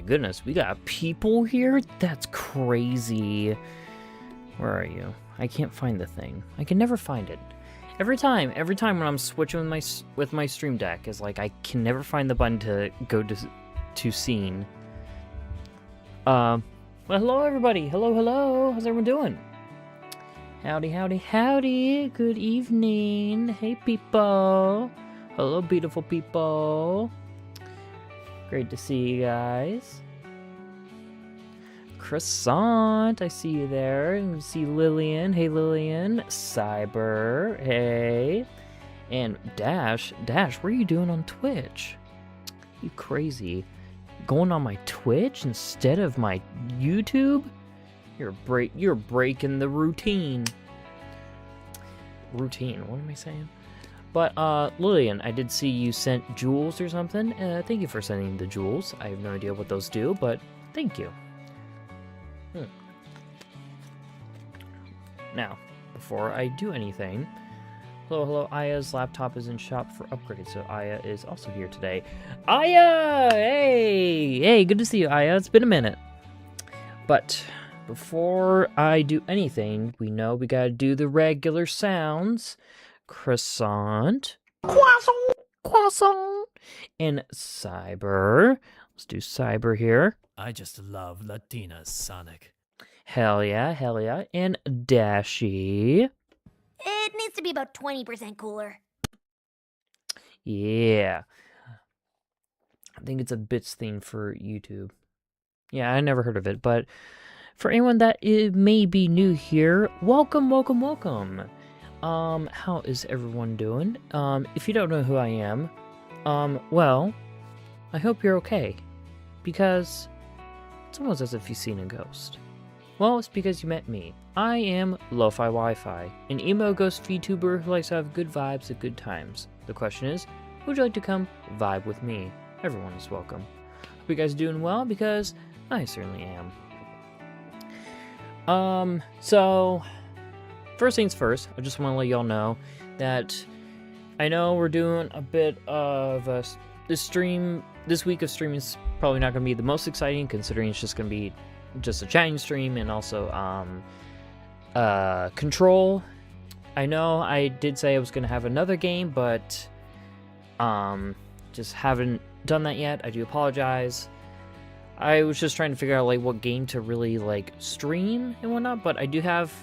goodness, we got people here? That's crazy. Where are you? I can't find the thing. I can never find it. Every time when I'm switching with my Stream Deck, is like I can never find the button to go to scene. Well, hello everybody. Hello. How's everyone doing? Howdy. Good evening. Hey people. Hello, beautiful people. Great to see you guys. Croissant, I see you there. And see Lillian. Hey, Lillian. Cyber. Hey. And Dash. Dash, what are you doing on Twitch? You crazy. Going on my Twitch instead of my YouTube? You're breaking the routine. Routine, what am I saying? But, Lillian, I did see you sent jewels or something. Thank you for sending the jewels. I have no idea what those do, but thank you. Now, before I do anything, hello, Aya's laptop is in shop for upgrade, so Aya is also here today. Aya! Hey, good to see you, Aya. It's been a minute. But before I do anything, we know we gotta do the regular sounds. Croissant. Croissant. And Cyber. Let's do Cyber here. I just love Latinas, Sonic. Hell yeah. And Dashy. It needs to be about 20% cooler. Yeah. I think it's a bits thing for YouTube. Yeah, I never heard of it, but for anyone that may be new here, welcome. How is everyone doing? If you don't know who I am, well, I hope you're okay, because it's almost as if you've seen a ghost. Well, it's because you met me. I am Lo-Fi Wi-Fi, an emo ghost VTuber who likes to have good vibes at good times. The question is, would you like to come vibe with me? Everyone is welcome. Hope you guys are doing well, because I certainly am. So, first things first, I just want to let y'all know that I know we're doing a bit of this week of streaming is probably not going to be the most exciting, considering it's just going to be just a chatting stream, and also Control. I know I did say I was going to have another game, but just haven't done that yet. I do apologize. I was just trying to figure out like what game to really like stream and whatnot, but I do have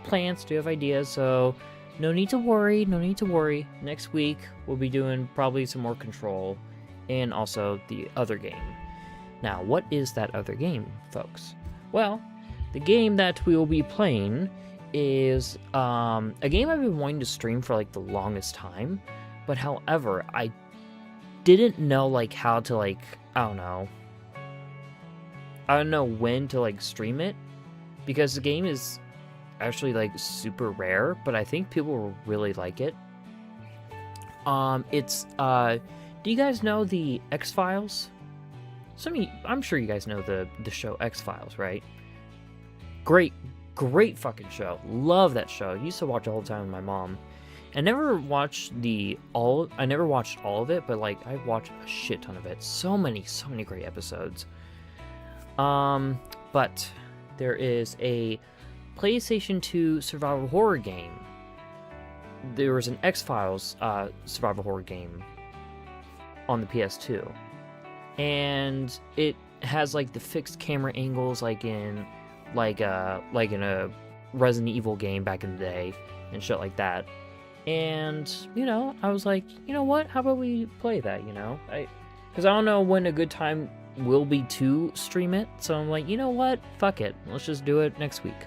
plans, do have ideas, so no need to worry. Next week we'll be doing probably some more Control and also the other game. Now, what is that other game, folks? Well, the game that we will be playing is a game I've been wanting to stream for like the longest time, but however, I didn't know like how to like, I don't know when to like stream it, because the game is actually like super rare, but I think people will really like it. It's do you guys know the X-Files? I'm sure you guys know the show X-Files, right? Great fucking show. Love that show. Used to watch it all the time with my mom. I never watched all of it, but like I watched a shit ton of it. So many great episodes. But there is a PlayStation 2 survival horror game. There was an X-Files survival horror game on the PS2. And it has like the fixed camera angles like in a Resident Evil game back in the day and shit like that. And, you know, I was like, you know what? How about we play that, you know? Because I don't know when a good time will be to stream it. So I'm like, you know what? Fuck it. Let's just do it next week.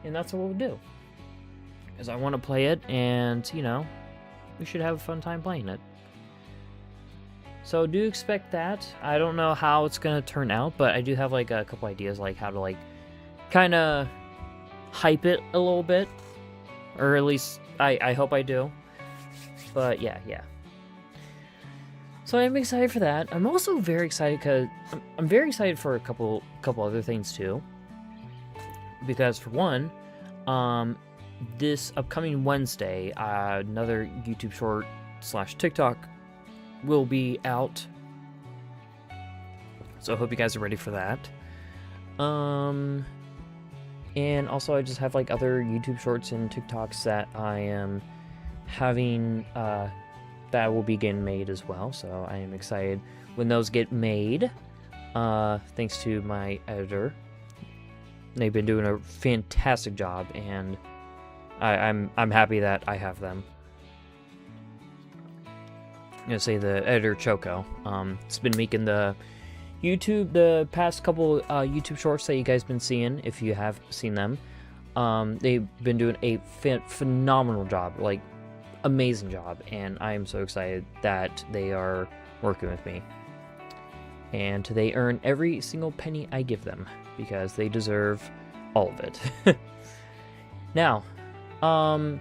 And that's what we'll do. Because I want to play it, and, you know, we should have a fun time playing it. So do expect that. I don't know how it's going to turn out, but I do have like a couple ideas like how to like kind of hype it a little bit. Or at least I hope I do. But yeah. So I'm excited for that. I'm also very excited because I'm very excited for a couple other things too. Because for one, this upcoming Wednesday, another YouTube short / TikTok will be out. So I hope you guys are ready for that. And also I just have like other YouTube shorts and TikToks that I am having that will be getting made as well. So I am excited when those get made. Thanks to my editor. They've been doing a fantastic job, and I'm happy that I have them. I'm gonna say the editor Choco. It's been making the past couple YouTube shorts that you guys been seeing, if you have seen them. They've been doing a phenomenal job, like amazing job, and I am so excited that they are working with me. And they earn every single penny I give them, because they deserve all of it. Now, I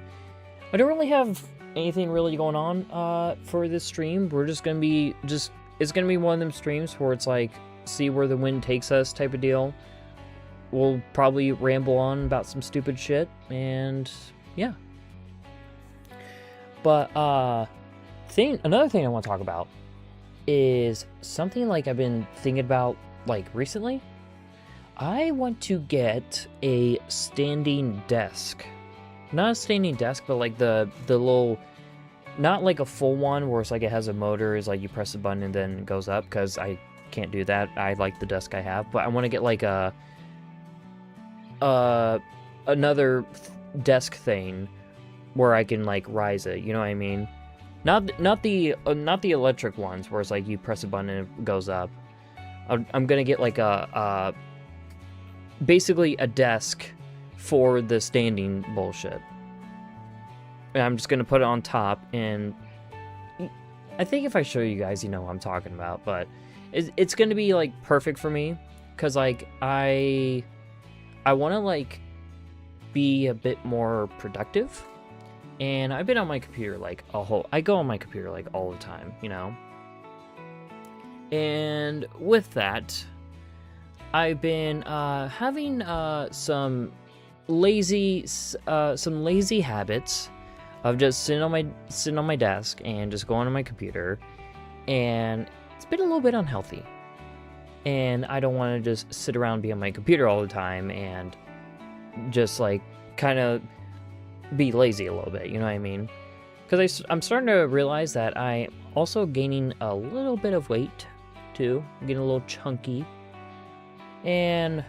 don't really have anything really going on for this stream. We're just gonna be it's gonna be one of them streams where it's like, see where the wind takes us type of deal. We'll probably ramble on about some stupid shit, and yeah. But another thing I want to talk about is something like I've been thinking about like recently. I want to get a standing desk. Not a standing desk, but like the little, not like a full one where it's like it has a motor, is like you press a button and then it goes up, because I can't do that. I like the desk I have, but I want to get like another desk thing where I can like rise it, you know what I mean? Not the electric ones where it's like you press a button and it goes up. I'm gonna get like basically a desk for the standing bullshit. And I'm just gonna put it on top, and I think if I show you guys, you know what I'm talking about. But it's gonna be like perfect for me, cause like I want to like be a bit more productive. And I've been on my computer like I go on my computer like all the time, you know? And with that, I've been having some lazy habits of just sitting on my desk and just going on my computer, and it's been a little bit unhealthy. And I don't want to just sit around and be on my computer all the time and just like kind of be lazy a little bit, you know what I mean? Because I'm starting to realize that I'm also gaining a little bit of weight too. I'm getting a little chunky, and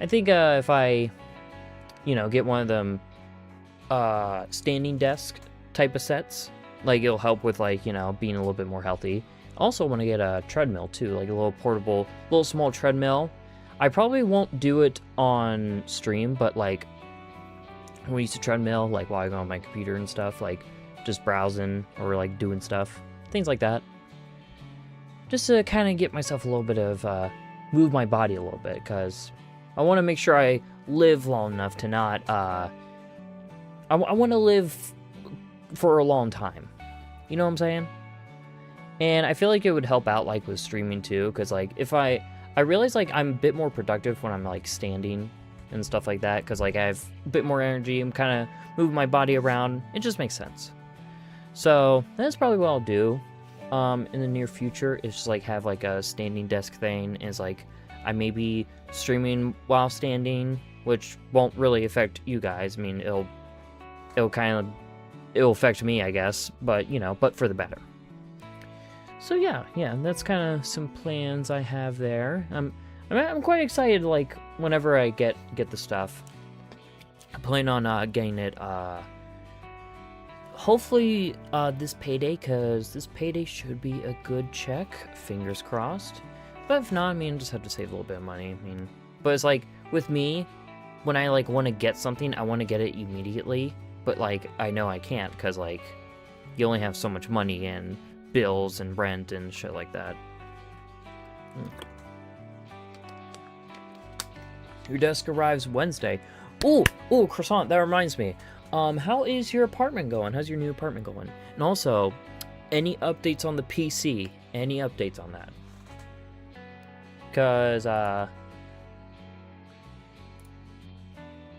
I think if I, get one of them standing desk type of sets, like it'll help with like being a little bit more healthy. Also want to get a treadmill too, like a little portable, little small treadmill. I probably won't do it on stream, but like when we use a treadmill, like while I go on my computer and stuff, like just browsing or like doing stuff, things like that. Just to kind of get myself a little bit of, move my body a little bit, because I want to make sure I live long enough to not, I want to live for a long time. You know what I'm saying? And I feel like it would help out like with streaming too, because like if I realize like I'm a bit more productive when I'm like standing and stuff like that, because like I have a bit more energy. I'm kind of moving my body around. It just makes sense. So that's probably what I'll do in the near future, is just like have like a standing desk thing. Is like I may be streaming while standing, which won't really affect you guys. I mean, it'll affect me, I guess, but but for the better. So yeah, that's kind of some plans I have there. I'm quite excited, like, whenever I get the stuff. I plan on getting it, hopefully, this payday, because this payday should be a good check, fingers crossed. But if not, I mean, just have to save a little bit of money, but it's like, with me, when I, like, want to get something, I want to get it immediately, but, like, I know I can't, because, like, you only have so much money and bills and rent and shit like that. Your desk arrives Wednesday. Ooh, croissant, that reminds me. How is your apartment going? How's your new apartment going? And also, any updates on the PC? Any updates on that?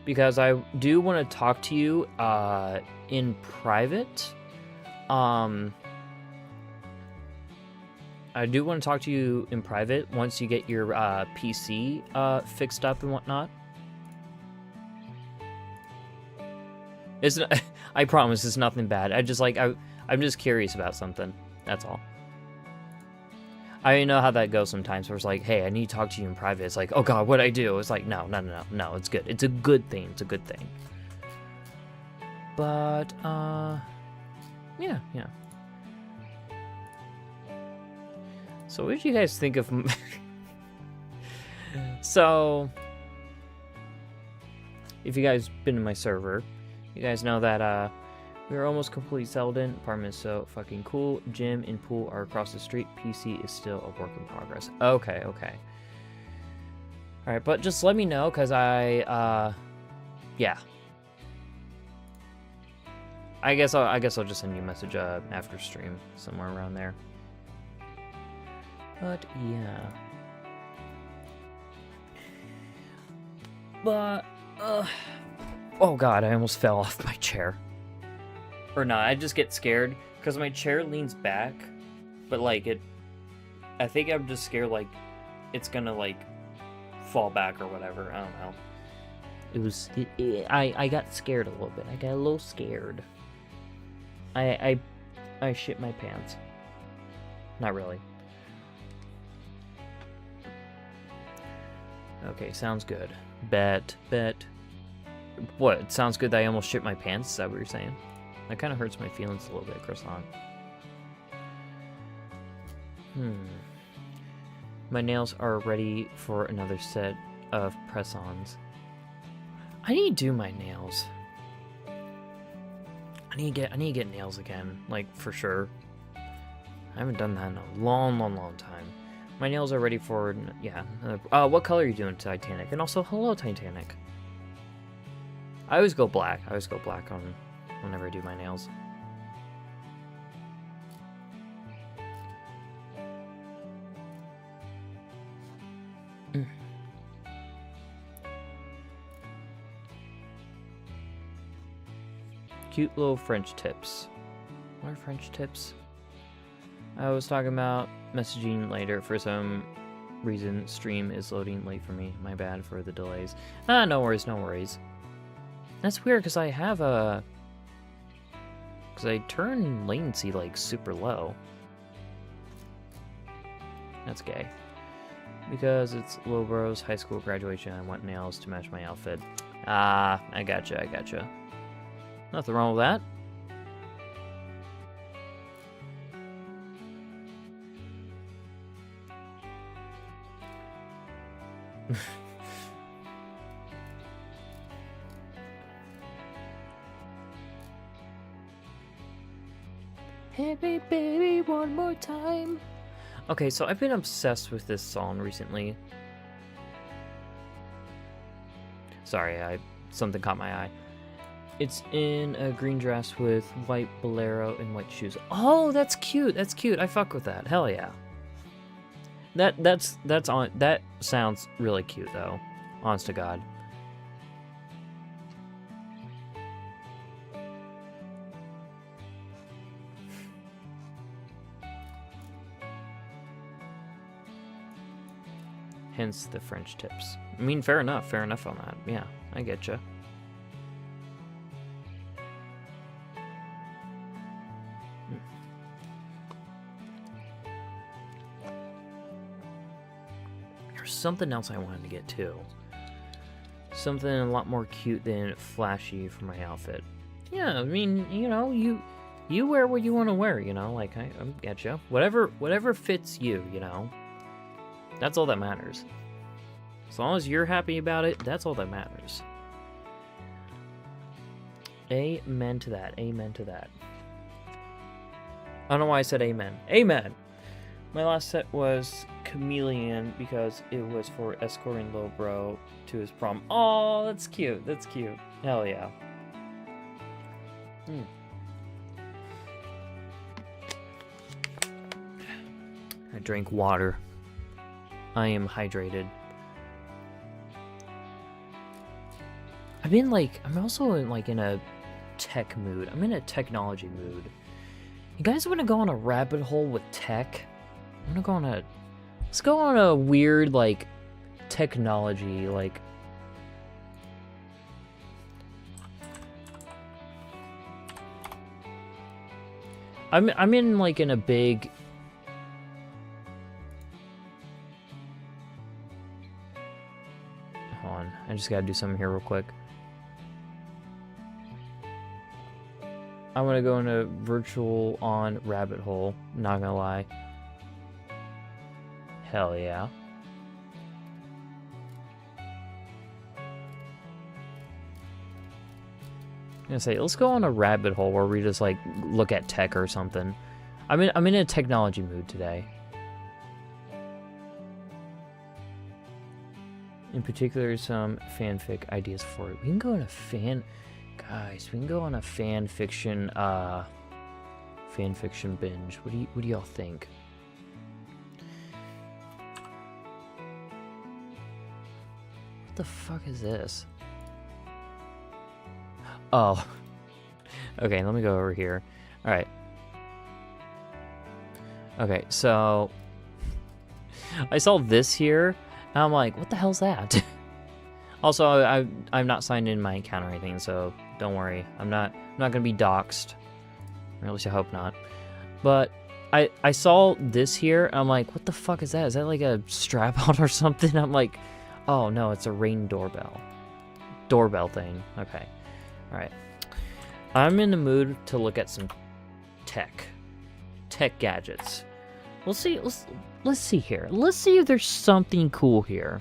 Because I do want to talk to you in private. I do want to talk to you in private once you get your PC fixed up and whatnot. It's not, I promise it's nothing bad. I'm just curious about something. That's all. I know how that goes sometimes where it's like, hey, I need to talk to you in private. It's like, oh god, what'd I do? It's like, no, it's good. It's a good thing. It's a good thing. But, yeah. So what did you guys think of... So, if you guys been in my server, you guys know that, we are almost completely settled in. Apartment is so fucking cool. Gym and pool are across the street. PC is still a work in progress. Okay. Alright, but just let me know, because yeah. I guess I'll just send you a message after stream, somewhere around there. But yeah. But oh god, I almost fell off my chair. Or not, I just get scared because my chair leans back, but like I think I'm just scared like it's gonna like fall back or whatever. I don't know. I got scared a little bit. I got a little scared. I shit my pants. Not really. Okay, sounds good. Bet. What? It sounds good that I almost shit my pants? Is that what you're saying? That kind of hurts my feelings a little bit, Croissant. My nails are ready for another set of press-ons. I need to do my nails. I need to get nails again, like for sure. I haven't done that in a long time. My nails are ready for what color are you doing, Titanic? And also, hello, Titanic. I always go black. On whenever I do my nails. Cute little French tips. What are French tips? I was talking about messaging later. For some reason, stream is loading late for me. My bad for the delays. No worries. That's weird because I have a... Because I turn latency like super low. That's gay. Because it's Lil Bro's high school graduation, I want nails to match my outfit. Ah, I gotcha. Nothing wrong with that. Hit me, baby, one more time. Okay, so I've been obsessed with this song recently. Sorry, something caught my eye. It's in a green dress with white bolero and white shoes. Oh, that's cute. I fuck with that. Hell yeah. That sounds really cute though. Honest to God. Hence the French tips. I mean, fair enough on that. Yeah, I get you. There's something else I wanted to get too. Something a lot more cute than flashy for my outfit. Yeah, I mean, you know, you wear what you want to wear, you know, like I get you. Whatever fits you, you know. That's all that matters. As long as you're happy about it, that's all that matters. Amen to that. I don't know why I said amen. Amen! My last set was Chameleon because it was for escorting Lil Bro to his prom. Oh, that's cute. Hell yeah. I drank water. I am hydrated. I'm also in a tech mood. I'm in a technology mood. You guys want to go on a rabbit hole with tech? I'm gonna go on a... Let's go on a weird, like, technology, like... I'm in, like, in a big... Hold on, I just gotta do something here real quick. I'm gonna go in a virtual on rabbit hole, not gonna lie. Hell yeah. I'm gonna say, let's go on a rabbit hole where we just, like, look at tech or something. I'm in a technology mood today. In particular, some fanfic ideas for it. We can go on a guys, we can go on a fan fiction binge. What do y'all think? What the fuck is this? Oh. Okay, let me go over here. Alright. Okay, so... I saw this here, and I'm like, what the hell's that? Also, I'm not signed in my account or anything, so don't worry. I'm not gonna be doxxed. Or at least I hope not. But I saw this here, and I'm like, what the fuck is that? Is that like a strap on or something? I'm like, oh no, it's a Ring doorbell. Doorbell thing. Okay. Alright. I'm in the mood to look at some tech gadgets. Let's see here. Let's see if there's something cool here.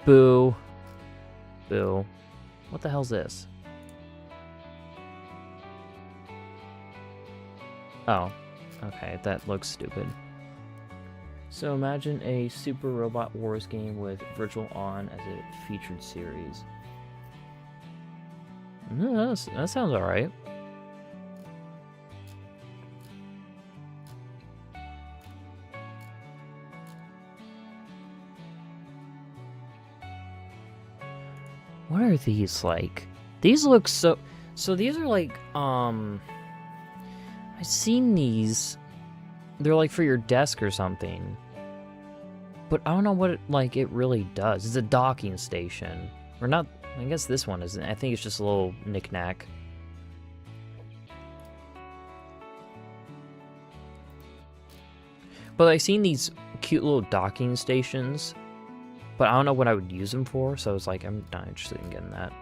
Boo. Boo. What the hell's this? Oh. Okay, that looks stupid. So imagine a Super Robot Wars game with Virtual On as a featured series. That sounds alright. What are these like? These look so these are like, I've seen these. They're like for your desk or something. But I don't know what it really does. It's a docking station. Or not, I guess this one isn't. I think it's just a little knick-knack. But I've seen these cute little docking stations. But I don't know what I would use them for, so I was like, I'm not interested in getting that.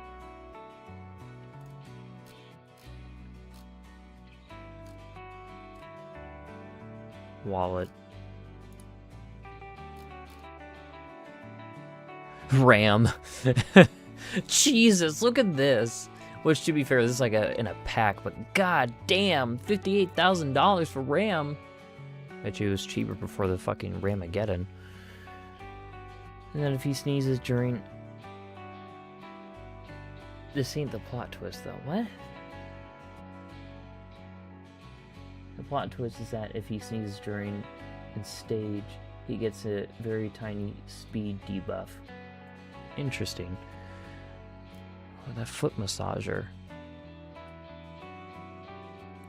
Wallet. RAM. Jesus, look at this. Which, to be fair, this is like in a pack, but god damn, $58,000 for RAM. Bet you it was cheaper before the fucking Ramageddon. And then if he sneezes during... This ain't the plot twist, though. What? The plot twist is that if he sneezes during a stage, he gets a very tiny speed debuff. Interesting. Oh, that foot massager.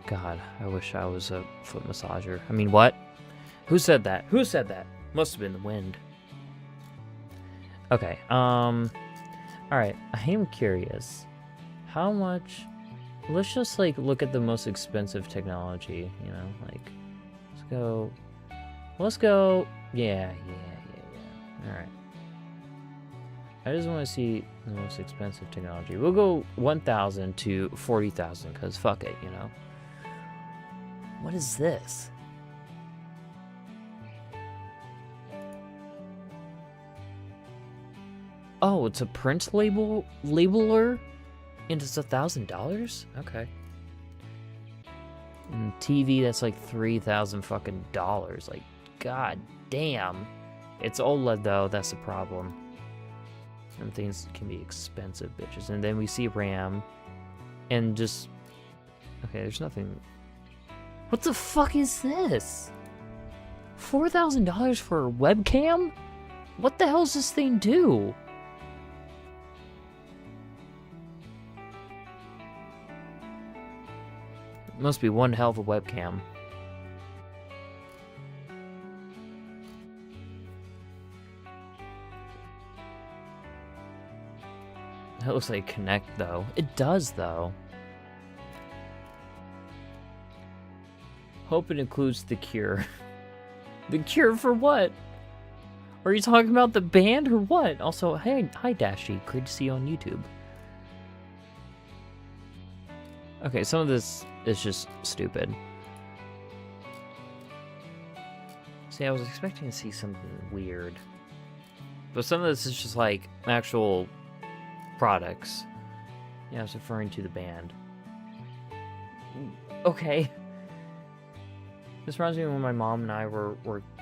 God, I wish I was a foot massager. I mean, what? Who said that? Who said that? Must have been the wind. Okay, alright, I am curious. How much... Let's just, like, look at the most expensive technology, you know? Like, let's go... Yeah. Alright. I just want to see the most expensive technology. We'll go 1,000 to 40,000, because fuck it, you know? What is this? Oh, it's a print labeler? And it's $1,000? Okay. And TV, that's like $3,000 fucking dollars. Like, god damn. It's OLED though, that's the problem. Some things can be expensive, bitches. And then we see RAM. And just... Okay, there's nothing... What the fuck is this? $4,000 for a webcam? What the hell does this thing do? It must be one hell of a webcam. looks like Connect, though. It does, though. Hope it includes The Cure. The Cure for what? Are you talking about the band or what? Also, hey, hi Dashy. Great to see you on YouTube. Okay, some of this is just stupid. See, I was expecting to see something weird. But some of this is just like actual products. Yeah, I was referring to the band. Okay. This reminds me of when my mom and I were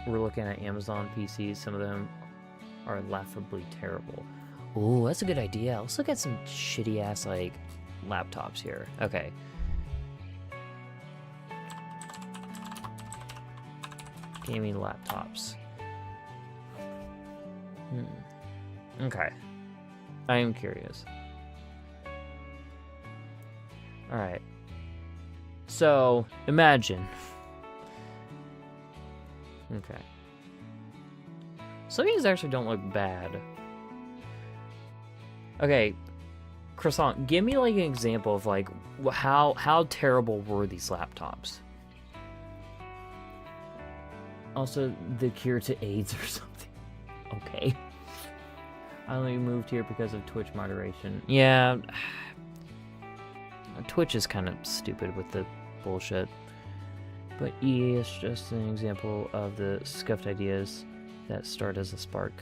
looking at Amazon PCs. Some of them are laughably terrible. Ooh, that's a good idea. Let's look at some shitty ass like laptops here. Okay. Gaming laptops. Okay. I am curious. Alright. So, imagine. Okay. Some of these actually don't look bad. Okay. Croissant, give me like an example of like how terrible were these laptops? Also, the cure to AIDS or something. Okay. I only moved here because of Twitch moderation. Yeah. Twitch is kind of stupid with the bullshit. But EA is just an example of the scuffed ideas that start as a spark.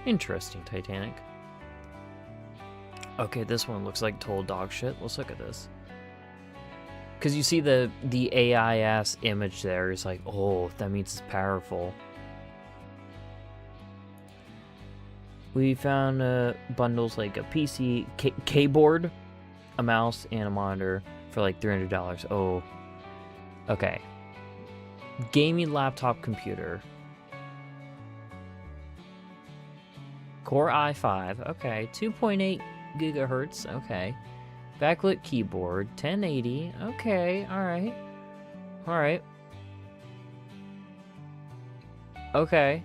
Interesting, Titanic. Okay, this one looks like total dog shit. Let's look at this. Because you see the AI ass image there is like, oh, that means it's powerful. We found bundles like a PC, keyboard, a mouse, and a monitor for like $300. Oh, okay. Gaming laptop computer. Core i5, okay. 2.8 gigahertz, okay. Backlit keyboard, 1080, okay, alright. Alright. Okay.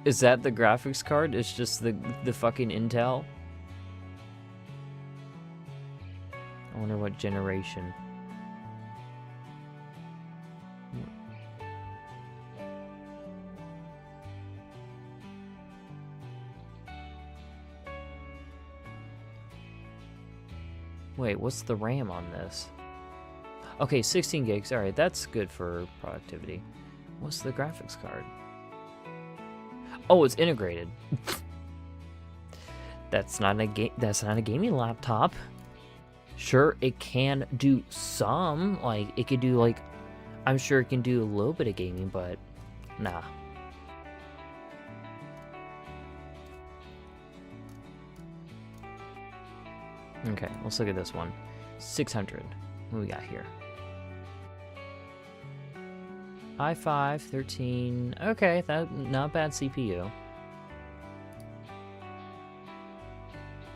Is that the graphics card? It's just the fucking Intel? I wonder what generation. Wait, what's the RAM on this? Okay, 16 gigs. Alright, that's good for productivity. What's the graphics card? Oh, it's integrated. That's not a gaming laptop. Sure, it can do some. Like, it could do, like... I'm sure it can do a little bit of gaming, but... Nah. Okay, let's look at this one. 600. What we got here? i5, 13. Okay, that not bad CPU.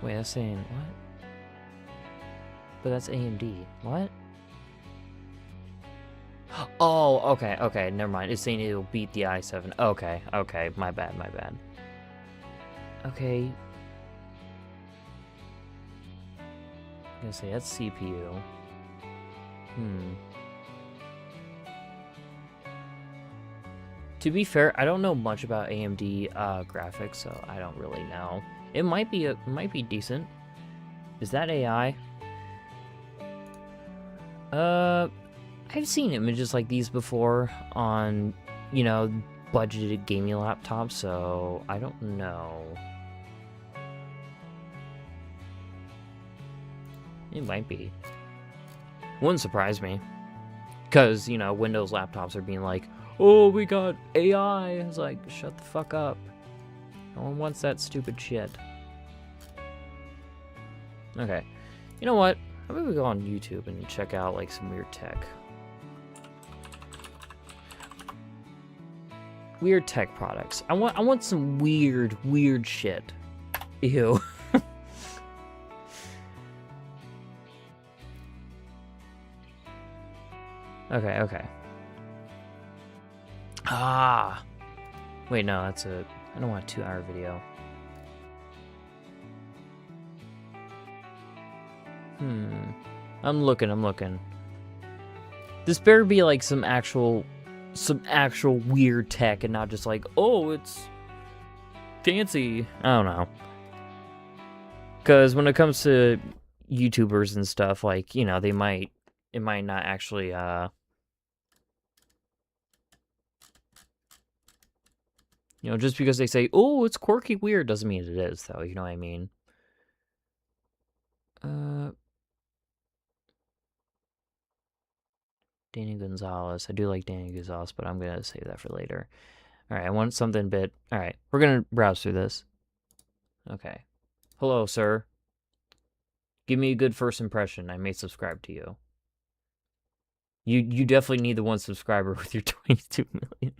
Wait, that's saying what? But that's AMD. What? Oh, okay, never mind. It's saying it'll beat the i7. Okay, my bad. Okay. I'm gonna say that's CPU. To be fair, I don't know much about AMD graphics, so I don't really know. It might be decent. Is that AI? I've seen images like these before on, you know, budgeted gaming laptops, so I don't know. It might be. Wouldn't surprise me. Because, you know, Windows laptops are being like, oh, we got AI. It's like, shut the fuck up. No one wants that stupid shit. Okay. You know what? How about we go on YouTube and check out, like, some weird tech. Weird tech products. I want some weird shit. Ew. Okay. Ah! Wait, no, that's a... I don't want a 2-hour video. I'm looking. This better be like some actual weird tech and not just like, oh, it's fancy. I don't know. Because when it comes to YouTubers and stuff, like, you know, it might not actually, you know, just because they say, oh, it's quirky weird, doesn't mean it is, though, you know what I mean? Danny Gonzalez. I do like Danny Gonzalez, but I'm going to save that for later. Alright, I want something a bit... Alright, we're going to browse through this. Okay. Hello, sir. Give me a good first impression. I may subscribe to you. You definitely need the one subscriber with your 22 million.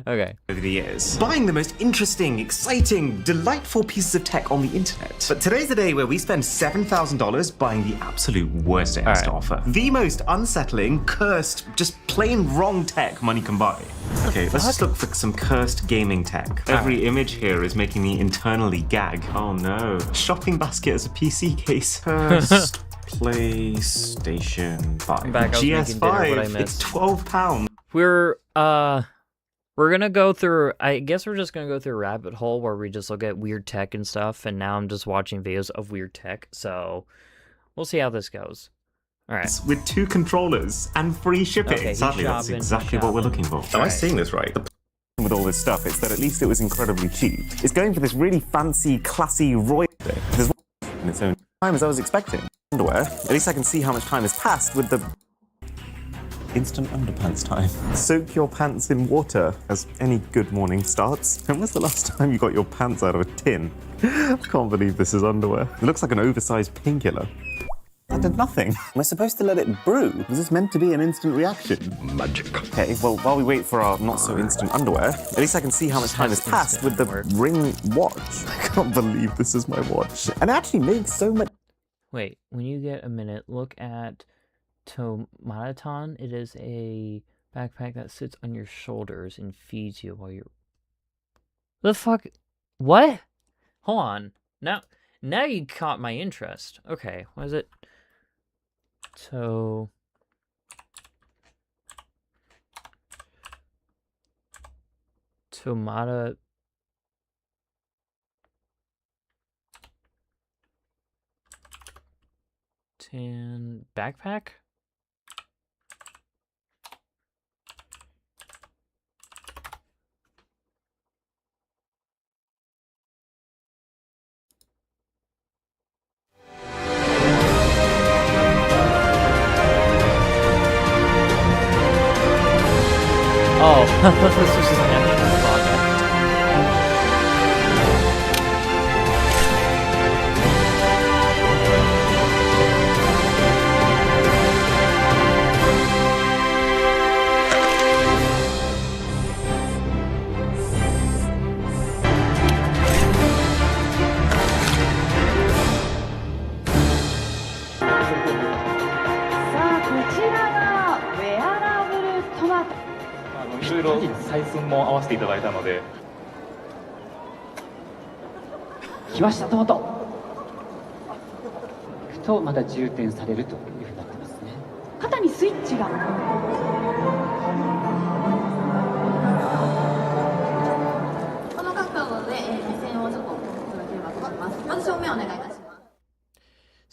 Okay. Over the years, buying the most interesting, exciting, delightful pieces of tech on the internet. But today's the day where we spend $7,000 buying the absolute worst it has to offer. The most unsettling, cursed, just plain wrong tech money can buy. Okay, let's just look for some cursed gaming tech. Every image here is making me internally gag. Oh no. Shopping basket as a PC case. Cursed. PlayStation 5. Back, GS5, it's £12. We're gonna go through, I guess we're just gonna go through a rabbit hole where we just look at weird tech and stuff, and now I'm just watching videos of weird tech, so we'll see how this goes. Alright. With 2 controllers and free shipping. Okay, Sadly, that's exactly what we're looking for. Am I seeing this right? With all this stuff, it's that at least it was incredibly cheap. It's going for this really fancy, classy, royal thing. There's in its own time as I was expecting. Underwear. At least I can see how much time has passed with the instant underpants time. Soak your pants in water as any good morning starts. When was the last time you got your pants out of a tin? I can't believe this is underwear. It looks like an oversized painkiller. That did nothing. Am I supposed to let it brew? Was this meant to be an instant reaction? Magic. Okay, well, while we wait for our not-so-instant underwear, at least I can see how much time has passed with the Ring watch. I can't believe this is my watch. And it actually makes so much... Wait, when you get a minute, look at Tomataton. It is a backpack that sits on your shoulders and feeds you while you're... The fuck? What? Hold on. Now you caught my interest. Okay, what is it? Tomata... Tan backpack? Oh, this is just an actual project.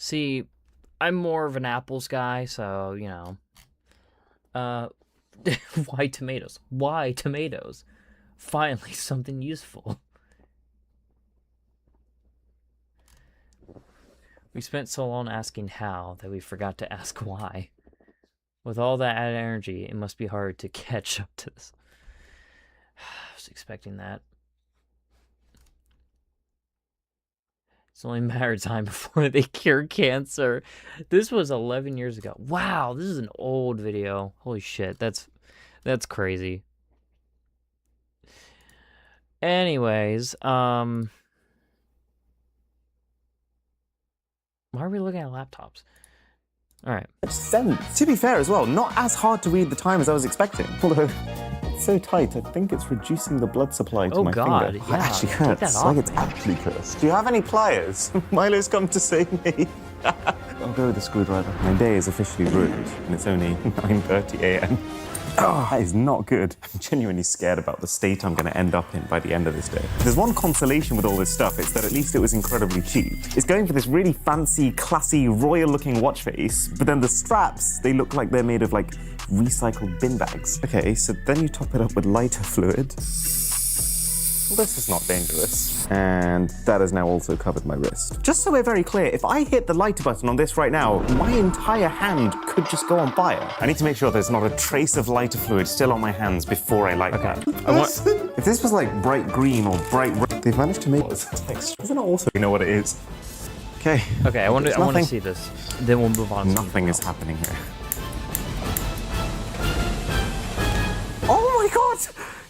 See, I'm more of an apples guy, so, you know. Why tomatoes? Why tomatoes? Finally, something useful. We spent so long asking how that we forgot to ask why. With all that added energy, it must be hard to catch up to this. I was expecting that. It's only a matter of time before they cure cancer. This was 11 years ago. Wow, this is an old video. Holy shit, that's crazy. Anyways, why are we looking at laptops? All right. To be fair as well, not as hard to read the time as I was expecting. Although, it's so tight, I think it's reducing the blood supply to my finger. Yeah, It actually hurts, like it's actually cursed. Do you have any pliers? Milo's come to save me. I'll go with the screwdriver. My day is officially ruined, and it's only 9:30 a.m. Oh, that is not good. I'm genuinely scared about the state I'm going to end up in by the end of this day. There's one consolation with all this stuff, it's that at least it was incredibly cheap. It's going for this really fancy, classy, royal-looking watch face, but then the straps, they look like they're made of, like, recycled bin bags. Okay, so then you top it up with lighter fluid. Well, this is not dangerous. And that has now also covered my wrist. Just so we're very clear, if I hit the lighter button on this right now, my entire hand could just go on fire. I need to make sure there's not a trace of lighter fluid still on my hands before I light that. If this was like bright green or bright red, they've managed to make this text. Doesn't it also know what it is? Okay. Okay, I want to see this. Then we'll move on. Nothing is happening here. Oh my god!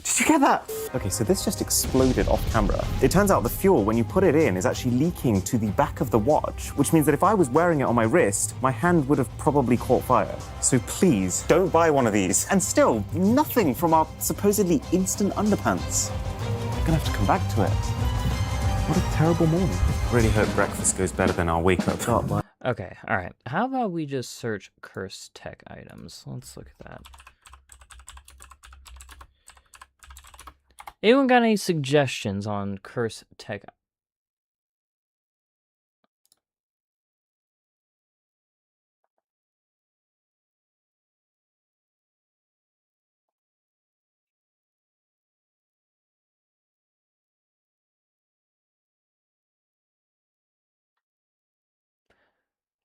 Did you get that? Okay, so this just exploded off camera. It turns out the fuel, when you put it in, is actually leaking to the back of the watch, which means that if I was wearing it on my wrist, my hand would have probably caught fire. So please, don't buy one of these. And still, nothing from our supposedly instant underpants. I'm gonna have to come back to it. What a terrible morning. Really hope breakfast goes better than our wake-up. Okay, alright. How about we just search cursed tech items? Let's look at that. Anyone got any suggestions on cursed tech?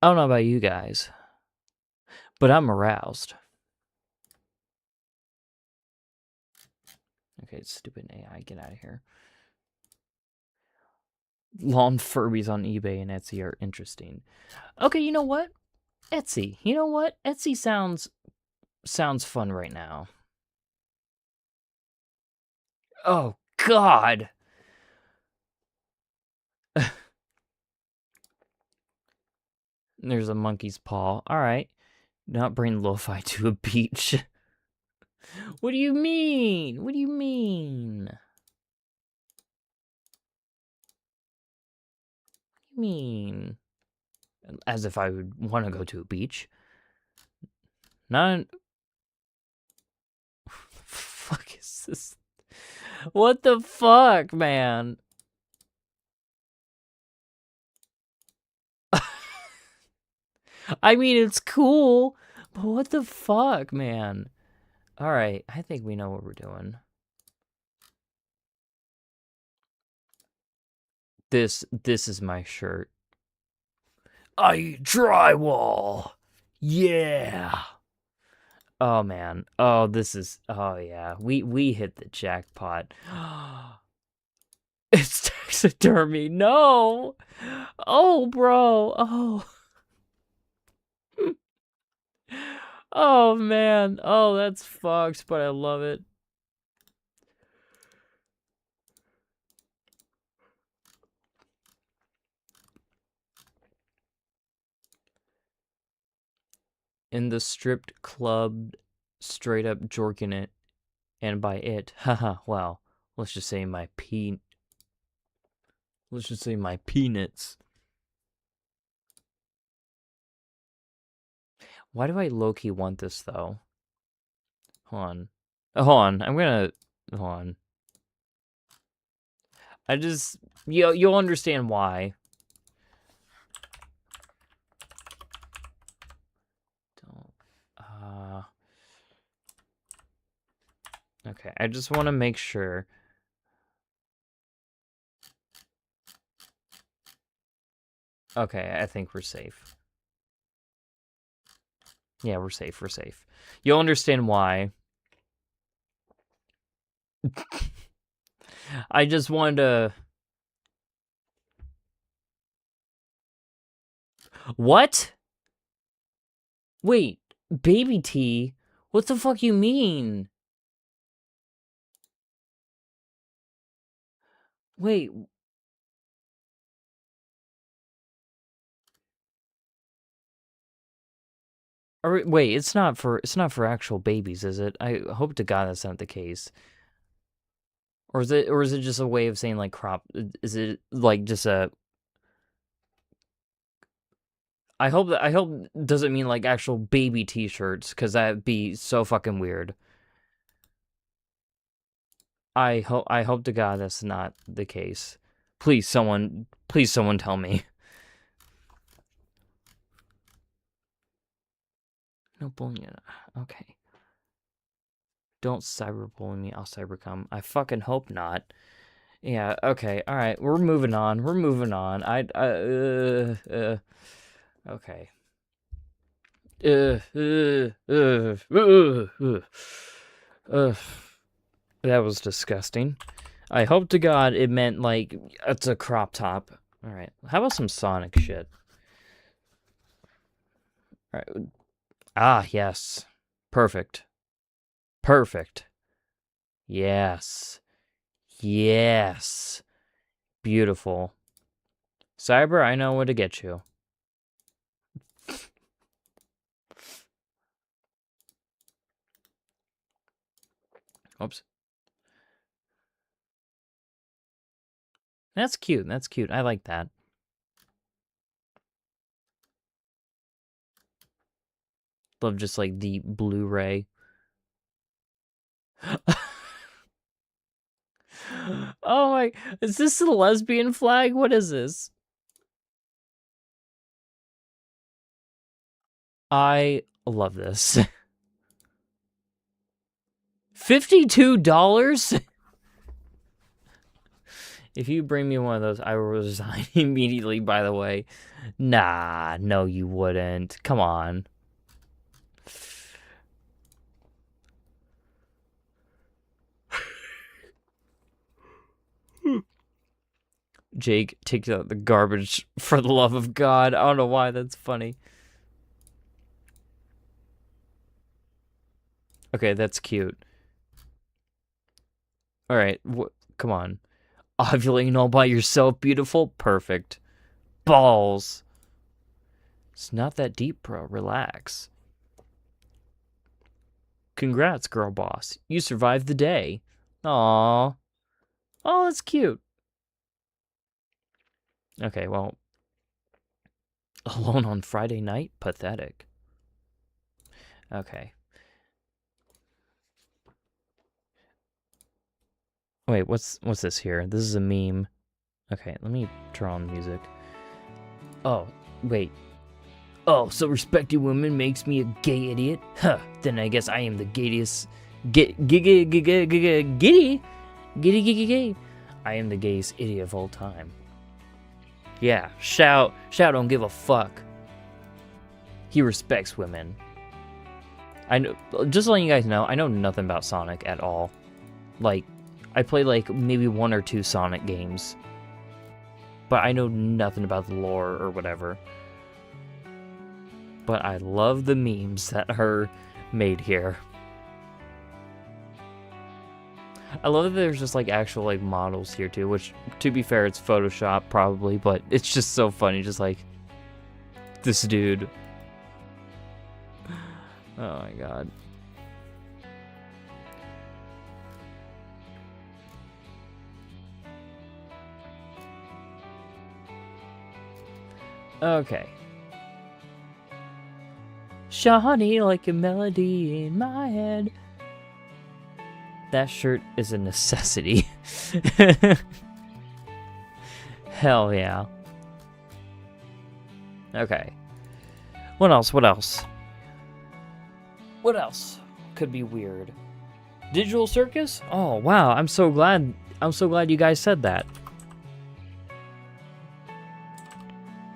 I don't know about you guys, but I'm aroused. Okay, stupid AI, get out of here. Lawn Furbies on eBay and Etsy are interesting. Okay, you know what? Etsy. You know what? Etsy sounds fun right now. Oh, God! There's a monkey's paw. Alright. Not bring lo-fi to a beach. What do you mean? What do you mean? What do you mean? As if I would want to go to a beach. Not... Fuck is this? What the fuck, man? I mean, it's cool, but what the fuck, man? Alright, I think we know what we're doing. This is my shirt. I eat drywall! Yeah! Oh, man. Oh, this is... Oh, yeah. We hit the jackpot. It's taxidermy. No! Oh, bro. Oh. Oh, man. Oh, that's fucked, but I love it. In the stripped club, straight up jorking it. And by it, haha, well, let's just say my peanuts. Why do I low-key want this, though? Hold on. Hold on. Hold on. I just... You'll understand why. Okay, I just want to make sure. Okay, I think we're safe. Yeah, we're safe, we're safe. You'll understand why. I just wanted to... What? Wait, baby tea? What the fuck you mean? Wait. Wait, it's not for actual babies, is it? I hope to God that's not the case. Or is it just a way of saying like crop? Is it like just a I hope doesn't mean like actual baby t-shirts, because that'd be so fucking weird. I hope to God that's not the case. Please someone tell me. No bullying. Okay. Don't cyberbully me. I'll cybercom. I fucking hope not. Yeah. Okay. All right. We're moving on. Okay. That was disgusting. I hope to God it meant like it's a crop top. All right. How about some Sonic shit? All right. Ah, yes. Perfect. Perfect. Yes. Yes. Beautiful. Cyber, I know where to get you. Oops. That's cute. That's cute. I like that. Love just like the Blu-ray. Oh my, is this a lesbian flag? What is this? I love this. $52? If you bring me one of those, I will resign immediately, by the way. Nah, no you wouldn't. Come on. Jake takes out the garbage for the love of God. I don't know why that's funny. Okay, that's cute. All right, come on. Ovulating all by yourself, beautiful? Perfect. Balls. It's not that deep, bro. Relax. Congrats, girl boss. You survived the day. Aww. Oh, that's cute. Okay, well. Alone on Friday night? Pathetic. Okay. Wait, what's this here? This is a meme. Okay, let me turn on the music. Oh, wait. Oh, so respecting women makes me a gay idiot? Huh, then I guess I am the gayest... Giddy. I am the gayest idiot of all time. Yeah, shout don't give a fuck. He respects women. I know, just letting you guys know, I know nothing about Sonic at all. Like, I play like maybe 1 or 2 Sonic games. But I know nothing about the lore or whatever. But I love the memes that are made here. I love that there's just like actual like models here too, which to be fair, it's Photoshop probably, but it's just so funny, just like this dude. Oh my god. Okay. Shawnee like a melody in my head. That shirt is a necessity. Hell yeah. Okay. What else? What else? What else could be weird? Digital Circus? Oh wow, I'm so glad you guys said that.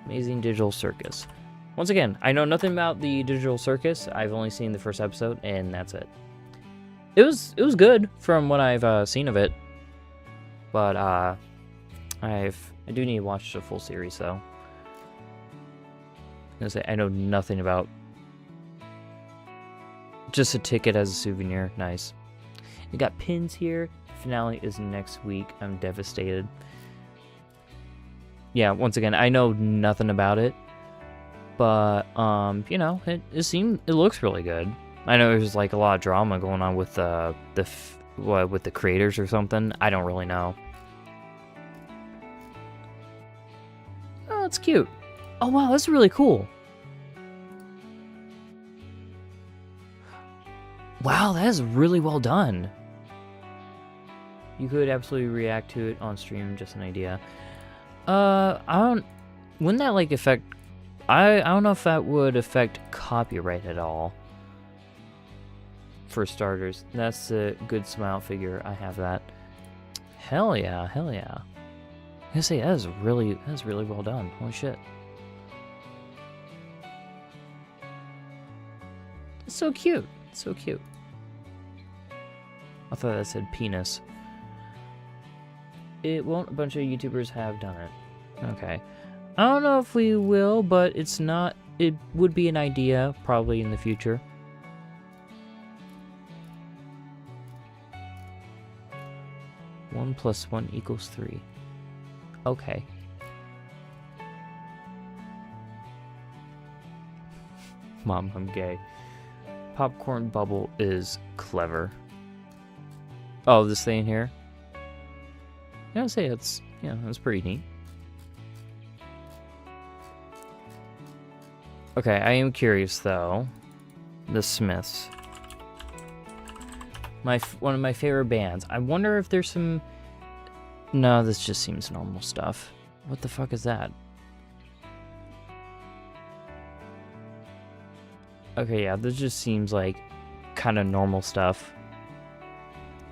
Amazing Digital Circus. Once again, I know nothing about the Digital Circus. I've only seen the first episode, and that's it. It was good from what I've seen of it, but I do need to watch the full series though. I'm gonna say I know nothing about. Just a ticket as a souvenir. Nice. We got pins here. Finale is next week. I'm devastated. Yeah, once again, I know nothing about it, but you know, it looks really good. I know there's like a lot of drama going on with with the creators or something. I don't really know. Oh, it's cute. Oh wow, that's really cool. Wow, that is really well done. You could absolutely react to it on stream, just an idea. Wouldn't that, like, affect... I don't know if that would affect copyright at all. For starters. That's a good smile figure. I have that. Hell yeah, hell yeah. I gotta say, that is really well done. Holy shit. It's so cute. It's so cute. I thought that said penis. It won't. A bunch of YouTubers have done it. Okay. I don't know if we will, but it's not. It would be an idea, probably in the future. One plus 1 equals 3. Okay. Mom, I'm gay. Popcorn bubble is clever. Oh, this thing here? Yeah, I'd say it's, yeah, that's pretty neat. Okay, I am curious though. The Smiths. One of my favorite bands. I wonder if there's some... No, this just seems normal stuff. What the fuck is that? Okay, yeah, this just seems like kind of normal stuff.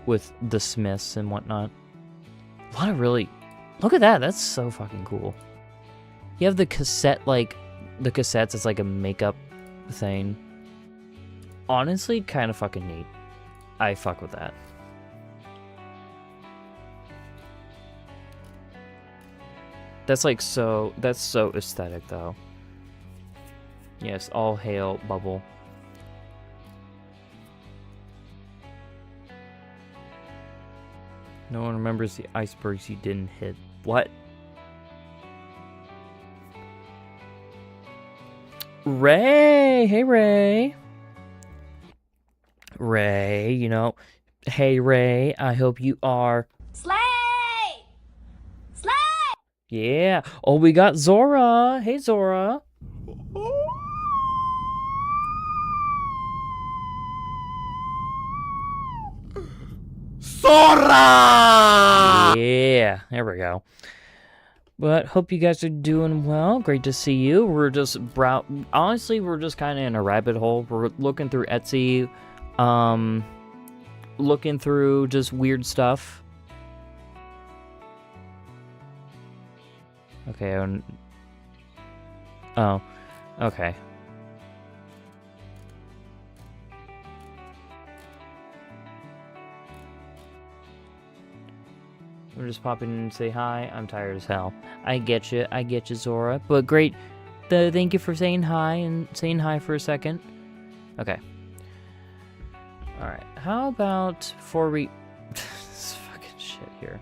With the Smiths and whatnot. A lot of really... Look at that, that's so fucking cool. You have the cassette, like... The cassettes as like a makeup thing. Honestly, kind of fucking neat. I fuck with that. That's like so... That's so aesthetic, though. Yes, all hail Bubble. No one remembers the icebergs you didn't hit. What? Ray! Hey, Ray! Ray, you know... Hey, Ray, I hope you are... Slay! Slay! Yeah! Oh, we got Zora! Hey, Zora! Sora! Yeah, there we go. But hope you guys are doing well. Great to see you. We're just honestly, we're just kind of in a rabbit hole. We're looking through Etsy, looking through just weird stuff. Okay. Oh, okay. I'm just popping in and say hi. I'm tired as hell. I get you, Zora. But great. Thank you for saying hi and saying hi for a second. Okay. Alright. How about before we... this fucking shit here.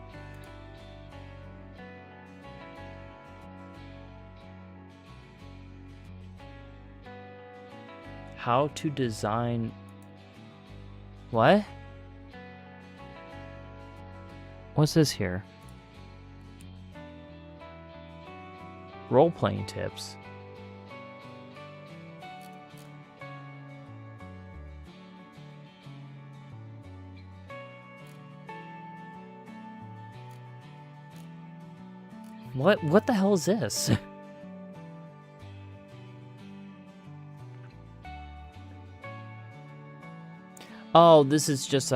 How to design... What? What's this here? Role-playing tips. What the hell is this? Oh, this is just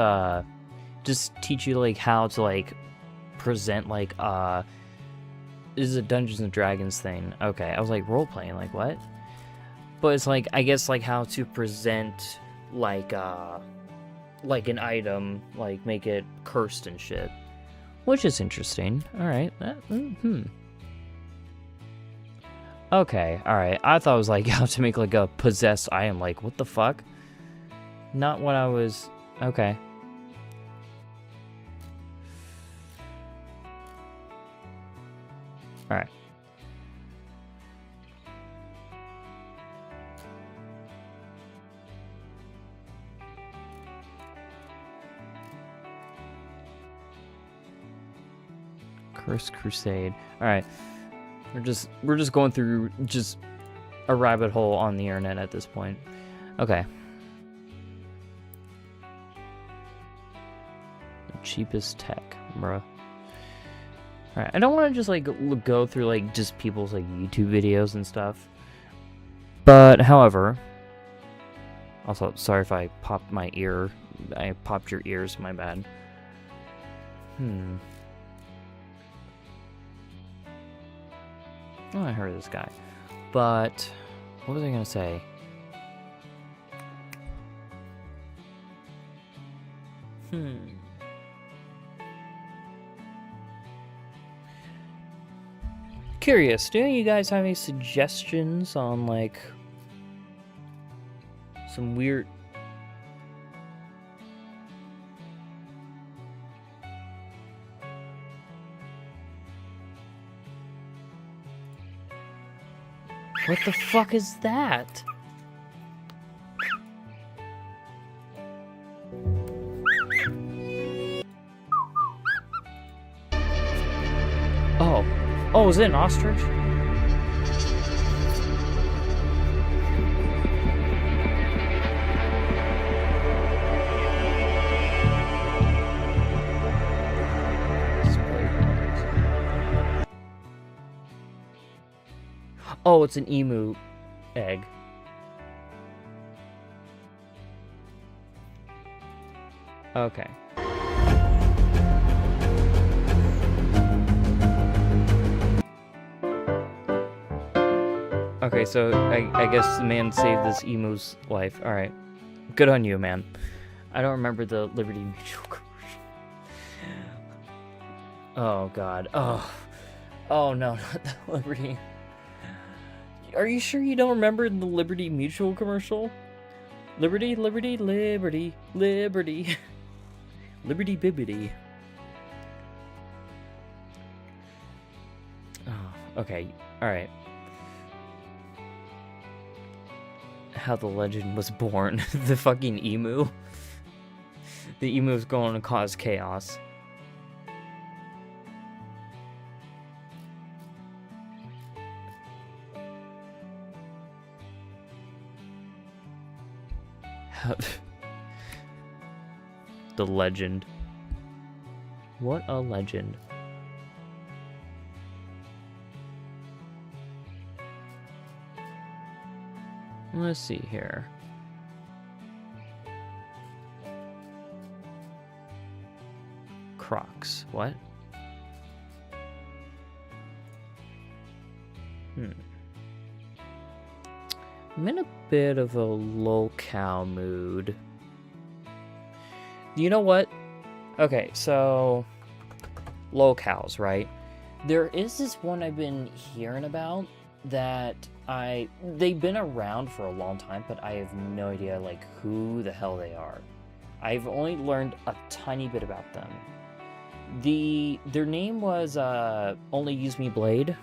teach you like how to like present like this is a Dungeons and Dragons thing. Okay, I was like role playing, like what? But it's like I guess like how to present like an item, like make it cursed and shit, which is interesting. All right, Okay, all right. I thought it was like how to make like a possessed item. Like what the fuck? Not what I was. Okay. All right. Cursed Crusade. All right. We're just going through just a rabbit hole on the internet at this point. Okay. cheapest tech, bruh. Alright, I don't want to just, like, go through, like, just people's, like, YouTube videos and stuff. But, however... Also, sorry if I popped my ear. I popped your ears, my bad. Oh, I heard this guy. But, what was I gonna say? Curious, do you guys have any suggestions on, like, some weird... What the fuck is that? Oh, is it an ostrich? Oh, it's an emu egg. Okay. Okay, so I guess the man saved this emu's life. Alright. Good on you, man. I don't remember the Liberty Mutual commercial. Oh, God. Oh, no, not the Liberty. Are you sure you don't remember the Liberty Mutual commercial? Liberty, liberty, liberty, liberty. Liberty bibbity. Oh, okay. Alright. How the legend was born. The fucking emu. The emu is going to cause chaos. The legend. What a legend. Let's see here. Crocs. What? I'm in a bit of a locale mood. You know what? Okay, so... locales, right? There is this one I've been hearing about that they've been around for a long time, but I have no idea, like, who the hell they are. I've only learned a tiny bit about them. Their name was, Only Use Me Blade.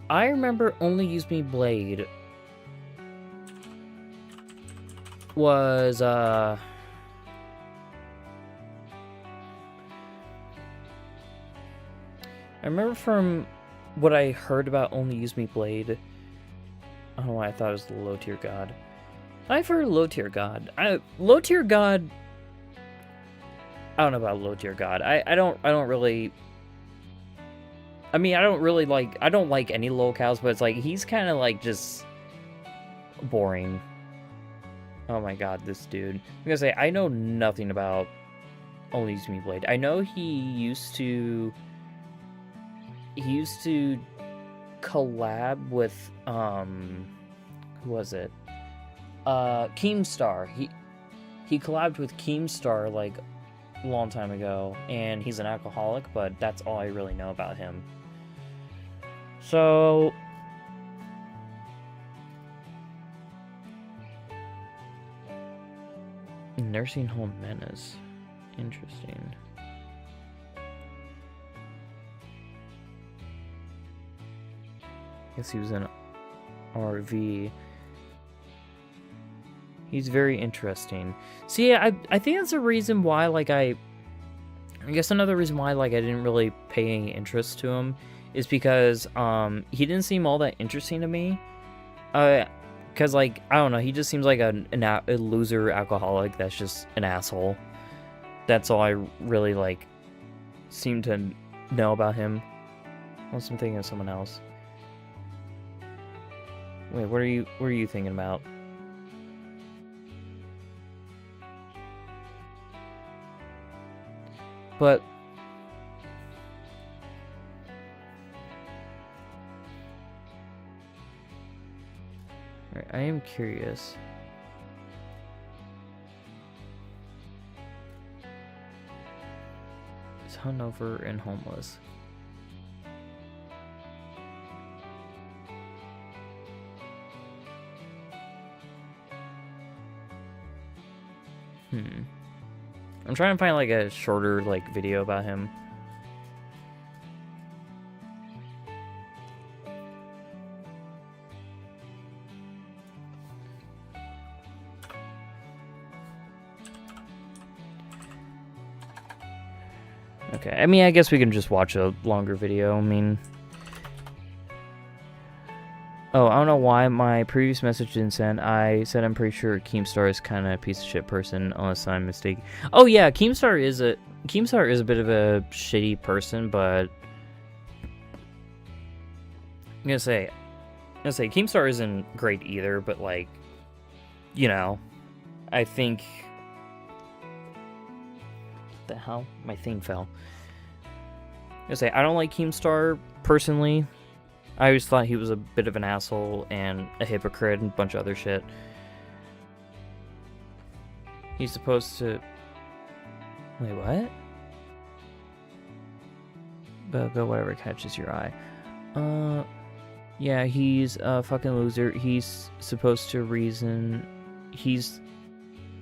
I remember Only Use Me Blade was, I remember from what I heard about Only Use Me Blade, I don't know why I thought it was the low tier god. I've heard low tier god. Low tier god, I don't know about low tier god. I don't really, I mean, I don't like any locales, but it's like, he's kind of like just boring. Oh my god, this dude. I'm gonna say, I know nothing about Only Use Me Blade. I know he used to collab with, who was it? Keemstar. He collabed with Keemstar, like, a long time ago, and he's an alcoholic, but that's all I really know about him. So... Nursing Home Menace. Interesting. Guess he was in RV. He's very interesting. See, I think that's a reason why, like, I guess another reason why, like, I didn't really pay any interest to him is because, he didn't seem all that interesting to me. Because, like, I don't know, he just seems like a loser alcoholic that's just an asshole. That's all I really, like, seem to know about him. Unless I'm thinking of someone else. Wait, what are you thinking about? But... Right, I am curious. Is hungover and homeless. I'm trying to find like a shorter like video about him. Okay, I mean, I guess we can just watch a longer video. I mean... Oh, I don't know why my previous message didn't send. I said I'm pretty sure Keemstar is kind of a piece of shit person, unless I'm mistaken. Oh yeah, Keemstar is a bit of a shitty person, but I'm gonna say Keemstar isn't great either. But like, you know, I think what the hell, my thing fell. I'm gonna say I don't like Keemstar personally. I always thought he was a bit of an asshole and a hypocrite and a bunch of other shit. He's supposed to... Wait, what? Go whatever catches your eye. Yeah, he's a fucking loser. He's supposed to reason... He's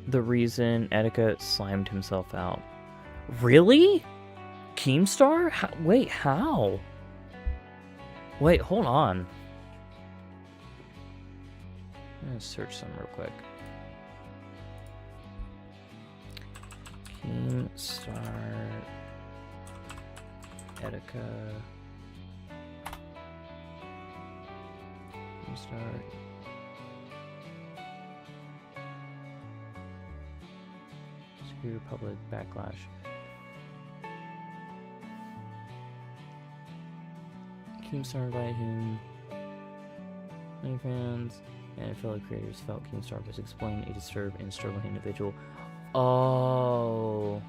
the reason Etika slimed himself out. Really? Keemstar? Wait, how? Wait, hold on. I'm gonna search some real quick. Keemstar Etika. Keemstar. Secure public backlash. Keemstar invited him. Many fans and fellow creators felt Keemstar was exploiting a disturbed and struggling individual. Oh.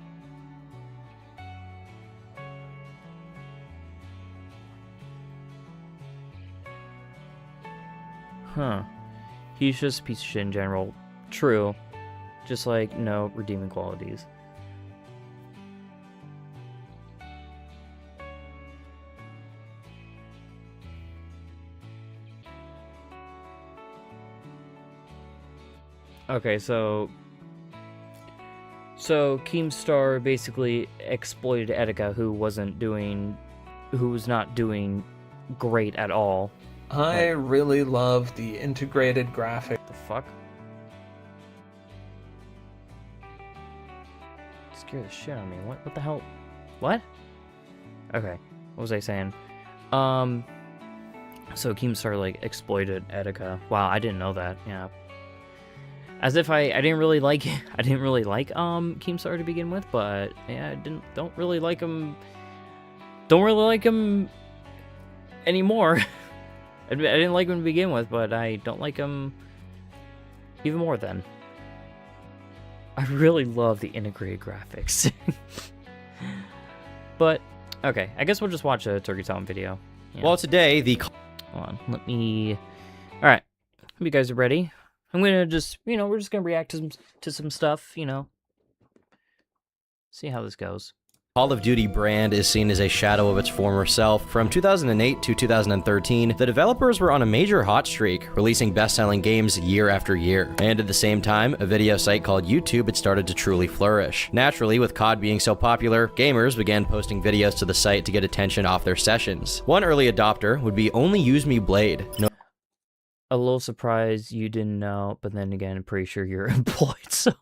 Huh. He's just a piece of shit in general. True. Just like no redeeming qualities. Okay, so Keemstar basically exploited Etika, who was not doing great at all. I really love the integrated graphic. The fuck? Scare the shit out of me. What the hell? What? Okay, what was I saying? So Keemstar like exploited Etika. Wow, I didn't know that. Yeah. As if I didn't really like Keemstar to begin with, but yeah, I don't really like him anymore. I didn't like him to begin with, but I don't like him even more then. I really love the integrated graphics. But okay, I guess we'll just watch a Turkey Town video. Yeah. Well, today Hold on, all right, hope you guys are ready. I'm gonna just, we're just gonna react to some stuff, see how this goes. Call of Duty brand is seen as a shadow of its former self. From 2008 to 2013, the developers were on a major hot streak, releasing best-selling games year after year. And at the same time, a video site called YouTube had started to truly flourish. Naturally, with COD being so popular, gamers began posting videos to the site to get attention off their sessions. One early adopter would be Only Use Me Blade. A little surprised you didn't know, but then again, I'm pretty sure you're employed, so...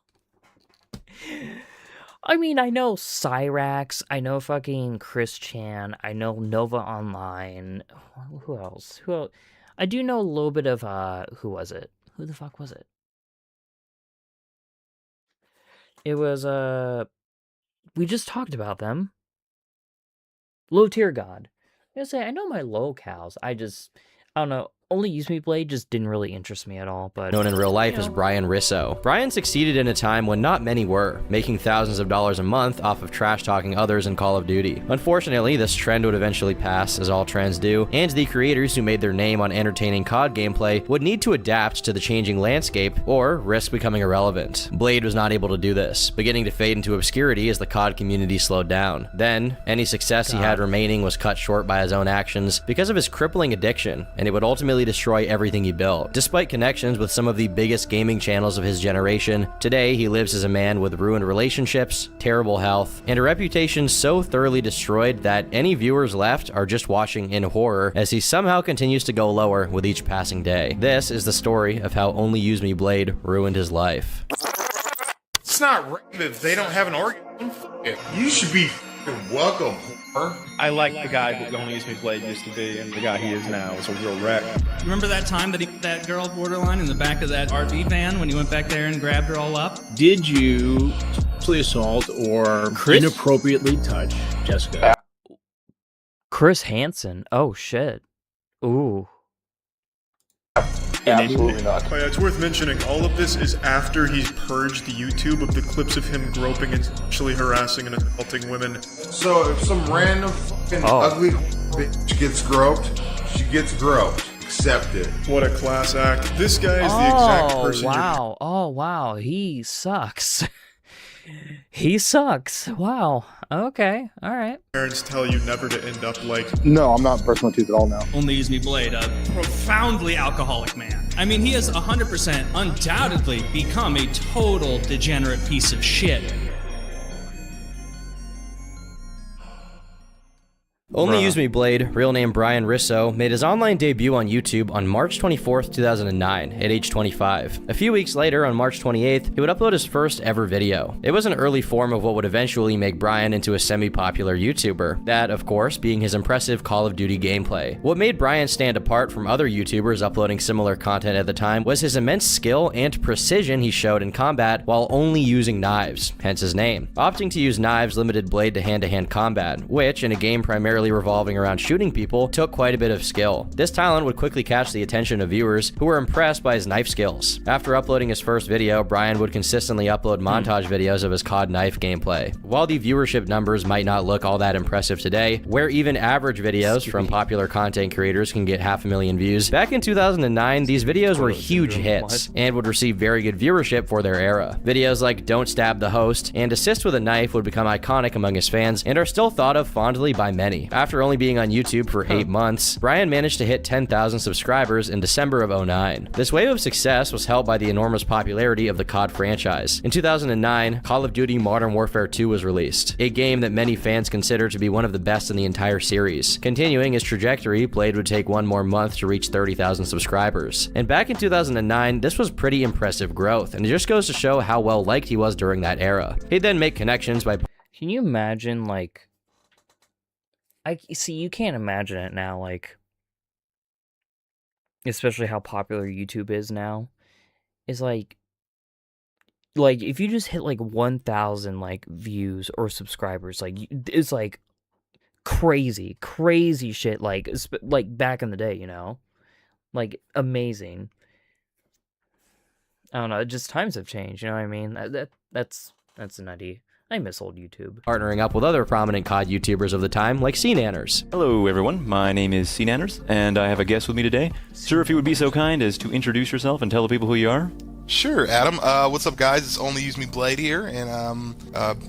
I mean, I know Cyrax, I know fucking Chris Chan, I know Nova Online. Who else? I do know a little bit of, who was it? Who the fuck was it? It was, we just talked about them. Low tier god. I gotta say, I know my locals. I don't know. Only Use Me Blade just didn't really interest me at all, but... Known in real life as Brian Risso. Brian succeeded in a time when not many were, making thousands of dollars a month off of trash-talking others in Call of Duty. Unfortunately, this trend would eventually pass, as all trends do, and the creators who made their name on entertaining COD gameplay would need to adapt to the changing landscape, or risk becoming irrelevant. Blade was not able to do this, beginning to fade into obscurity as the COD community slowed down. Then, any success he had remaining was cut short by his own actions because of his crippling addiction, and it would ultimately destroy everything he built. Despite connections with some of the biggest gaming channels of his generation, today he lives as a man with ruined relationships, terrible health, and a reputation so thoroughly destroyed that any viewers left are just watching in horror as he somehow continues to go lower with each passing day. This is the story of how Only Use Me Blade ruined his life. It's not rape if they don't have an organ. You should be welcome, whore. I like the guy who Only Use Me Blade used to be, and the guy he is now is a real wreck. Remember that time that that girl borderline in the back of that RV van when you went back there and grabbed her all up? Did you sexually assault or inappropriately touch Jessica? Chris Hansen. Oh, shit. Ooh. Absolutely not. Oh, yeah, it's worth mentioning, all of this is after he's purged the YouTube of the clips of him groping and sexually harassing and assaulting women. So if some random fucking ugly bitch gets groped, she gets groped. Accept it. What a class act. This guy is the exact person wow. Oh, wow. He sucks. He sucks. Wow. Okay. All right. Parents tell you never to end up like... No, I'm not brushing my teeth at all now. Only Use Me Blade, a profoundly alcoholic man. I mean, he has 100% undoubtedly become a total degenerate piece of shit. Only Use Me Blade, real name Brian Risso, made his online debut on YouTube on March 24th, 2009, at age 25. A few weeks later, on March 28th, he would upload his first ever video. It was an early form of what would eventually make Brian into a semi-popular YouTuber, that, of course, being his impressive Call of Duty gameplay. What made Brian stand apart from other YouTubers uploading similar content at the time was his immense skill and precision he showed in combat while only using knives, hence his name. Opting to use knives limited Blade to hand-to-hand combat, which, in a game primarily revolving around shooting people, took quite a bit of skill. This talent would quickly catch the attention of viewers who were impressed by his knife skills. After uploading his first video, Brian would consistently upload montage videos of his COD knife gameplay. While the viewership numbers might not look all that impressive today, where even average videos from popular content creators can get 500,000 views, back in 2009, these videos were huge hits and would receive very good viewership for their era. Videos like Don't Stab the Host and Assist with a Knife would become iconic among his fans and are still thought of fondly by many. After only being on YouTube for 8 months, Brian managed to hit 10,000 subscribers in December of 2009. This wave of success was helped by the enormous popularity of the COD franchise. In 2009, Call of Duty Modern Warfare 2 was released, a game that many fans consider to be one of the best in the entire series. Continuing his trajectory, Blade would take one more month to reach 30,000 subscribers. And back in 2009, this was pretty impressive growth, and it just goes to show how well liked he was during that era. He'd then make connections by... Can you imagine, like... I see, you can't imagine it now, like... Especially how popular YouTube is now. Is like... Like, if you just hit, like, 1,000, like, views or subscribers, like, it's, like, crazy shit, like back in the day, you know? Like, amazing. I don't know, just times have changed, you know what I mean? That's an idea. I miss old YouTube. Partnering up with other prominent COD YouTubers of the time, like CNanners. Hello everyone, my name is CNanners, and I have a guest with me today. Sir, if you would be so kind as to introduce yourself and tell the people who you are. Sure, Adam. What's up, guys? It's Only Use Me Blade here, and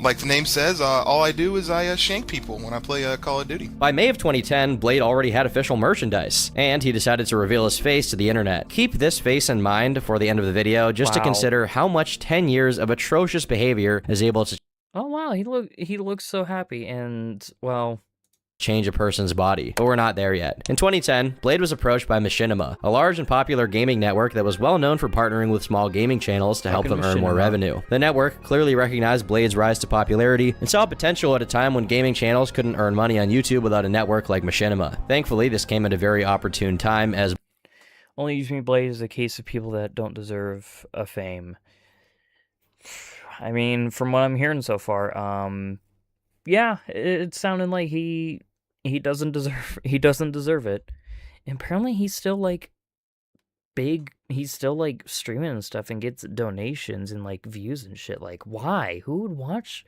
like the name says, all I do is I shank people when I play Call of Duty. By May of 2010, Blade already had official merchandise, and he decided to reveal his face to the internet. Keep this face in mind for the end of the video, just to consider how much 10 years of atrocious behavior is able to... Oh wow, he looks so happy, and, well... change a person's body, but we're not there yet. In 2010, Blade was approached by Machinima, a large and popular gaming network that was well known for partnering with small gaming channels to help them earn more revenue. The network clearly recognized Blade's rise to popularity and saw potential at a time when gaming channels couldn't earn money on YouTube without a network like Machinima. Thankfully, this came at a very opportune time as... Only use me Blade is a case of people that don't deserve a fame. I mean, from what I'm hearing so far, yeah, it's sounding like he doesn't deserve it. And apparently he's still like big. He's still like streaming and stuff and gets donations and like views and shit. Like, why? Who would watch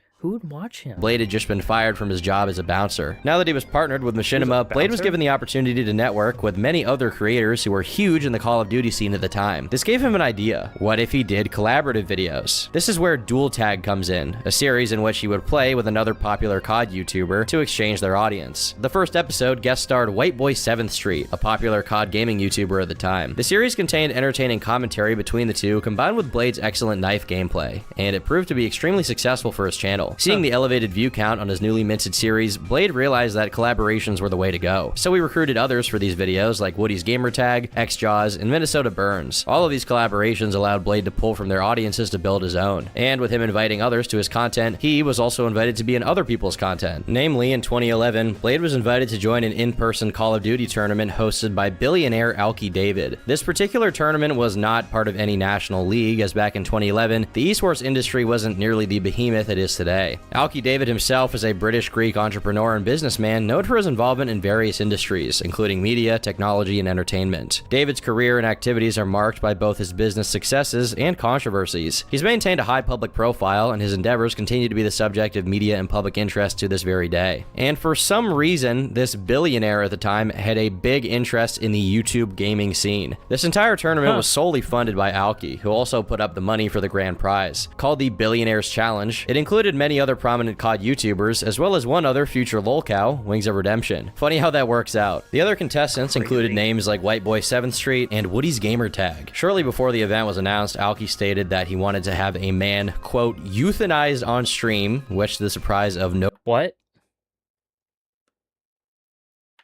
him? Blade had just been fired from his job as a bouncer. Now that he was partnered with Machinima, Blade was given the opportunity to network with many other creators who were huge in the Call of Duty scene at the time. This gave him an idea. What if he did collaborative videos? This is where Dual Tag comes in, a series in which he would play with another popular COD YouTuber to exchange their audience. The first episode guest starred Whiteboy 7th Street, a popular COD gaming YouTuber at the time. The series contained entertaining commentary between the two, combined with Blade's excellent knife gameplay, and it proved to be extremely successful for his channel. Seeing the elevated view count on his newly minted series, Blade realized that collaborations were the way to go. So he recruited others for these videos like Woody's Gamertag, XJaws, and Minnesota Burns. All of these collaborations allowed Blade to pull from their audiences to build his own. And with him inviting others to his content, he was also invited to be in other people's content. Namely, in 2011, Blade was invited to join an in-person Call of Duty tournament hosted by billionaire Alki David. This particular tournament was not part of any national league, as back in 2011, the esports industry wasn't nearly the behemoth it is today. Alki David himself is a British-Greek entrepreneur and businessman known for his involvement in various industries, including media, technology, and entertainment. David's career and activities are marked by both his business successes and controversies. He's maintained a high public profile, and his endeavors continue to be the subject of media and public interest to this very day. And for some reason, this billionaire at the time had a big interest in the YouTube gaming scene. This entire tournament was solely funded by Alki, who also put up the money for the grand prize. Called the Billionaires Challenge, it included many other prominent COD YouTubers, as well as one other future lolcow, Wings of Redemption. Funny how that works out. The other contestants included names like Whiteboy 7th Street and Woody's Gamertag. Shortly before the event was announced, Alki stated that he wanted to have a man, quote, euthanized on stream, which to the surprise of What?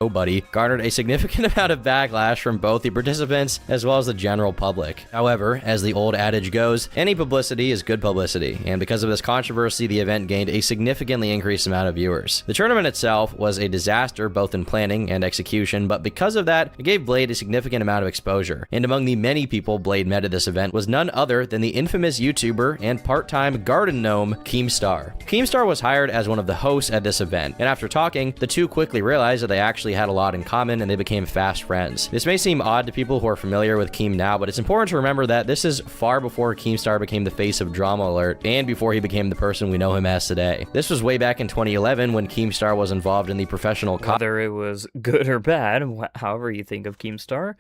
Nobody garnered a significant amount of backlash from both the participants as well as the general public. However, as the old adage goes, any publicity is good publicity, and because of this controversy, the event gained a significantly increased amount of viewers. The tournament itself was a disaster both in planning and execution, but because of that, it gave Blade a significant amount of exposure. And among the many people Blade met at this event was none other than the infamous YouTuber and part-time garden gnome Keemstar. Keemstar was hired as one of the hosts at this event, and after talking, the two quickly realized that they actually had a lot in common and they became fast friends. This may seem odd to people who are familiar with Keem now, but it's important to remember that this is far before Keemstar became the face of Drama Alert and before he became the person we know him as today. This was way back in 2011 when Keemstar was involved in the professional Whether it was good or bad, however you think of Keemstar,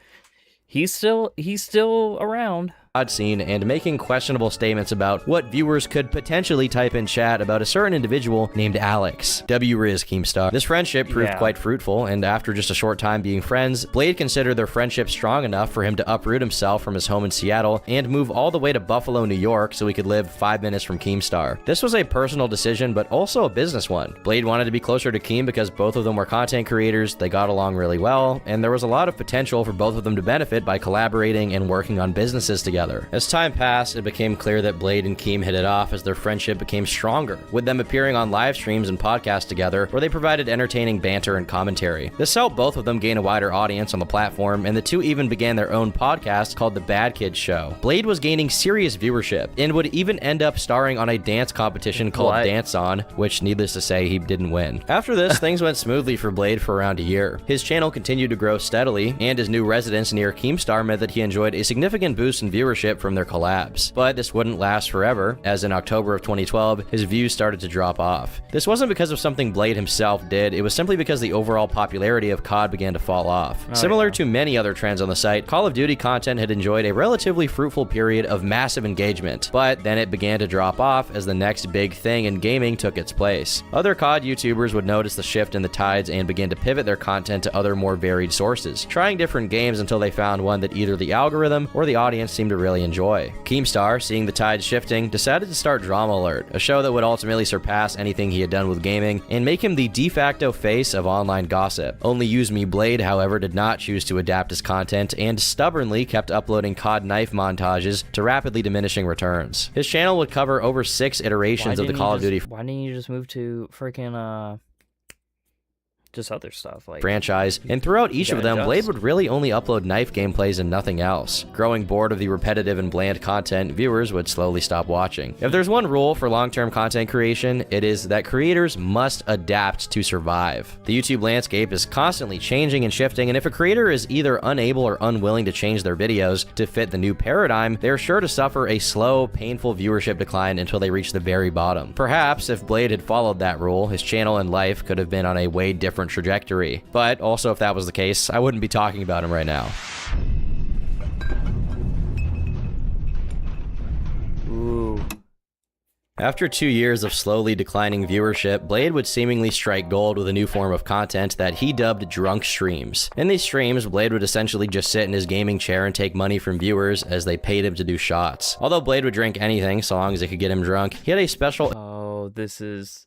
he's still around. Scene and making questionable statements about what viewers could potentially type in chat about a certain individual named Alex. W-Riz Keemstar. This friendship proved quite fruitful, and after just a short time being friends, Blade considered their friendship strong enough for him to uproot himself from his home in Seattle and move all the way to Buffalo, New York so he could live 5 minutes from Keemstar. This was a personal decision, but also a business one. Blade wanted to be closer to Keem because both of them were content creators, they got along really well, and there was a lot of potential for both of them to benefit by collaborating and working on businesses together. As time passed, it became clear that Blade and Keem hit it off as their friendship became stronger, with them appearing on live streams and podcasts together where they provided entertaining banter and commentary. This helped both of them gain a wider audience on the platform, and the two even began their own podcast called The Bad Kids Show. Blade was gaining serious viewership and would even end up starring on a dance competition called Dance On, which needless to say, he didn't win. After this, things went smoothly for Blade for around a year. His channel continued to grow steadily, and his new residence near Keemstar meant that he enjoyed a significant boost in viewership from their collabs. But this wouldn't last forever, as in October of 2012, his views started to drop off. This wasn't because of something Blade himself did, it was simply because the overall popularity of COD began to fall off. Similar to many other trends on the site, Call of Duty content had enjoyed a relatively fruitful period of massive engagement, but then it began to drop off as the next big thing in gaming took its place. Other COD YouTubers would notice the shift in the tides and begin to pivot their content to other more varied sources, trying different games until they found one that either the algorithm or the audience seemed to really enjoy. Keemstar, seeing the tide shifting, decided to start Drama Alert, a show that would ultimately surpass anything he had done with gaming and make him the de facto face of online gossip. Only Use Me Blade, however, did not choose to adapt his content and stubbornly kept uploading COD knife montages to rapidly diminishing returns. His channel would cover over 6 iterations of the Call of Duty. Why didn't you just move to freaking just other stuff like franchise, and throughout each of them, Blade would really only upload knife gameplays and nothing else. Growing bored of the repetitive and bland content, viewers would slowly stop watching. If there's one rule for long-term content creation, it is that creators must adapt to survive. The YouTube landscape is constantly changing and shifting, and if a creator is either unable or unwilling to change their videos to fit the new paradigm, they're sure to suffer a slow, painful viewership decline until they reach the very bottom. Perhaps if Blade had followed that rule, his channel and life could have been on a way different trajectory. But also, if that was the case, I wouldn't be talking about him right now. Ooh. After 2 years of slowly declining viewership, Blade would seemingly strike gold with a new form of content that he dubbed drunk streams. In these streams, Blade would essentially just sit in his gaming chair and take money from viewers as they paid him to do shots. Although Blade would drink anything so long as it could get him drunk, he had a special— this is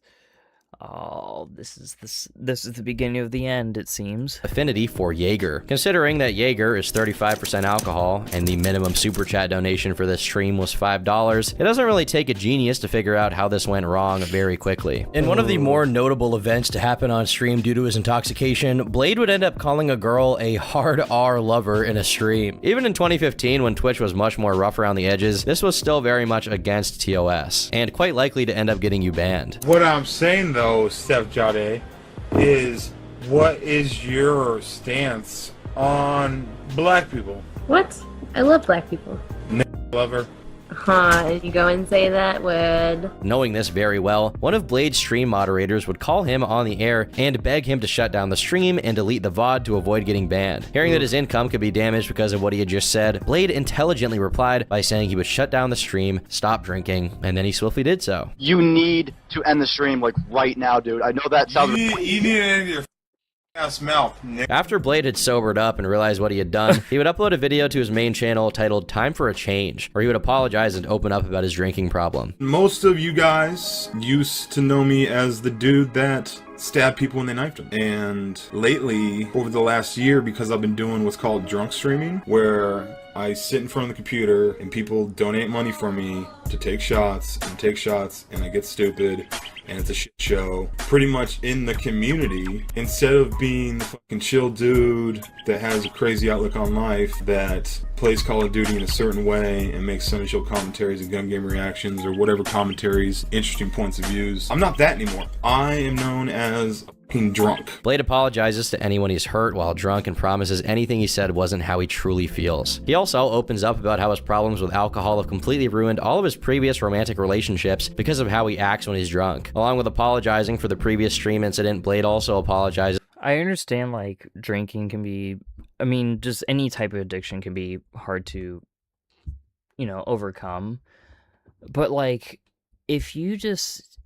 the beginning of the end, it seems. Affinity for Jaeger. Considering that Jaeger is 35% alcohol and the minimum super chat donation for this stream was $5, it doesn't really take a genius to figure out how this went wrong very quickly. In one of the more notable events to happen on stream due to his intoxication, Blade would end up calling a girl a hard R lover in a stream. Even in 2015, when Twitch was much more rough around the edges, this was still very much against TOS, and quite likely to end up getting you banned. What I'm saying though, Steph Jade, is what is your stance on black people? What? I love black people. Lover. Huh, you go and say that word. Knowing this very well, one of Blade's stream moderators would call him on the air and beg him to shut down the stream and delete the VOD to avoid getting banned. Hearing that his income could be damaged because of what he had just said, Blade intelligently replied by saying he would shut down the stream, stop drinking, and then he swiftly did so. You need to end the stream, like, right now, dude. I know that sounds— You need to end your ass mouth. After Blade had sobered up and realized what he had done, he would upload a video to his main channel titled Time for a Change, where he would apologize and open up about his drinking problem. Most of you guys used to know me as the dude that stabbed people when they knifed them. And lately, over the last year, because I've been doing what's called drunk streaming, where I sit in front of the computer and people donate money for me to take shots, and I get stupid, and it's a shit show. Pretty much in the community, instead of being the fucking chill dude that has a crazy outlook on life, that plays Call of Duty in a certain way and makes Sunny Show commentaries and gun game reactions or whatever commentaries, interesting points of views, I'm not that anymore. I am known as drunk. Blade apologizes to anyone he's hurt while drunk and promises anything he said wasn't how he truly feels. He also opens up about how his problems with alcohol have completely ruined all of his previous romantic relationships because of how he acts when he's drunk. Along with apologizing for the previous stream incident, Blade also apologizes. I understand, like, drinking can be, I mean, just any type of addiction can be hard to, you know, overcome. But, like, if you just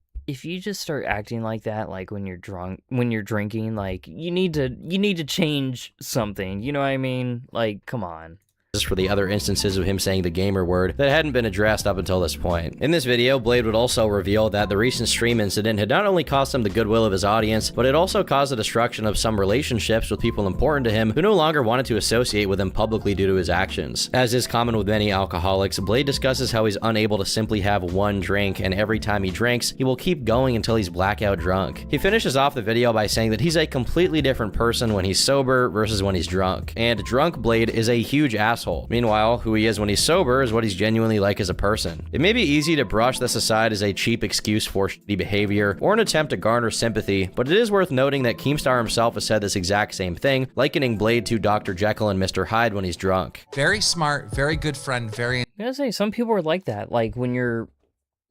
start acting like that, like when you're drunk, when you're drinking, like you need to change something, you know what I mean? Like, come on. For the other instances of him saying the gamer word that hadn't been addressed up until this point. In this video, Blade would also reveal that the recent stream incident had not only cost him the goodwill of his audience, but it also caused the destruction of some relationships with people important to him who no longer wanted to associate with him publicly due to his actions. As is common with many alcoholics, Blade discusses how he's unable to simply have one drink, and every time he drinks, he will keep going until he's blackout drunk. He finishes off the video by saying that he's a completely different person when he's sober versus when he's drunk, and drunk Blade is a huge asshole. Meanwhile, who he is when he's sober is what he's genuinely like as a person. It may be easy to brush this aside as a cheap excuse for shitty behavior or an attempt to garner sympathy, but it is worth noting that Keemstar himself has said this exact same thing, likening Blade to Dr. Jekyll and Mr. Hyde when he's drunk. Very smart, very good friend, very— I gotta say, some people are like that, like when you're,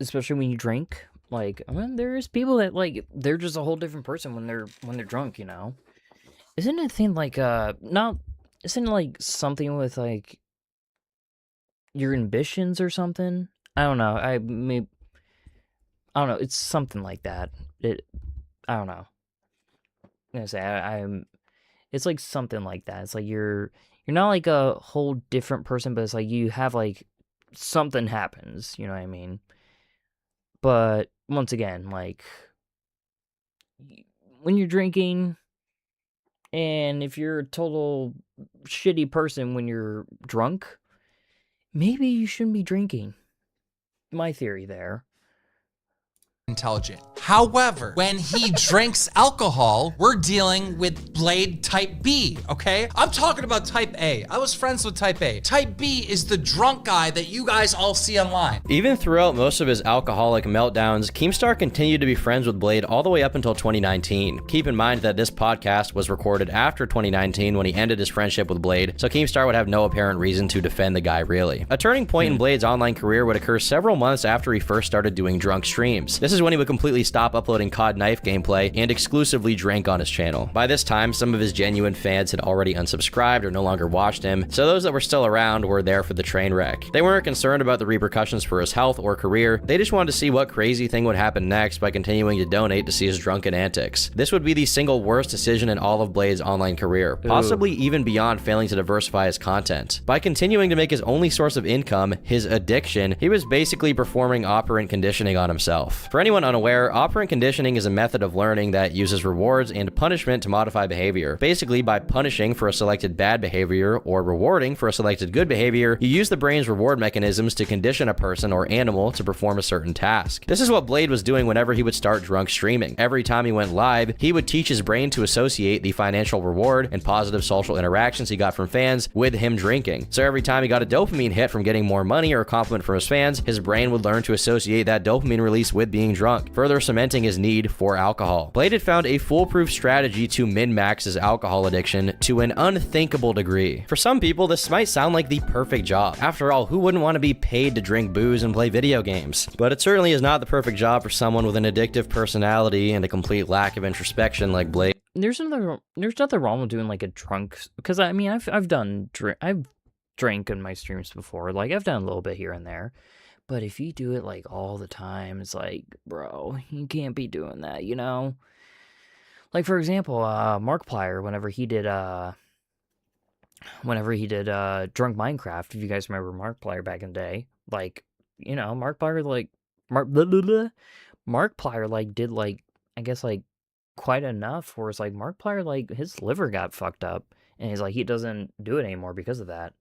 especially when you drink, like, I mean, there's people that, like, they're just a whole different person when they're drunk, you know? Isn't it a thing like, isn't it like something with like your ambitions or something? I don't know. I don't know. It's something like that. I don't know. I'm gonna say it's like something like that. It's like you're not like a whole different person, but it's like you have like something happens. You know what I mean? But once again, like when you're drinking, and if you're a total shitty person when you're drunk, maybe you shouldn't be drinking. My theory there. intelligent. However, when he drinks alcohol, we're dealing with Blade type B, okay? I'm talking about type A. I was friends with type A. Type B is the drunk guy that you guys all see online. Even throughout most of his alcoholic meltdowns, Keemstar continued to be friends with Blade all the way up until 2019. Keep in mind that this podcast was recorded after 2019 when he ended his friendship with Blade, so Keemstar would have no apparent reason to defend the guy, really. A turning point in Blade's online career would occur several months after he first started doing drunk streams. This is when he would completely stop uploading COD Knife gameplay and exclusively drank on his channel. By this time, some of his genuine fans had already unsubscribed or no longer watched him, so those that were still around were there for the train wreck. They weren't concerned about the repercussions for his health or career, they just wanted to see what crazy thing would happen next by continuing to donate to see his drunken antics. This would be the single worst decision in all of Blade's online career, possibly even beyond failing to diversify his content. By continuing to make his only source of income his addiction, he was basically performing operant conditioning on himself. For anyone unaware, operant conditioning is a method of learning that uses rewards and punishment to modify behavior. Basically, by punishing for a selected bad behavior or rewarding for a selected good behavior, you use the brain's reward mechanisms to condition a person or animal to perform a certain task. This is what Blade was doing whenever he would start drunk streaming. Every time he went live, he would teach his brain to associate the financial reward and positive social interactions he got from fans with him drinking. So every time he got a dopamine hit from getting more money or a compliment from his fans, his brain would learn to associate that dopamine release with being drunk, further cementing his need for alcohol. Blade had found a foolproof strategy to min-max his alcohol addiction to an unthinkable degree. For some people, this might sound like the perfect job. After all, who wouldn't want to be paid to drink booze and play video games? But it certainly is not the perfect job for someone with an addictive personality and a complete lack of introspection like Blade. There's nothing wrong with doing like a drunk, because I mean I've drank in my streams before. Like I've done a little bit here and there. But if you do it, like, all the time, it's like, bro, you can't be doing that, you know? Like, for example, Markiplier, whenever he did Drunk Minecraft, if you guys remember Markiplier back in the day, like, you know, Markiplier, like, did, like, I guess, like, quite enough, where it's like, Markiplier, like, his liver got fucked up, and he's like, he doesn't do it anymore because of that.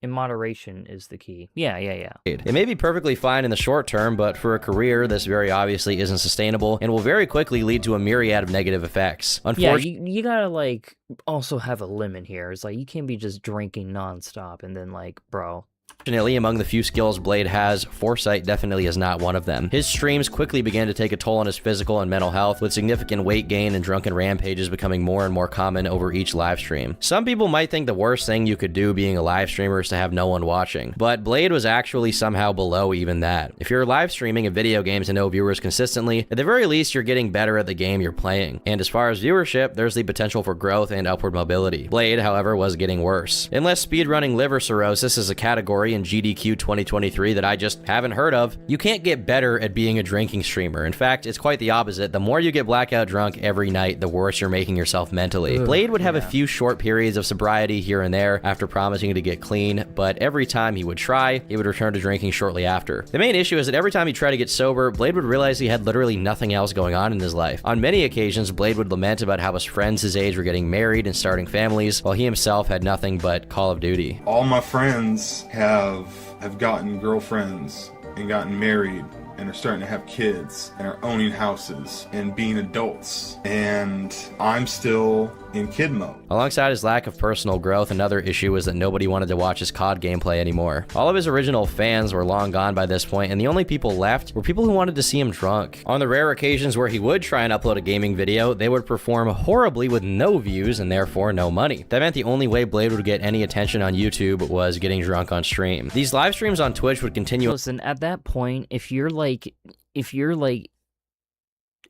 In moderation is the key. Yeah. It may be perfectly fine in the short term, but for a career, this very obviously isn't sustainable and will very quickly lead to a myriad of negative effects. Unfortunately, yeah, you gotta, like, also have a limit here. It's like, you can't be just drinking nonstop and then, like, bro. Fortunately, among the few skills Blade has, foresight definitely is not one of them. His streams quickly began to take a toll on his physical and mental health, with significant weight gain and drunken rampages becoming more and more common over each live stream. Some people might think the worst thing you could do being a live streamer is to have no one watching, but Blade was actually somehow below even that. If you're live streaming a video game to no viewers consistently, at the very least you're getting better at the game you're playing. And as far as viewership, there's the potential for growth and upward mobility. Blade, however, was getting worse. Unless speedrunning liver cirrhosis is a category in GDQ 2023 that I just haven't heard of, you can't get better at being a drinking streamer. In fact, it's quite the opposite. The more you get blackout drunk every night, the worse you're making yourself mentally. Blade would have a few short periods of sobriety here and there after promising to get clean, but every time he would try, he would return to drinking shortly after. The main issue is that every time he tried to get sober, Blade would realize he had literally nothing else going on in his life. On many occasions, Blade would lament about how his friends his age were getting married and starting families, while he himself had nothing but Call of Duty. All my friends have gotten girlfriends and gotten married and are starting to have kids and are owning houses and being adults, and I'm still in kid mode. Alongside his lack of personal growth, another issue was that nobody wanted to watch his COD gameplay anymore. All of his original fans were long gone by this point, and the only people left were people who wanted to see him drunk. On the rare occasions where he would try and upload a gaming video, they would perform horribly with no views and therefore no money. That meant the only way Blade would get any attention on YouTube was getting drunk on stream. These live streams on Twitch would continue. Listen, at that point, if you're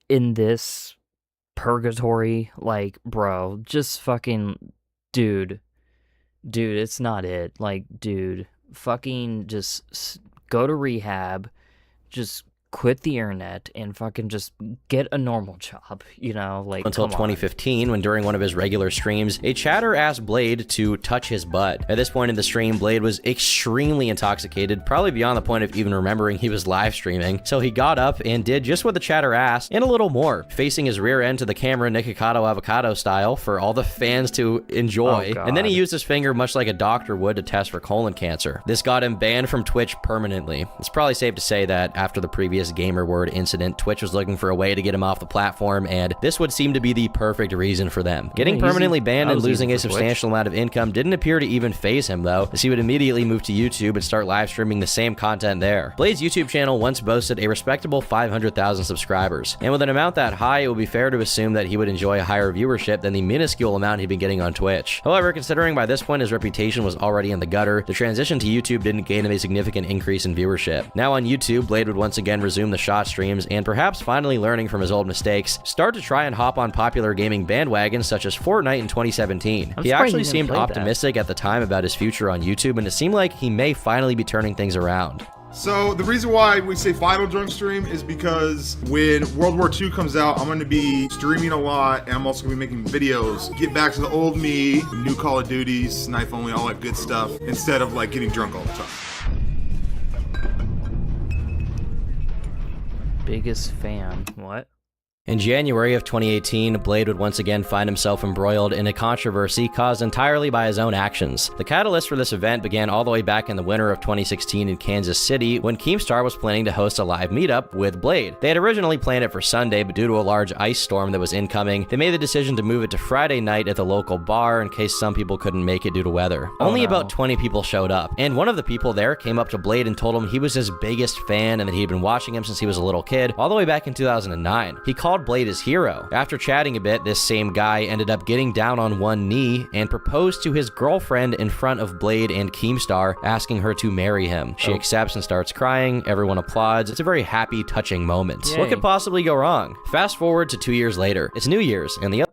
in this purgatory, like, bro, just fucking, dude, it's not it. Like, dude, fucking just go to rehab, just quit the internet and fucking just get a normal job, you know, like, until 2015, when during one of his regular streams, a chatter asked Blade to touch his butt. At this point in the stream, Blade was extremely intoxicated, probably beyond the point of even remembering he was live streaming, so he got up and did just what the chatter asked, and a little more, facing his rear end to the camera Nikocado avocado style for all the fans to enjoy, and then he used his finger much like a doctor would to test for colon cancer. This got him banned from Twitch permanently. It's probably safe to say that after the previous notorious gamer word incident, Twitch was looking for a way to get him off the platform, and this would seem to be the perfect reason for them. Getting permanently banned and losing a substantial amount of income didn't appear to even faze him though, as he would immediately move to YouTube and start live streaming the same content there. Blade's YouTube channel once boasted a respectable 500,000 subscribers, and with an amount that high, it would be fair to assume that he would enjoy a higher viewership than the minuscule amount he'd been getting on Twitch. However, considering by this point his reputation was already in the gutter, the transition to YouTube didn't gain him a significant increase in viewership. Now on YouTube, Blade would once again resume the shot streams, and perhaps finally learning from his old mistakes, start to try and hop on popular gaming bandwagons such as Fortnite in 2017. He actually seemed optimistic at the time about his future on YouTube, and it seemed like he may finally be turning things around. So the reason why we say final drunk stream is because when World War II comes out, I'm going to be streaming a lot, and I'm also going to be making videos. Get back to the old me, new Call of Duties, knife only, all that good stuff, instead of like getting drunk all the time. Biggest fan. What? In January of 2018, Blade would once again find himself embroiled in a controversy caused entirely by his own actions. The catalyst for this event began all the way back in the winter of 2016 in Kansas City, when Keemstar was planning to host a live meetup with Blade. They had originally planned it for Sunday, but due to a large ice storm that was incoming, they made the decision to move it to Friday night at the local bar in case some people couldn't make it due to weather. Only about 20 people showed up, and one of the people there came up to Blade and told him he was his biggest fan and that he'd been watching him since he was a little kid, all the way back in 2009. He called Blade his hero. After chatting a bit, this same guy ended up getting down on one knee and proposed to his girlfriend in front of Blade and Keemstar, asking her to marry him. She accepts and starts crying. Everyone applauds. It's a very happy, touching moment. Yay. What could possibly go wrong? Fast forward to 2 years later. It's New Year's, and the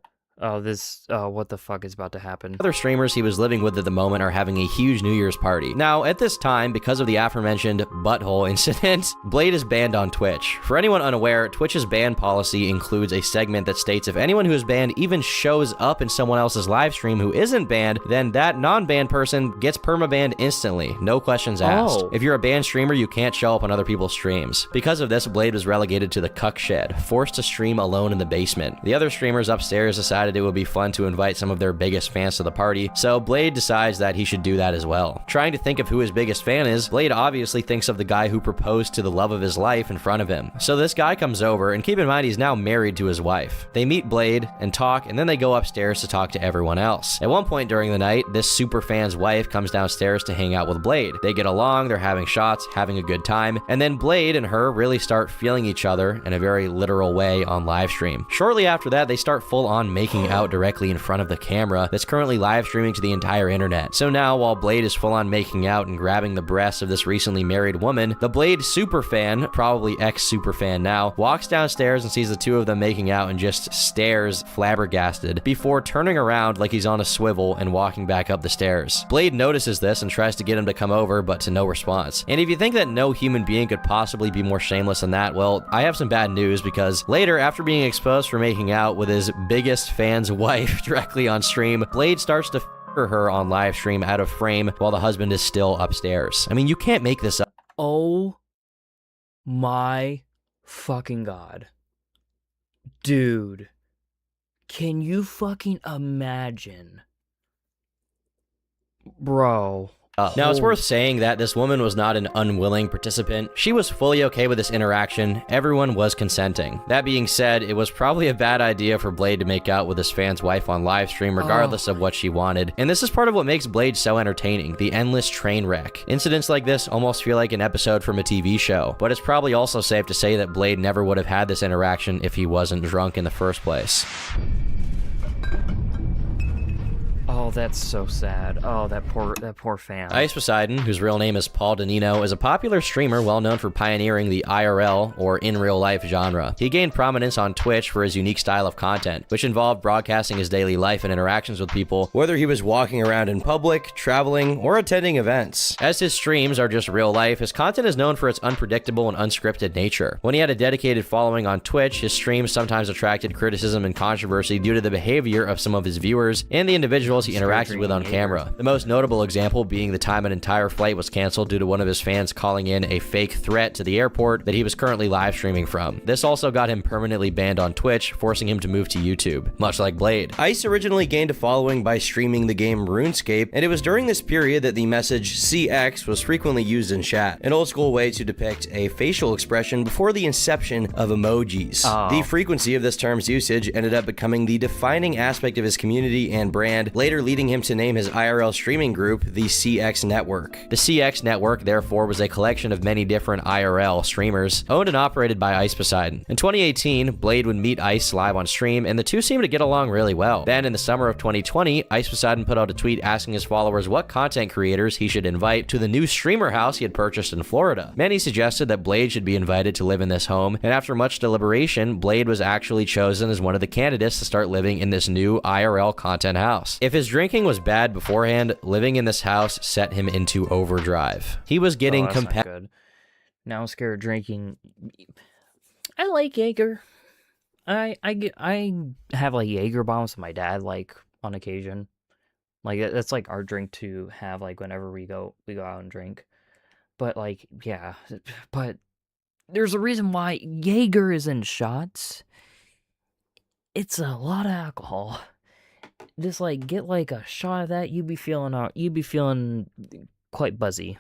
what the fuck is about to happen? Other streamers he was living with at the moment are having a huge New Year's party. Now, at this time, because of the aforementioned butthole incident, Blade is banned on Twitch. For anyone unaware, Twitch's ban policy includes a segment that states if anyone who is banned even shows up in someone else's live stream who isn't banned, then that non-banned person gets permabanned instantly, no questions asked. If you're a banned streamer, you can't show up on other people's streams. Because of this, Blade was relegated to the cuck shed, forced to stream alone in the basement. The other streamers upstairs decided it would be fun to invite some of their biggest fans to the party, so Blade decides that he should do that as well. Trying to think of who his biggest fan is, Blade obviously thinks of the guy who proposed to the love of his life in front of him. So this guy comes over, and keep in mind he's now married to his wife. They meet Blade and talk, and then they go upstairs to talk to everyone else. At one point during the night, this super fan's wife comes downstairs to hang out with Blade. They get along, they're having shots, having a good time, and then Blade and her really start feeling each other in a very literal way on livestream. Shortly after that, they start full-on making out directly in front of the camera that's currently live streaming to the entire internet. So now, while Blade is full on making out and grabbing the breasts of this recently married woman, the Blade superfan, probably ex-superfan now, walks downstairs and sees the two of them making out and just stares flabbergasted before turning around like he's on a swivel and walking back up the stairs. Blade notices this and tries to get him to come over, but to no response. And if you think that no human being could possibly be more shameless than that, well, I have some bad news, because later, after being exposed for making out with his biggest fan's wife directly on stream, Blade starts to her on live stream out of frame while the husband is still upstairs. I mean, you can't make this up. Oh my fucking god. Dude. Can you fucking imagine? Bro. Now, it's worth saying that this woman was not an unwilling participant. She was fully okay with this interaction. Everyone was consenting. That being said, it was probably a bad idea for Blade to make out with his fan's wife on livestream, regardless of what she wanted. And this is part of what makes Blade so entertaining, the endless train wreck. Incidents like this almost feel like an episode from a TV show, but it's probably also safe to say that Blade never would have had this interaction if he wasn't drunk in the first place. Oh, that's so sad. Oh, that poor fan. Ice Poseidon, whose real name is Paul Danino, is a popular streamer well known for pioneering the IRL, or in real life genre. He gained prominence on Twitch for his unique style of content, which involved broadcasting his daily life and interactions with people, whether he was walking around in public, traveling, or attending events. As his streams are just real life, his content is known for its unpredictable and unscripted nature. When he had a dedicated following on Twitch, his streams sometimes attracted criticism and controversy due to the behavior of some of his viewers and the individuals he he interacted with on camera. The most notable example being the time an entire flight was canceled due to one of his fans calling in a fake threat to the airport that he was currently live streaming from. This also got him permanently banned on Twitch, forcing him to move to YouTube, much like Blade. Ice originally gained a following by streaming the game RuneScape, and it was during this period that the message CX was frequently used in chat, an old school way to depict a facial expression before the inception of emojis. The frequency of this term's usage ended up becoming the defining aspect of his community and brand, later leading him to name his IRL streaming group the CX Network. The CX Network, therefore, was a collection of many different IRL streamers, owned and operated by Ice Poseidon. In 2018, Blade would meet Ice live on stream, and the two seemed to get along really well. Then, in the summer of 2020, Ice Poseidon put out a tweet asking his followers what content creators he should invite to the new streamer house he had purchased in Florida. Many suggested that Blade should be invited to live in this home, and after much deliberation, Blade was actually chosen as one of the candidates to start living in this new IRL content house. If his drinking was bad beforehand, living in this house set him into overdrive. He was getting competitive. Now I'm scared of drinking. I like Jaeger. I have like Jaeger bombs with my dad like on occasion. Like that's like our drink to have like whenever we go out and drink. But like yeah, but there's a reason why Jaeger is in shots. It's a lot of alcohol. Just like get like a shot of that, you'd be feeling quite buzzy.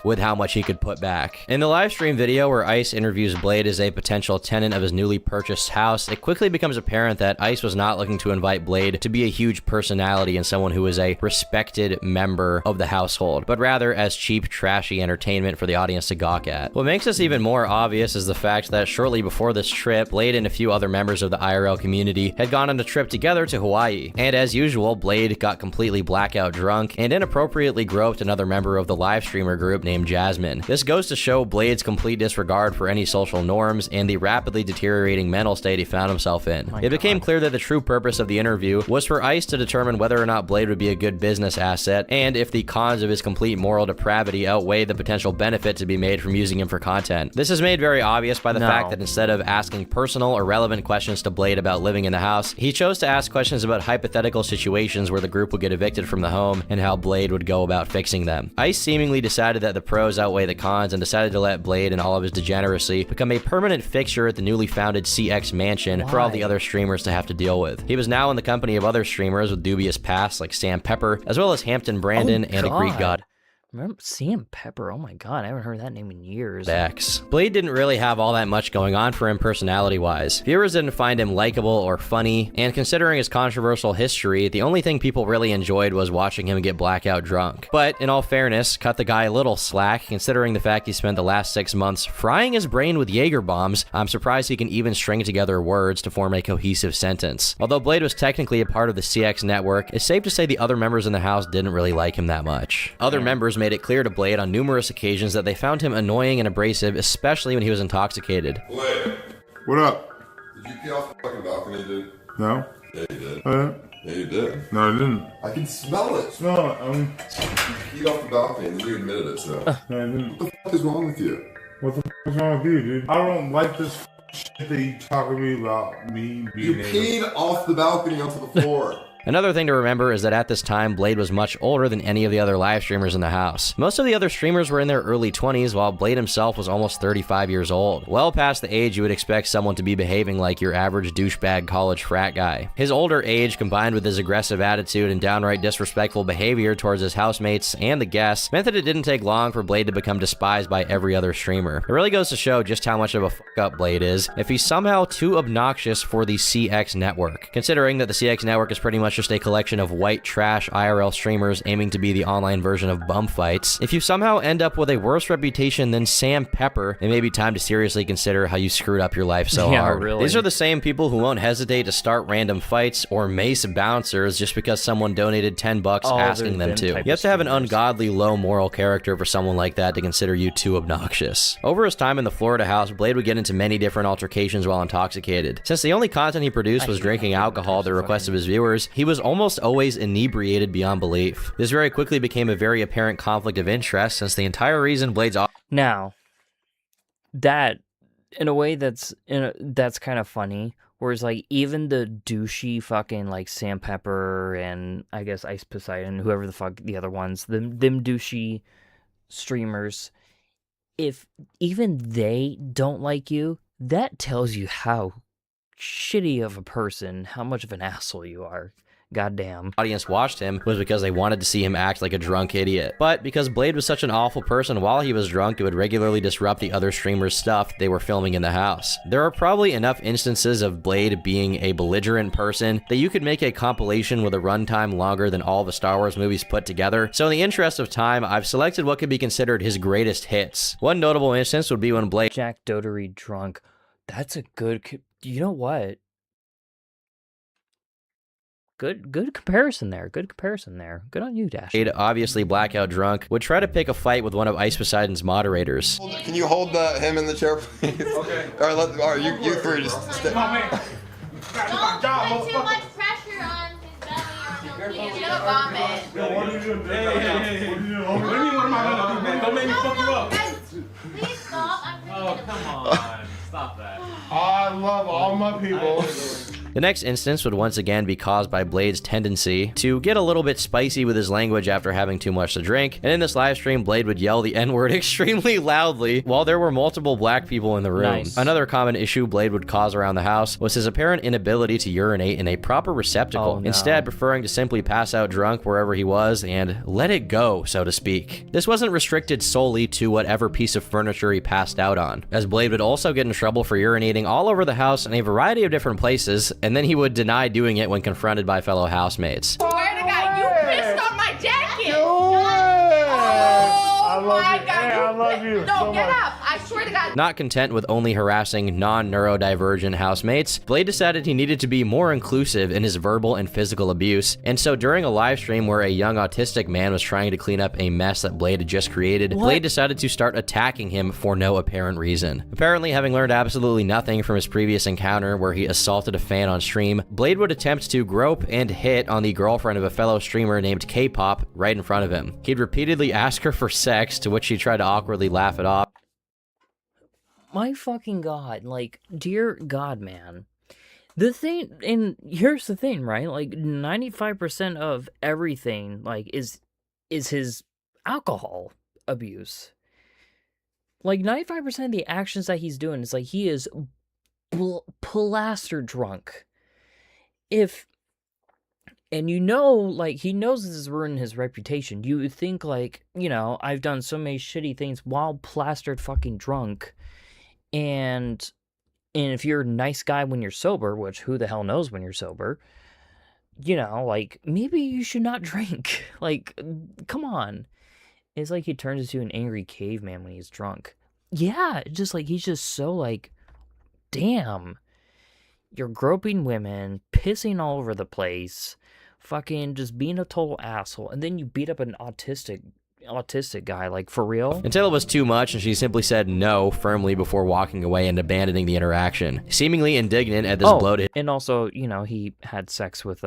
With how much he could put back. In the live stream video where Ice interviews Blade as a potential tenant of his newly purchased house, it quickly becomes apparent that Ice was not looking to invite Blade to be a huge personality and someone who is a respected member of the household, but rather as cheap, trashy entertainment for the audience to gawk at. What makes this even more obvious is the fact that shortly before this trip, Blade and a few other members of the IRL community had gone on a trip together to Hawaii. And as usual, Blade got completely blackout drunk and inappropriately groped another member of the live streamer group named Jasmine. This goes to show Blade's complete disregard for any social norms and the rapidly deteriorating mental state he found himself in. It became clear that the true purpose of the interview was for Ice to determine whether or not Blade would be a good business asset, and if the cons of his complete moral depravity outweigh the potential benefit to be made from using him for content. This is made very obvious by the fact that instead of asking personal or relevant questions to Blade about living in the house, he chose to ask questions about hypothetical situations where the group would get evicted from the home and how Blade would go about fixing them. Ice seemingly decided that the pros outweigh the cons and decided to let Blade and all of his degeneracy become a permanent fixture at the newly founded CX mansion for all the other streamers to have to deal with. He was now in the company of other streamers with dubious pasts like Sam Pepper, as well as Hampton Brandon and a Greek god. Remember Sam Pepper? Oh my god, I haven't heard that name in years. Blade didn't really have all that much going on for him personality-wise. Viewers didn't find him likable or funny, and considering his controversial history, the only thing people really enjoyed was watching him get blackout drunk. But in all fairness, cut the guy a little slack, considering the fact he spent the last 6 months frying his brain with Jaeger bombs. I'm surprised he can even string together words to form a cohesive sentence. Although Blade was technically a part of the CX network, it's safe to say the other members in the house didn't really like him that much. Other members made it clear to Blade on numerous occasions that they found him annoying and abrasive, especially when he was intoxicated. Blade. What up? Did you pee off the fucking balcony, dude? No? Yeah, you did. Yeah, you did. No, I didn't. I can smell it. Smell it. You peed off the balcony and you admitted it, so. No, I didn't. What the fuck is wrong with you? What the fuck is wrong with you, dude? I don't like this shit that you talking to me about me being You peed off the balcony onto the floor. Another thing to remember is that at this time, Blade was much older than any of the other live streamers in the house. Most of the other streamers were in their early 20s, while Blade himself was almost 35 years old. Well past the age you would expect someone to be behaving like your average douchebag college frat guy. His older age, combined with his aggressive attitude and downright disrespectful behavior towards his housemates and the guests, meant that it didn't take long for Blade to become despised by every other streamer. It really goes to show just how much of a fuck-up Blade is, if he's somehow too obnoxious for the CX network. Considering that the CX network is pretty much just a collection of white trash IRL streamers aiming to be the online version of bum fights. If you somehow end up with a worse reputation than Sam Pepper, it may be time to seriously consider how you screwed up your life so hard. Really. These are the same people who won't hesitate to start random fights or mace bouncers just because someone donated $10 asking them to. You have to have an ungodly low moral character for someone like that to consider you too obnoxious. Over his time in the Florida house, Blade would get into many different altercations while intoxicated. Since the only content he produced was drinking alcohol at the request of his viewers, he was almost always inebriated beyond belief. This very quickly became a very apparent conflict of interest, since the entire reason Blade's now that in a way that's kind of funny Whereas, like, even the douchey fucking, like, Sandpepper and, I guess, Ice Poseidon, whoever the fuck the other ones, them douchey streamers, if even they don't like you, that tells you how shitty of a person, how much of an asshole you are. Goddamn. Audience watched him was because they wanted to see him act like a drunk idiot. But because Blade was such an awful person while he was drunk, it would regularly disrupt the other streamers' stuff they were filming in the house. There are probably enough instances of Blade being a belligerent person that you could make a compilation with a runtime longer than all the Star Wars movies put together. So in the interest of time, I've selected what could be considered his greatest hits. One notable instance would be when Blade Jack Dougherty drunk. That's a good... You know what? Good comparison there. Good comparison there. Good on you, Dash. Obviously blackout drunk, would try to pick a fight with one of Ice Poseidon's moderators. Can you hold him in the chair, please? Okay. All right, you three just stay. Don't put too much pressure on his belly or he'll vomit. What are you doing? Hey. What are you doing? What do you mean, what am I gonna do? Don't make me fuck you up. Please stop. I'm Oh, come on. Stop that. I love all my people. The next instance would once again be caused by Blade's tendency to get a little bit spicy with his language after having too much to drink, and in this live stream, Blade would yell the N-word extremely loudly while there were multiple black people in the room. Nice. Another common issue Blade would cause around the house was his apparent inability to urinate in a proper receptacle, instead preferring to simply pass out drunk wherever he was and let it go, so to speak. This wasn't restricted solely to whatever piece of furniture he passed out on, as Blade would also get in trouble for urinating all over the house in a variety of different places, and then he would deny doing it when confronted by fellow housemates. Swear to God, you pissed on my jacket! I love you. No, get up! I swear to God. Not content with only harassing non-neurodivergent housemates, Blade decided he needed to be more inclusive in his verbal and physical abuse, and so during a live stream where a young autistic man was trying to clean up a mess that Blade had just created, Blade decided to start attacking him for no apparent reason. Apparently, having learned absolutely nothing from his previous encounter where he assaulted a fan on stream, Blade would attempt to grope and hit on the girlfriend of a fellow streamer named K-Pop right in front of him. He'd repeatedly ask her for sex, to which she tried to awkwardly laugh it off. My fucking God, like, dear God, man. The thing, and here's the thing, right? Like, 95% of everything, like, is his alcohol abuse. Like, 95% of the actions that he's doing is, like, he is plastered drunk. And you know, like, he knows this is ruining his reputation. You would think, like, you know, I've done so many shitty things while plastered fucking drunk. And if you're a nice guy when you're sober, which who the hell knows when you're sober, you know, like, maybe you should not drink. Like, come on. It's like he turns into an angry caveman when he's drunk. Yeah, just like, he's just so like, damn. You're groping women, pissing all over the place, fucking just being a total asshole, and then you beat up an autistic guy, like, for real? Until it was too much and she simply said no firmly before walking away and abandoning the interaction. Seemingly indignant at this bloated... And also, you know, he had sex with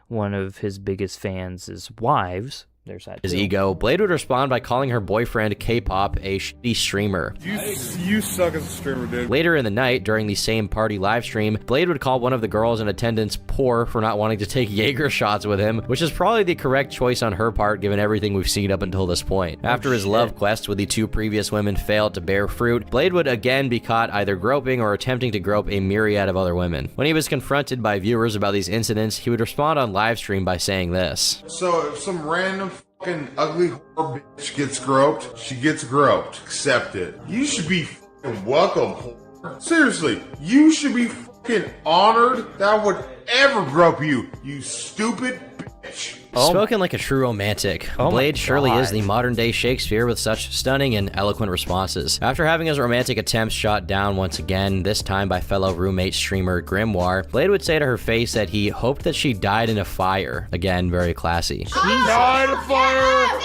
one of his biggest fans' wives. There's that his too. ego, Blade would respond by calling her boyfriend K-Pop a shitty streamer. You suck as a streamer, dude. Later in the night, during the same party live stream, Blade would call one of the girls in attendance poor for not wanting to take Jaeger shots with him, which is probably the correct choice on her part given everything we've seen up until this point. After his love quest with the two previous women failed to bear fruit, Blade would again be caught either groping or attempting to grope a myriad of other women. When he was confronted by viewers about these incidents, he would respond on live stream by saying this. So if some random fucking ugly whore bitch gets groped, she gets groped. Accept it. You should be fucking welcome, whore. Seriously, you should be fucking honored that I would ever grope you, you stupid bitch. Spoken like a true romantic, Blade surely is the modern-day Shakespeare with such stunning and eloquent responses. After having his romantic attempts shot down once again, this time by fellow roommate streamer Grimoire, Blade would say to her face that he hoped that she died in a fire. Again, very classy. Died in a fire!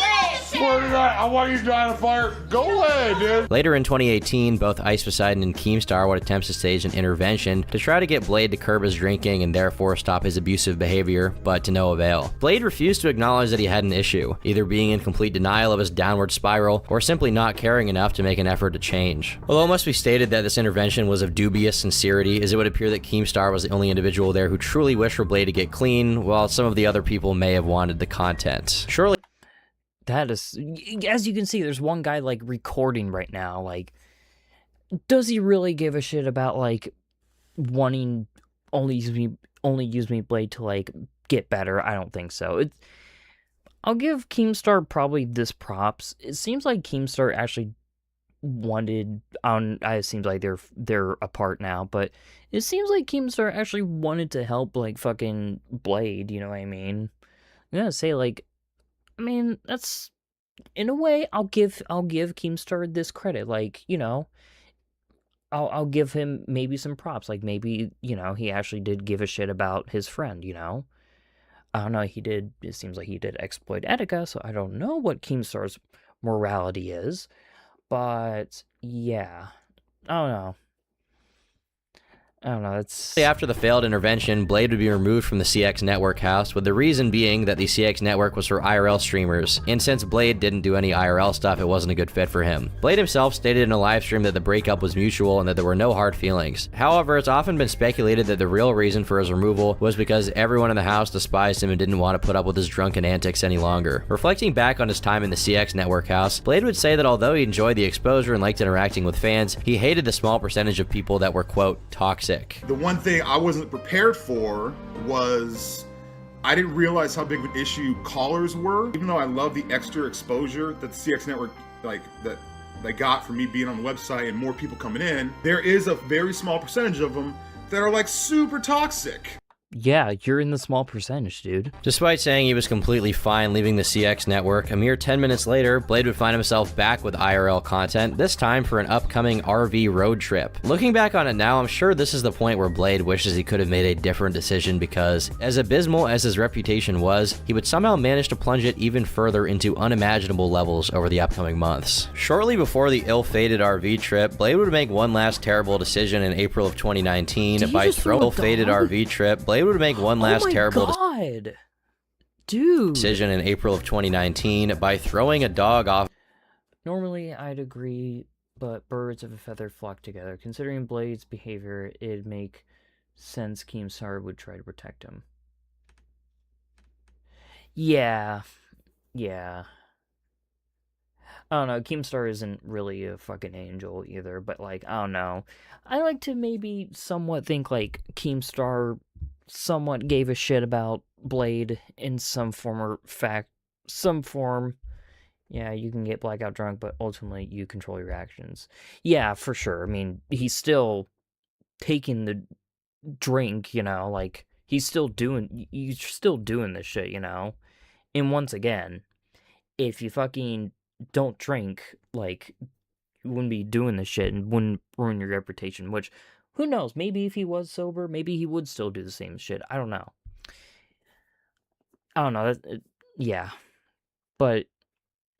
swear to God, I want you to die in a fire. Go ahead, dude. Later in 2018, both Ice Poseidon and Keemstar would attempt to stage an intervention to try to get Blade to curb his drinking and therefore stop his abusive behavior, but to no avail. Blade refused to acknowledge that he had an issue, either being in complete denial of his downward spiral or simply not caring enough to make an effort to change. Although it must be stated that this intervention was of dubious sincerity, as it would appear that Keemstar was the only individual there who truly wished for Blade to get clean, while some of the other people may have wanted the content. Surely that is, as you can see, there's one guy, like, recording right now, like, does he really give a shit about, like, wanting only use me Blade to, like, get better? I don't think so. I'll give Keemstar probably this props. It seems like Keemstar actually wanted, it seems like they're apart now, but it seems like Keemstar actually wanted to help, like, fucking Blade, you know what I mean? I'm gonna say, like, I mean, that's, in a way, I'll give Keemstar this credit, like, you know, I'll give him maybe some props, like, maybe, you know, he actually did give a shit about his friend, you know? I don't know, it seems like he did exploit Etika, so I don't know what Keemstar's morality is, but, yeah, I don't know. It's... After the failed intervention, Blade would be removed from the CX Network house, with the reason being that the CX Network was for IRL streamers, and since Blade didn't do any IRL stuff, it wasn't a good fit for him. Blade himself stated in a live stream that the breakup was mutual and that there were no hard feelings. However, it's often been speculated that the real reason for his removal was because everyone in the house despised him and didn't want to put up with his drunken antics any longer. Reflecting back on his time in the CX Network house, Blade would say that although he enjoyed the exposure and liked interacting with fans, he hated the small percentage of people that were, quote, toxic. The one thing I wasn't prepared for was I didn't realize how big of an issue callers were. Even though I love the extra exposure that the CX Network, like, that they got from me being on the website and more people coming in, there is a very small percentage of them that are, like, super toxic. Yeah, you're in the small percentage, dude. Despite saying he was completely fine leaving the CX network, a mere 10 minutes later, Blade would find himself back with IRL content, this time for an upcoming RV road trip. Looking back on it now, I'm sure this is the point where Blade wishes he could have made a different decision because, as abysmal as his reputation was, he would somehow manage to plunge it even further into unimaginable levels over the upcoming months. Shortly before the ill-fated RV trip, Blade would make one last terrible decision in April of 2019 by throwing ill-fated RV trip. Blade would make one last terrible decision in April of 2019 by throwing a dog off. Normally, I'd agree, but birds of a feather flock together. Considering Blade's behavior, it'd make sense Keemstar would try to protect him. Yeah. I don't know, Keemstar isn't really a fucking angel either, but, like, I don't know. I like to maybe somewhat think, like, Keemstar somewhat gave a shit about Blade in some form. Yeah, you can get blackout drunk, but ultimately you control your actions. Yeah, for sure. I mean, he's still taking the drink, you know, like, you're still doing this shit, you know? And once again, if you fucking don't drink, like, you wouldn't be doing this shit and wouldn't ruin your reputation, which, who knows, maybe if he was sober, maybe he would still do the same shit. I don't know. Yeah. But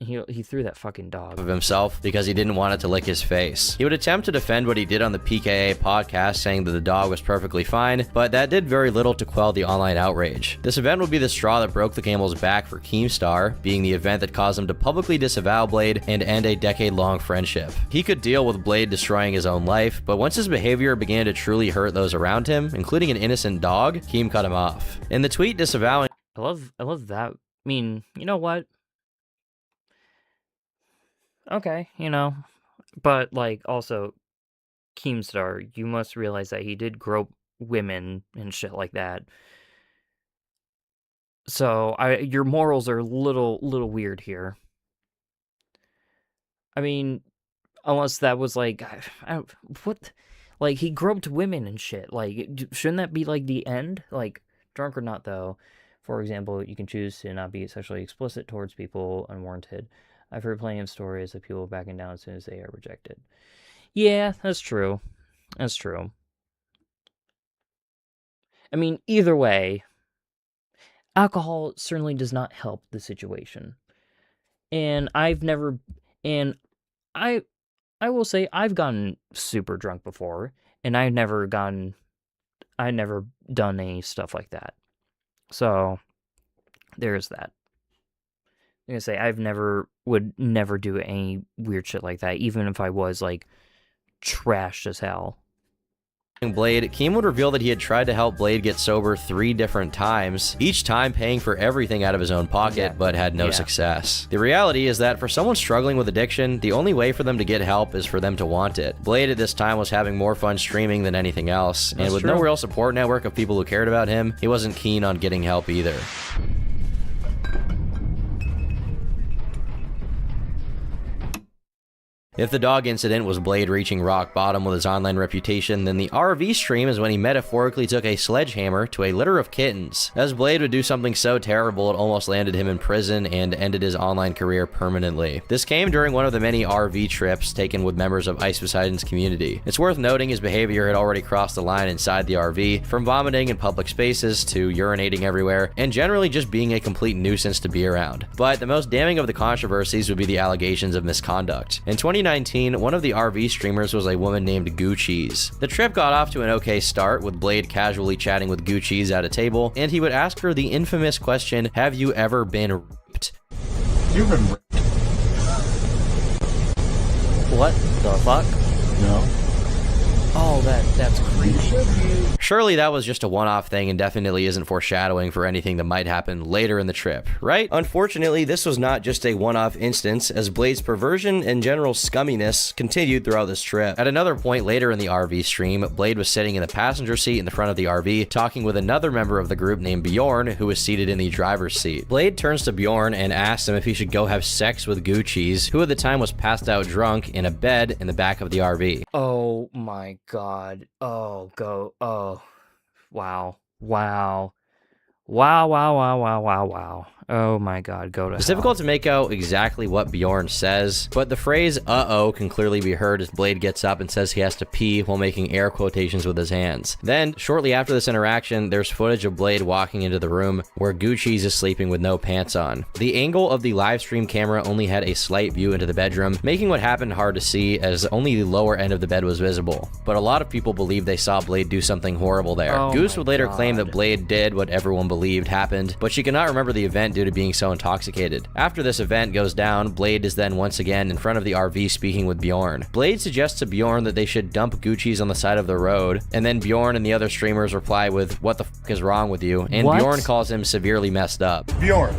he threw that fucking dog of himself because he didn't want it to lick his face. He would attempt to defend what he did on the PKA podcast, saying that the dog was perfectly fine, but that did very little to quell the online outrage. This event would be the straw that broke the camel's back for Keemstar, being the event that caused him to publicly disavow Blade and end a decade-long friendship. He could deal with Blade destroying his own life, but once his behavior began to truly hurt those around him, including an innocent dog, Keem cut him off. In the tweet disavowing... I love that. I mean, you know what? Okay, you know, but, like, also, Keemstar, you must realize that he did grope women and shit like that. So, your morals are a little weird here. I mean, unless that was, like, what? Like, he groped women and shit. Like, shouldn't that be, like, the end? Like, drunk or not, though. For example, you can choose to not be sexually explicit towards people unwarranted. I've heard plenty of stories of people backing down as soon as they are rejected. Yeah, that's true. That's true. I mean, either way, alcohol certainly does not help the situation. and I've never, and I will say I've gotten super drunk before, and I never done any stuff like that. So there's that. I'm gonna say would never do any weird shit like that, even if I was like trashed as hell. Blade, Keem would reveal that he had tried to help Blade get sober 3 different times, each time paying for everything out of his own pocket, but had no success. The reality is that for someone struggling with addiction, the only way for them to get help is for them to want it. Blade at this time was having more fun streaming than anything else, and with no real support network of people who cared about him, he wasn't keen on getting help either. If the dog incident was Blade reaching rock bottom with his online reputation, then the RV stream is when he metaphorically took a sledgehammer to a litter of kittens, as Blade would do something so terrible it almost landed him in prison and ended his online career permanently. This came during one of the many RV trips taken with members of Ice Poseidon's community. It's worth noting his behavior had already crossed the line inside the RV, from vomiting in public spaces to urinating everywhere, and generally just being a complete nuisance to be around. But the most damning of the controversies would be the allegations of misconduct. In 2019, one of the RV streamers was a woman named Gucci's. The trip got off to an okay start, with Blade casually chatting with Gucci's at a table, and he would ask her the infamous question, "Have you ever been raped?" You've been raped. What the fuck? No. Oh, that's creepy. Surely that was just a one-off thing and definitely isn't foreshadowing for anything that might happen later in the trip, right? Unfortunately, this was not just a one-off instance, as Blade's perversion and general scumminess continued throughout this trip. At another point later in the RV stream, Blade was sitting in the passenger seat in the front of the RV, talking with another member of the group named Bjorn, who was seated in the driver's seat. Blade turns to Bjorn and asks him if he should go have sex with Gucci's, who at the time was passed out drunk in a bed in the back of the RV. Oh my god. Oh, go. Oh. Wow. Wow. Wow, wow, wow, wow, wow, wow. Oh my god, go to It's hell. difficult to make out exactly what Bjorn says, but the phrase "uh-oh" can clearly be heard as Blade gets up and says he has to pee while making air quotations with his hands. Then, shortly after this interaction, there's footage of Blade walking into the room where Gucci's is sleeping with no pants on. The angle of the live stream camera only had a slight view into the bedroom, making what happened hard to see as only the lower end of the bed was visible. But a lot of people believe they saw Blade do something horrible there. Oh Goose my would later God. claim that Blade did what everyone believed happened, but she cannot remember the event due to being so intoxicated. After this event goes down, Blade is then once again in front of the RV speaking with Bjorn. Blade suggests to Bjorn that they should dump Gucci's on the side of the road, and then Bjorn and the other streamers reply with, "What the fuck is wrong with you?" And What? Bjorn calls him severely messed up. Bjorn,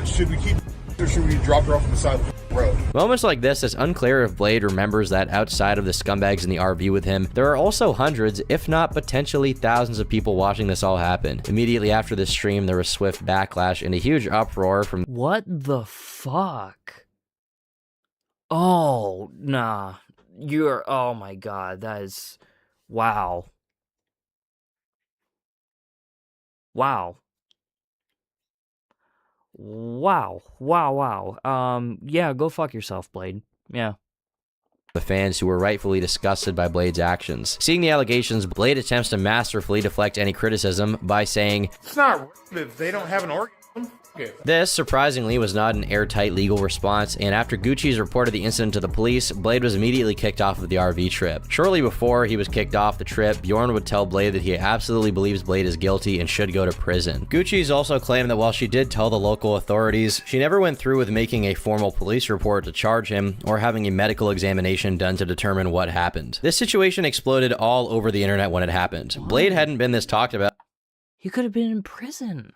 should we keep or should we drop her off on the side of the road? Moments like this, it's unclear if Blade remembers that outside of the scumbags in the RV with him, there are also hundreds, if not potentially thousands of people watching this all happen. Immediately after this stream, there was swift backlash and a huge uproar from What the fuck? Oh, nah. Oh my god, that is... Wow. Wow. Wow. Wow, wow. Yeah, go fuck yourself, Blade. Yeah. the fans who were rightfully disgusted by Blade's actions. Seeing the allegations, Blade attempts to masterfully deflect any criticism by saying, "It's not rape if they don't have an orgasm." This, surprisingly, was not an airtight legal response, and after Gucci's reported the incident to the police, Blade was immediately kicked off of the RV trip. Shortly before he was kicked off the trip, Bjorn would tell Blade that he absolutely believes Blade is guilty and should go to prison. Gucci's also claimed that while she did tell the local authorities, she never went through with making a formal police report to charge him or having a medical examination done to determine what happened. This situation exploded all over the internet when it happened. Blade hadn't been this talked about. He could have been in prison.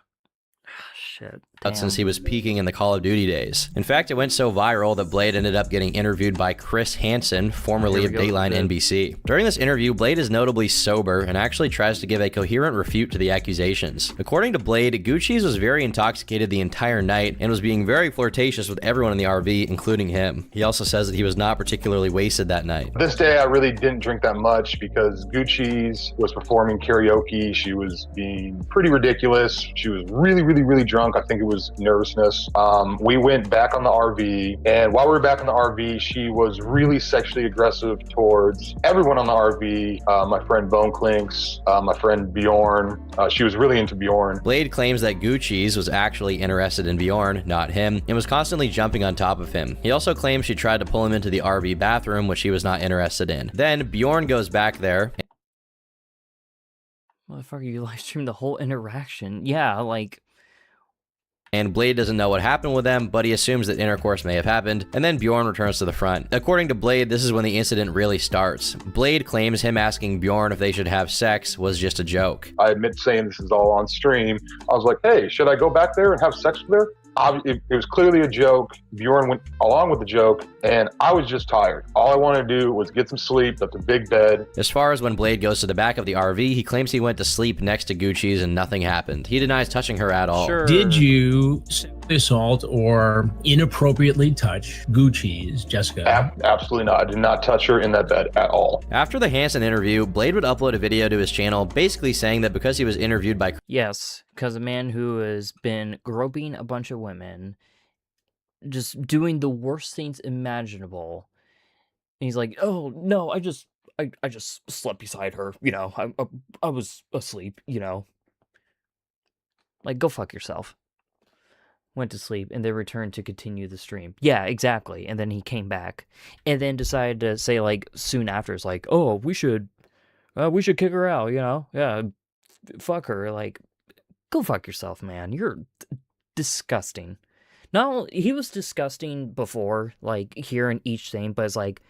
Shit. Since he was peaking in the Call of Duty days. In fact, it went so viral that Blade ended up getting interviewed by Chris Hansen, formerly of Dateline NBC. During this interview, Blade is notably sober and actually tries to give a coherent refute to the accusations. According to Blade, Gucci's was very intoxicated the entire night and was being very flirtatious with everyone in the RV, including him. He also says that he was not particularly wasted that night. This day I really didn't drink that much because Gucci's was performing karaoke. She was being pretty ridiculous. She was really drunk. drunk. I think it was nervousness. We went back on the RV, and while we were back on the RV, she was really sexually aggressive towards everyone on the RV. My friend Bone Clinks, my friend Bjorn. She was really into Bjorn. Blade claims that Gucci's was actually interested in Bjorn, not him, and was constantly jumping on top of him. He also claims she tried to pull him into the RV bathroom, which he was not interested in. Then Bjorn goes back there. Motherfucker, you live streamed the whole interaction. Yeah, like... And Blade doesn't know what happened with them, but he assumes that intercourse may have happened, and then Bjorn returns to the front. According to Blade, this is when the incident really starts. Blade claims him asking Bjorn if they should have sex was just a joke. I admit saying this is all on stream. I was like, hey, should I go back there and have sex with her? It was clearly a joke. Bjorn went along with the joke, and I was just tired. All I wanted to do was get some sleep. That's a big bed. As far as when Blade goes to the back of the RV, he claims he went to sleep next to Gucci's and nothing happened. He denies touching her at all. Sure. Did you sexually assault or inappropriately touch Gucci's, Jessica? Absolutely not. I did not touch her in that bed at all. After the Hansen interview, Blade would upload a video to his channel basically saying that because he was interviewed by... Yes, because a man who has been groping a bunch of women, just doing the worst things imaginable, and he's like, oh, no, I just slept beside her, you know, I was asleep, you know. Like, go fuck yourself. Went to sleep, and then returned to continue the stream. Yeah, exactly. And then he came back, and then decided to say, like, soon after, it's like, oh, we should kick her out, you know? Yeah, fuck her. Like, go fuck yourself, man. You're disgusting. No, he was disgusting before, like, hearing each thing, but it's like,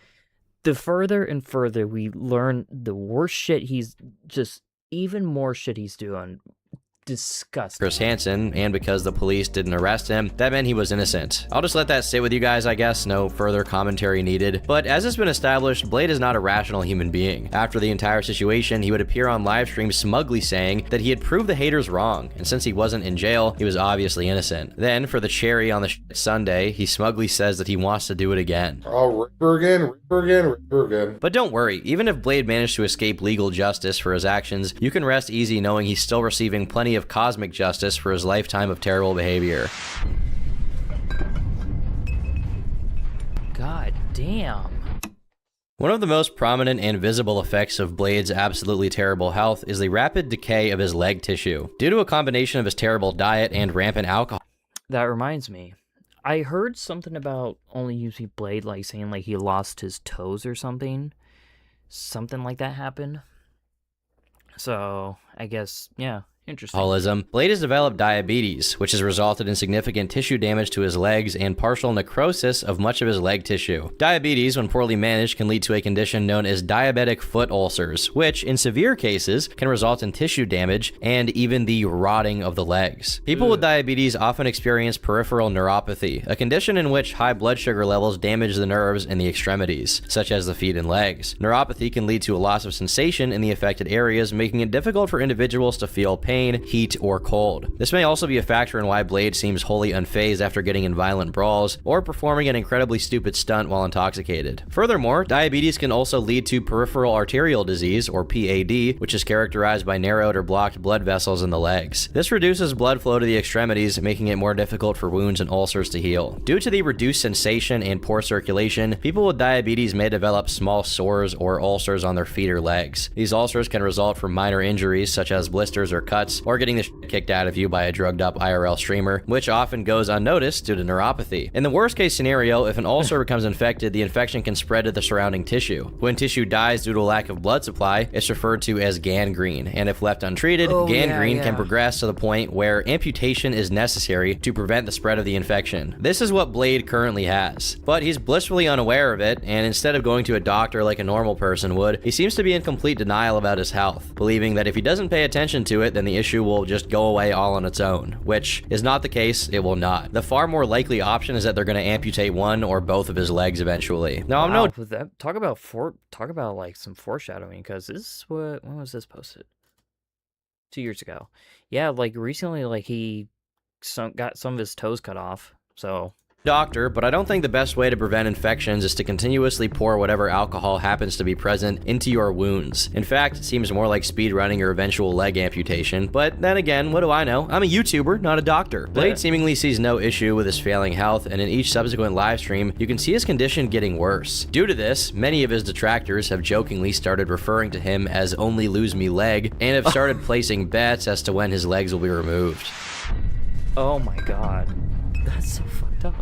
the further and further we learn the worse shit he's just, even more shit he's doing. Disgusting. Chris Hansen, and because the police didn't arrest him, that meant he was innocent. I'll just let that sit with you guys, I guess. No further commentary needed. But as has been established, Blade is not a rational human being. After the entire situation, he would appear on live streams smugly saying that he had proved the haters wrong, and since he wasn't in jail, he was obviously innocent. Then, for the cherry on the Sunday, he smugly says that he wants to do it again. Oh, rip her again, rip her again, rip her again. But don't worry, even if Blade managed to escape legal justice for his actions, you can rest easy knowing he's still receiving plenty of cosmic justice for his lifetime of terrible behavior. God damn. One of the most prominent and visible effects of Blade's absolutely terrible health is the rapid decay of his leg tissue, due to a combination of his terrible diet and rampant alcohol. That reminds me. I heard something about only using Blade, like saying like he lost his toes or something. Something like that happened. So, I guess, yeah. Interesting. Blade has developed diabetes, which has resulted in significant tissue damage to his legs and partial necrosis of much of his leg tissue. Diabetes, when poorly managed, can lead to a condition known as diabetic foot ulcers, which, in severe cases, can result in tissue damage and even the rotting of the legs. People with diabetes often experience peripheral neuropathy, a condition in which high blood sugar levels damage the nerves in the extremities, such as the feet and legs. Neuropathy can lead to a loss of sensation in the affected areas, making it difficult for individuals to feel pain, heat, or cold. This may also be a factor in why Blade seems wholly unfazed after getting in violent brawls or performing an incredibly stupid stunt while intoxicated. Furthermore, diabetes can also lead to peripheral arterial disease, or PAD, which is characterized by narrowed or blocked blood vessels in the legs. This reduces blood flow to the extremities, making it more difficult for wounds and ulcers to heal. Due to the reduced sensation and poor circulation, people with diabetes may develop small sores or ulcers on their feet or legs. These ulcers can result from minor injuries such as blisters or cuts, or getting the shit kicked out of you by a drugged up IRL streamer, which often goes unnoticed due to neuropathy. In the worst case scenario, if an ulcer becomes infected, the infection can spread to the surrounding tissue. When tissue dies due to a lack of blood supply, it's referred to as gangrene, and if left untreated, gangrene can progress to the point where amputation is necessary to prevent the spread of the infection. This is what Blade currently has, but he's blissfully unaware of it, and instead of going to a doctor like a normal person would, he seems to be in complete denial about his health, believing that if he doesn't pay attention to it, then the issue will just go away all on its own, which is not the case. It will not. The far more likely option is that they're going to amputate one or both of his legs eventually. Now, I'm no... Talk about like some foreshadowing, because this when was this posted? 2 years ago. Yeah, like recently, like he got some of his toes cut off, so doctor, but I don't think the best way to prevent infections is to continuously pour whatever alcohol happens to be present into your wounds. In fact, it seems more like speed running or eventual leg amputation, but then again, what do I know? I'm a YouTuber, not a doctor. Blade seemingly sees no issue with his failing health, and in each subsequent live stream, you can see his condition getting worse. Due to this, many of his detractors have jokingly started referring to him as only lose me leg, and have started placing bets as to when his legs will be removed. Oh my god. That's so fucked up.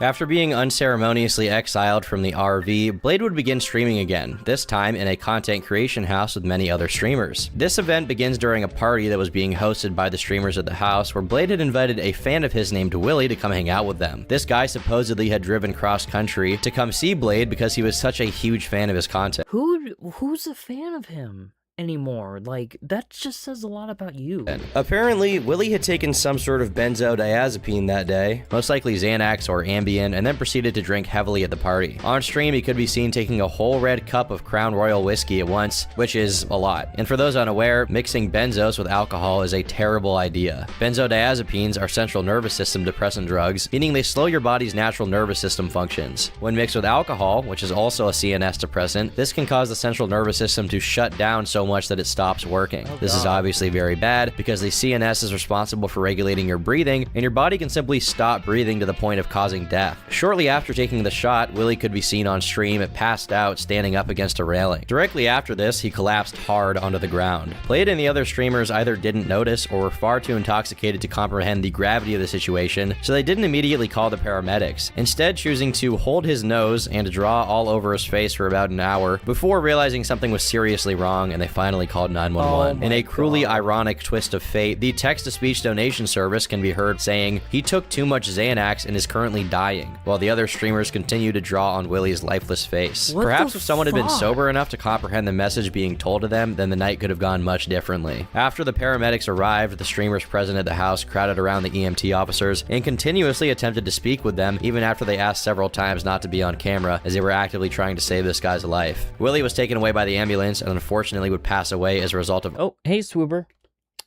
After being unceremoniously exiled from the RV, Blade would begin streaming again, this time in a content creation house with many other streamers. This event begins during a party that was being hosted by the streamers at the house, where Blade had invited a fan of his named Willie to come hang out with them. This guy supposedly had driven cross-country to come see Blade because he was such a huge fan of his content. Who's a fan of him anymore? Like, that just says a lot about you. Apparently, Willie had taken some sort of benzodiazepine that day, most likely Xanax or Ambien, and then proceeded to drink heavily at the party. On stream, he could be seen taking a whole red cup of Crown Royal whiskey at once, which is a lot. And for those unaware, mixing benzos with alcohol is a terrible idea. Benzodiazepines are central nervous system depressant drugs, meaning they slow your body's natural nervous system functions. When mixed with alcohol, which is also a CNS depressant, this can cause the central nervous system to shut down so much that it stops working. This is obviously very bad because the CNS is responsible for regulating your breathing, and your body can simply stop breathing to the point of causing death. Shortly after taking the shot, Willie could be seen on stream passed out standing up against a railing. Directly after this, he collapsed hard onto the ground. Blade and the other streamers either didn't notice or were far too intoxicated to comprehend the gravity of the situation, so they didn't immediately call the paramedics, instead choosing to hold his nose and draw all over his face for about an hour before realizing something was seriously wrong, and they finally called 911. In a cruelly ironic twist of fate, the text-to-speech donation service can be heard saying, "He took too much Xanax and is currently dying," while the other streamers continue to draw on Willie's lifeless face. Perhaps if someone had been sober enough to comprehend the message being told to them, then the night could have gone much differently. After the paramedics arrived, the streamers present at the house crowded around the EMT officers and continuously attempted to speak with them, even after they asked several times not to be on camera, as they were actively trying to save this guy's life. Willie was taken away by the ambulance and unfortunately would pass away as a result of— Oh, hey, Swoober.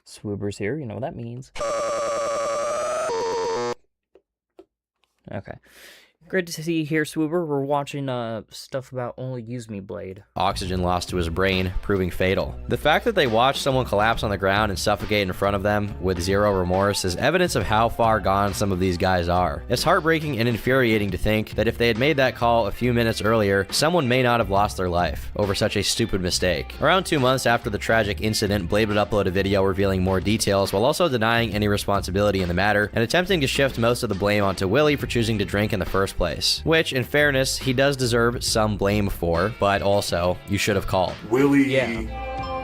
Swoober's here, you know what that means. Okay. Great to see you here, Swoober. We're watching stuff about Only Use Me Blade. Oxygen lost to his brain, proving fatal. The fact that they watched someone collapse on the ground and suffocate in front of them with zero remorse is evidence of how far gone some of these guys are. It's heartbreaking and infuriating to think that if they had made that call a few minutes earlier, someone may not have lost their life over such a stupid mistake. Around 2 months after the tragic incident, Blade would upload a video revealing more details while also denying any responsibility in the matter and attempting to shift most of the blame onto Willie for choosing to drink in the first place, which, in fairness, he does deserve some blame for, but also, you should have called. Willie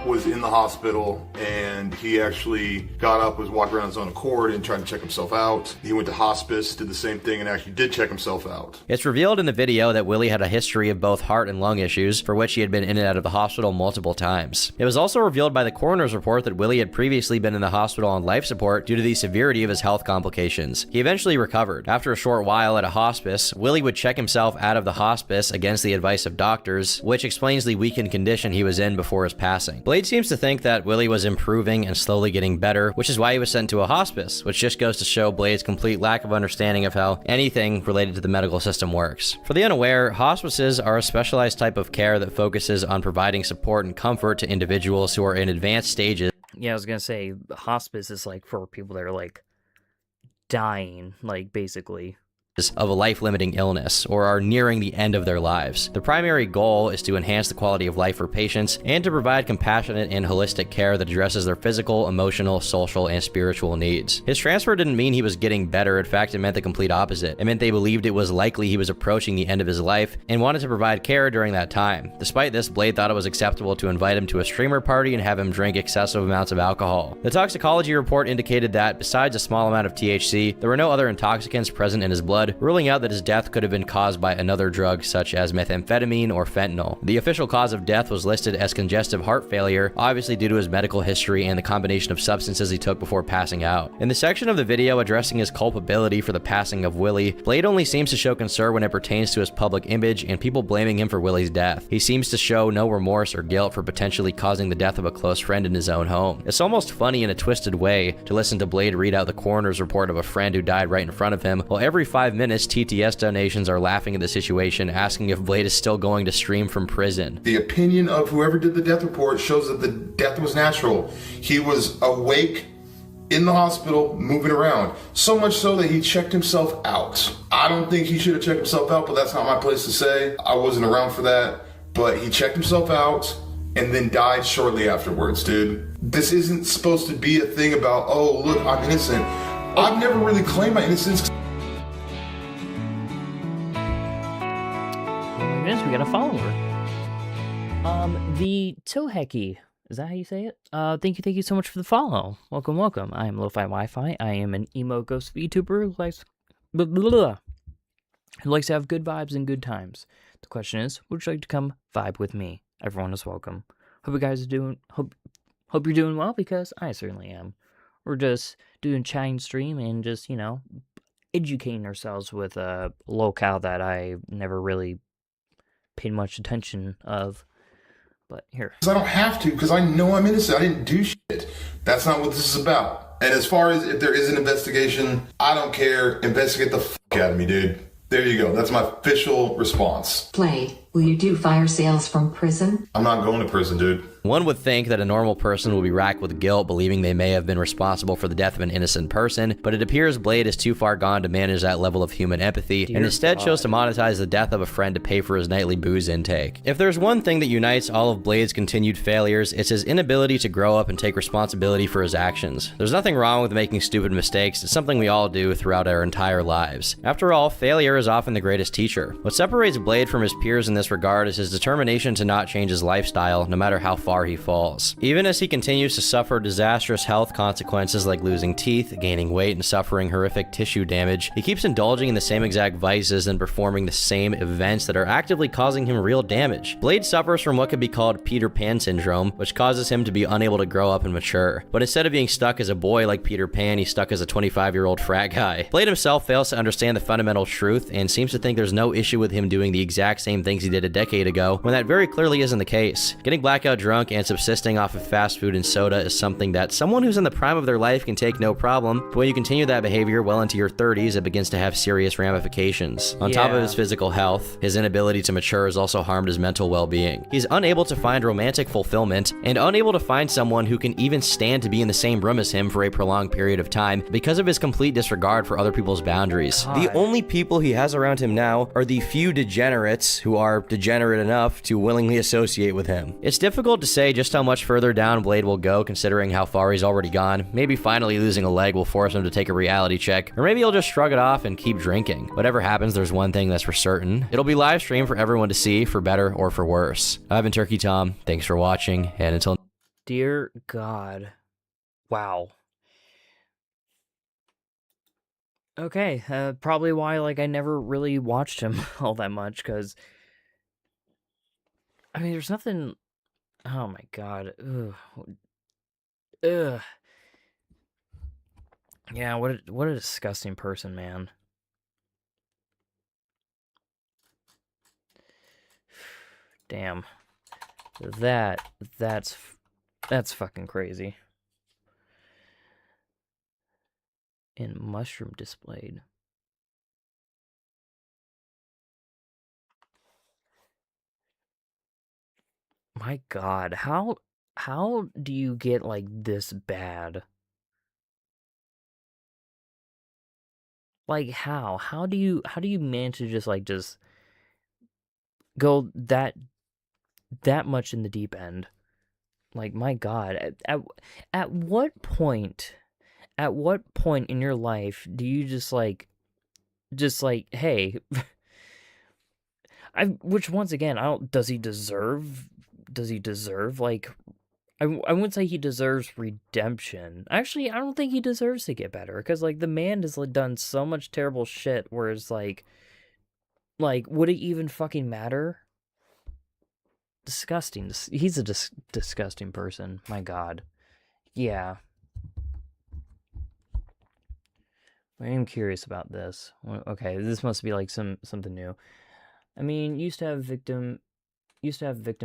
was in the hospital, and he actually got up, was walking around his own accord and trying to check himself out. He went to hospice, did the same thing, and actually did check himself out. It's revealed in the video that Willie had a history of both heart and lung issues, for which he had been in and out of the hospital multiple times. It was also revealed by the coroner's report that Willie had previously been in the hospital on life support due to the severity of his health complications. He eventually recovered. After a short while at a hospice, Willie would check himself out of the hospice against the advice of doctors, which explains the weakened condition he was in before his passing. Blade seems to think that Willie was improving and slowly getting better, which is why he was sent to a hospice, which just goes to show Blade's complete lack of understanding of how anything related to the medical system works. For the unaware, hospices are a specialized type of care that focuses on providing support and comfort to individuals who are in advanced stages. Yeah, I was gonna say, hospice is like for people that are like dying, like basically. Of a life-limiting illness or are nearing the end of their lives. The primary goal is to enhance the quality of life for patients and to provide compassionate and holistic care that addresses their physical, emotional, social, and spiritual needs. His transfer didn't mean he was getting better. In fact, it meant the complete opposite. It meant they believed it was likely he was approaching the end of his life and wanted to provide care during that time. Despite this, Blade thought it was acceptable to invite him to a streamer party and have him drink excessive amounts of alcohol. The toxicology report indicated that, besides a small amount of THC, there were no other intoxicants present in his blood, blood, ruling out that his death could have been caused by another drug such as methamphetamine or fentanyl. The official cause of death was listed as congestive heart failure, obviously due to his medical history and the combination of substances he took before passing out. In the section of the video addressing his culpability for the passing of Willie, Blade only seems to show concern when it pertains to his public image and people blaming him for Willie's death. He seems to show no remorse or guilt for potentially causing the death of a close friend in his own home. It's almost funny in a twisted way to listen to Blade read out the coroner's report of a friend who died right in front of him, while every 5 minutes TTS donations are laughing at the situation, asking if Blade is still going to stream from prison. The opinion of whoever did the death report shows that the death was natural. He was awake in the hospital, moving around. So much so that he checked himself out. I don't think he should have checked himself out, but that's not my place to say. I wasn't around for that. But he checked himself out and then died shortly afterwards, dude. This isn't supposed to be a thing about, oh, look, I'm innocent. I've never really claimed my innocence. Yes, we got a follower. The Toheki, is that how you say it? Thank you so much for the follow. Welcome. I am Lo-Fi Wi-Fi. I am an emo ghost VTuber who likes to have good vibes and good times. The question is, would you like to come vibe with me? Everyone is welcome. Hope you guys are doing, hope you're doing well, because I certainly am. We're just doing chatting stream and just, you know, educating ourselves with a locale that I never really paid much attention of. But here. I don't have to, because I know I'm innocent. I didn't do shit. That's not what this is about. And as far as if there is an investigation, I don't care. Investigate the fuck out of me, dude. There you go. That's my official response. Blade, will you do fire sales from prison? I'm not going to prison, dude. One would think that a normal person would be racked with guilt, believing they may have been responsible for the death of an innocent person, but it appears Blade is too far gone to manage that level of human empathy, and instead chose to monetize the death of a friend to pay for his nightly booze intake. If there's one thing that unites all of Blade's continued failures, it's his inability to grow up and take responsibility for his actions. There's nothing wrong with making stupid mistakes. It's something we all do throughout our entire lives. After all, failure is often the greatest teacher. What separates Blade from his peers in this regard is his determination to not change his lifestyle, no matter how far he falls. Even as he continues to suffer disastrous health consequences like losing teeth, gaining weight, and suffering horrific tissue damage, he keeps indulging in the same exact vices and performing the same events that are actively causing him real damage. Blade suffers from what could be called Peter Pan syndrome, which causes him to be unable to grow up and mature. But instead of being stuck as a boy like Peter Pan, he's stuck as a 25-year-old frat guy. Blade himself fails to understand the fundamental truth and seems to think there's no issue with him doing the exact same things he did a decade ago, when that very clearly isn't the case. Getting blackout drunk and subsisting off of fast food and soda is something that someone who's in the prime of their life can take no problem, but when you continue that behavior well into your 30s, it begins to have serious ramifications. On top of his physical health, his inability to mature has also harmed his mental well-being. He's unable to find romantic fulfillment and unable to find someone who can even stand to be in the same room as him for a prolonged period of time because of his complete disregard for other people's boundaries. The only people he has around him now are the few degenerates who are degenerate enough to willingly associate with him. It's difficult to say just how much further down Blade will go, considering how far he's already gone. Maybe finally losing a leg will force him to take a reality check, or maybe he'll just shrug it off and keep drinking. Whatever happens, there's one thing that's for certain. It'll be live streamed for everyone to see, for better or for worse. I've been Turkey Tom. Thanks for watching, and until... Dear God. Wow. Okay, probably why, like, I never really watched him all that much, because... I mean, there's nothing... Oh my God. Ugh. Ugh. Yeah, what a disgusting person, man. Damn. That's fucking crazy. And mushroom displayed. My God, how do you get like this bad? Like how do you manage to just go that much in the deep end? Like, my God, at what point in your life do you just like hey, which once again, does he deserve like, I wouldn't say he deserves redemption. Actually, I don't think he deserves to get better, because, like, the man has done so much terrible shit, whereas, like, would it even fucking matter? Disgusting. He's a disgusting person. My God. Yeah. I am curious about this. Okay, this must be, like, something new. I mean, used to have victim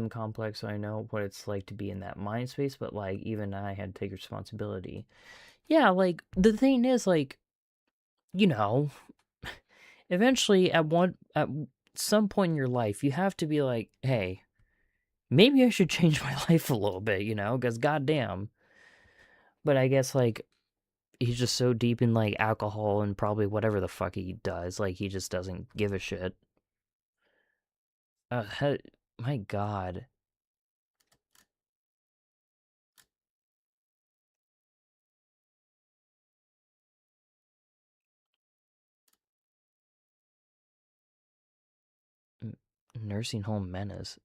complex, so I know what it's like to be in that mind space, but, like, even I had to take responsibility. Yeah, like, the thing is, like, you know, eventually at some point in your life, you have to be like, hey, maybe I should change my life a little bit, you know, because goddamn. But I guess, like, he's just so deep in, like, alcohol and probably whatever the fuck he does, like, he just doesn't give a shit. My God. Nursing home menace.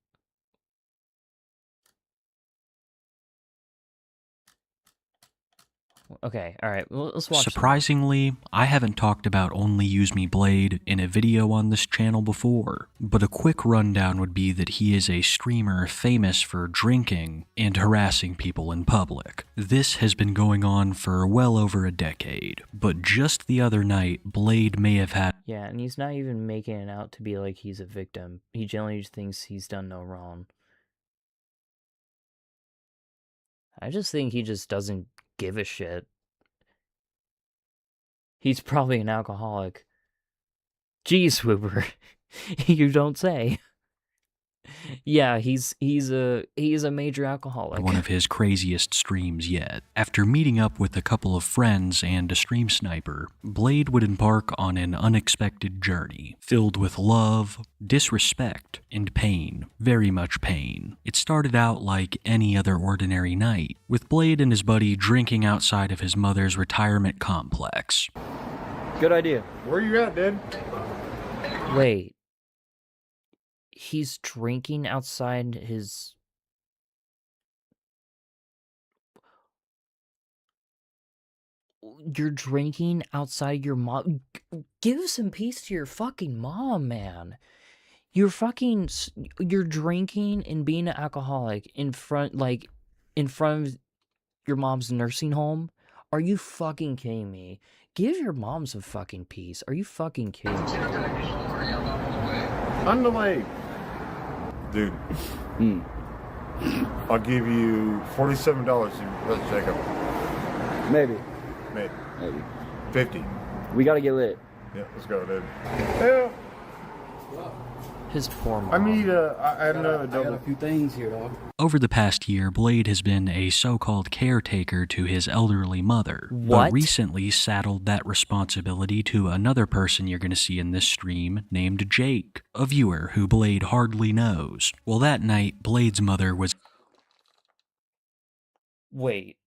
Okay, alright, let's watch. Surprisingly, I haven't talked about Only Use Me Blade in a video on this channel before, but a quick rundown would be that he is a streamer famous for drinking and harassing people in public. This has been going on for well over a decade, but just the other night, Blade may have had— Yeah, and he's not even making it out to be like he's a victim. He generally just thinks he's done no wrong. I just think he just doesn't give a shit. He's probably an alcoholic. Geez, Swooper. You don't say. Yeah, he's a major alcoholic. one of his craziest streams yet. After meeting up with a couple of friends and a stream sniper, Blade would embark on an unexpected journey, filled with love, disrespect, and pain. Very much pain. It started out like any other ordinary night, with Blade and his buddy drinking outside of his mother's retirement complex. Good idea. Where you at, Dad? Wait. He's drinking outside his... You're drinking outside your mom? Give some peace to your fucking mom, man. You're drinking and being an alcoholic in front of your mom's nursing home? Are you fucking kidding me? Give your mom some fucking peace. Are you fucking kidding me? Underlay. Dude. I'll give you $47 if you let check up. Maybe. 50. We gotta get lit. Yeah, let's go, dude. Yeah. His poor mom. I need I got a few things here, dog. Over the past year, Blade has been a so-called caretaker to his elderly mother, What? but recently saddled that responsibility to another person you're going to see in this stream named Jake, a viewer who Blade hardly knows. Well, that night, Blade's mother was... Wait.